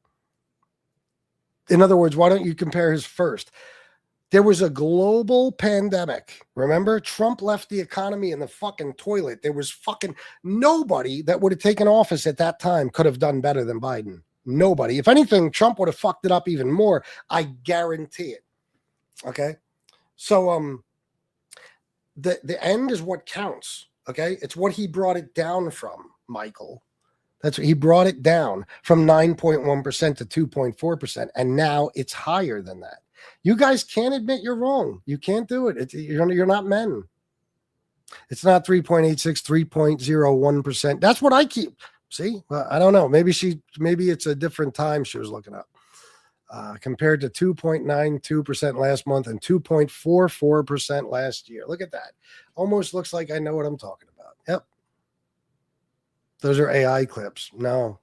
In other words, why don't you compare his first? There was a global pandemic. Remember, Trump left the economy in the fucking toilet. There was fucking nobody that would have taken office at that time could have done better than Biden. Nobody. If anything, Trump would have fucked it up even more. I guarantee it. Okay. So, the end is what counts. Okay. It's what he brought it down from, Michael. That's what he brought it down from 9.1% to 2.4%. And now it's higher than that. You guys can't admit you're wrong. You can't do it. You're not men. It's not 3.86, 3.01%. That's what I keep. See, I don't know. Maybe it's a different time she was looking up. Compared to 2.92% last month and 2.44% last year. Look at that. Almost looks like I know what I'm talking about. Yep. Those are AI clips. No,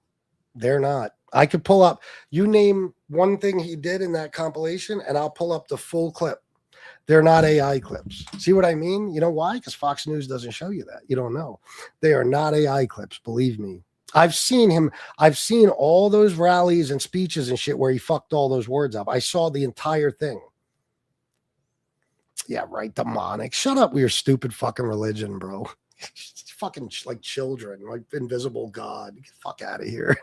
they're not. I could pull up, you name one thing he did in that compilation, and I'll pull up the full clip. They're not AI clips. See what I mean? You know why? Because Fox News doesn't show you that. You don't know. They are not AI clips, believe me. I've seen him. I've seen all those rallies and speeches and shit where he fucked all those words up. I saw the entire thing. Yeah, right. Demonic. Shut up with your stupid fucking religion, bro. Fucking like children, like invisible God. Get the fuck out of here.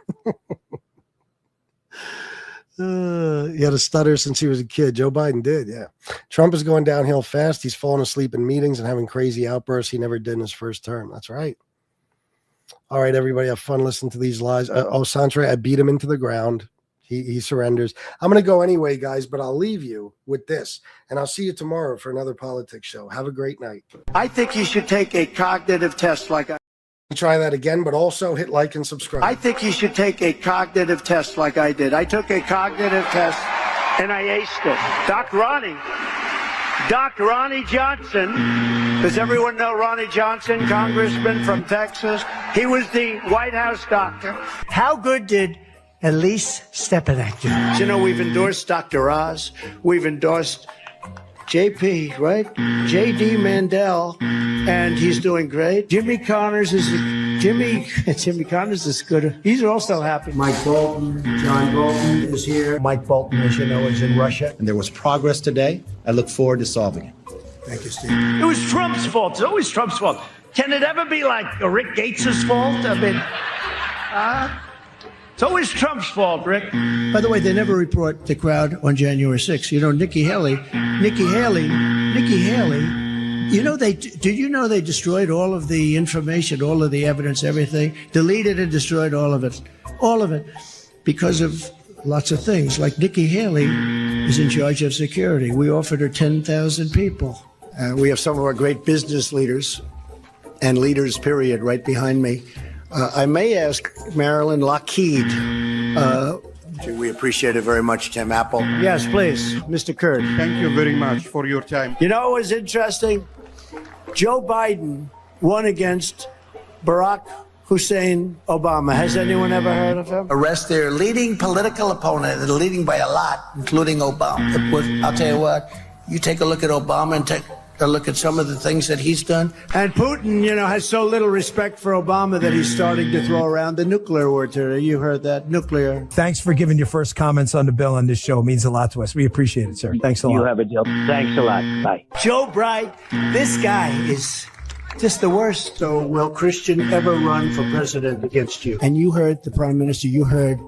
He had a stutter since he was a kid. Joe Biden did, yeah. Trump is going downhill fast. He's falling asleep in meetings and having crazy outbursts he never did in his first term. That's right. All right, everybody, have fun listening to these lies. Santre, I beat him into the ground. He surrenders. I'm going to go anyway, guys, but I'll leave you with this, and I'll see you tomorrow for another politics show. Have a great night. I think you should take a cognitive test like I try that again, but also hit like and subscribe. I think you should take a cognitive test like I did. I took a cognitive test and I aced it. Doc Ronnie Johnson. Does everyone know Ronnie Johnson, congressman from Texas? He was the White House doctor. How good did Elise Stepanek do? You know, we've endorsed Dr. Oz. We've endorsed JP, right? JD Mandel, and he's doing great. Jimmy Connors is good. These are all still happy. Mike Bolton, John Bolton is here. Mike Bolton, as you know, is in Russia. And there was progress today. I look forward to solving it. Thank you, Steve. It was Trump's fault. It's always Trump's fault. Can it ever be like Rick Gates's fault? I mean, it's always Trump's fault, Rick. By the way, they never report the crowd on January 6th. You know, Nikki Haley, you know, did you know they destroyed all of the information, all of the evidence, everything, deleted and destroyed all of it, because of lots of things. Like Nikki Haley is in charge of security. We offered her 10,000 people. We have some of our great business leaders and leaders, period, right behind me. I may ask Marilyn Lockheed. We appreciate it very much, Tim Apple. Yes, please, Mr. Kurd. Thank you very much for your time. You know what was interesting? Joe Biden won against Barack Hussein Obama. Has anyone ever heard of him? Arrest their leading political opponent, and leading by a lot, including Obama. I'll tell you what, you take a look at Obama and take a look at some of the things that he's done. And Putin, you know, has so little respect for Obama that he's starting to throw around the nuclear word today. You heard that, nuclear. Thanks for giving your first comments on the bill on this show. It means a lot to us. We appreciate it, sir. Thanks a lot. You have a deal. Thanks a lot. Bye. Joe Bright, this guy is Just the worst. So will Christian ever run for president against you? And you heard the prime minister, you heard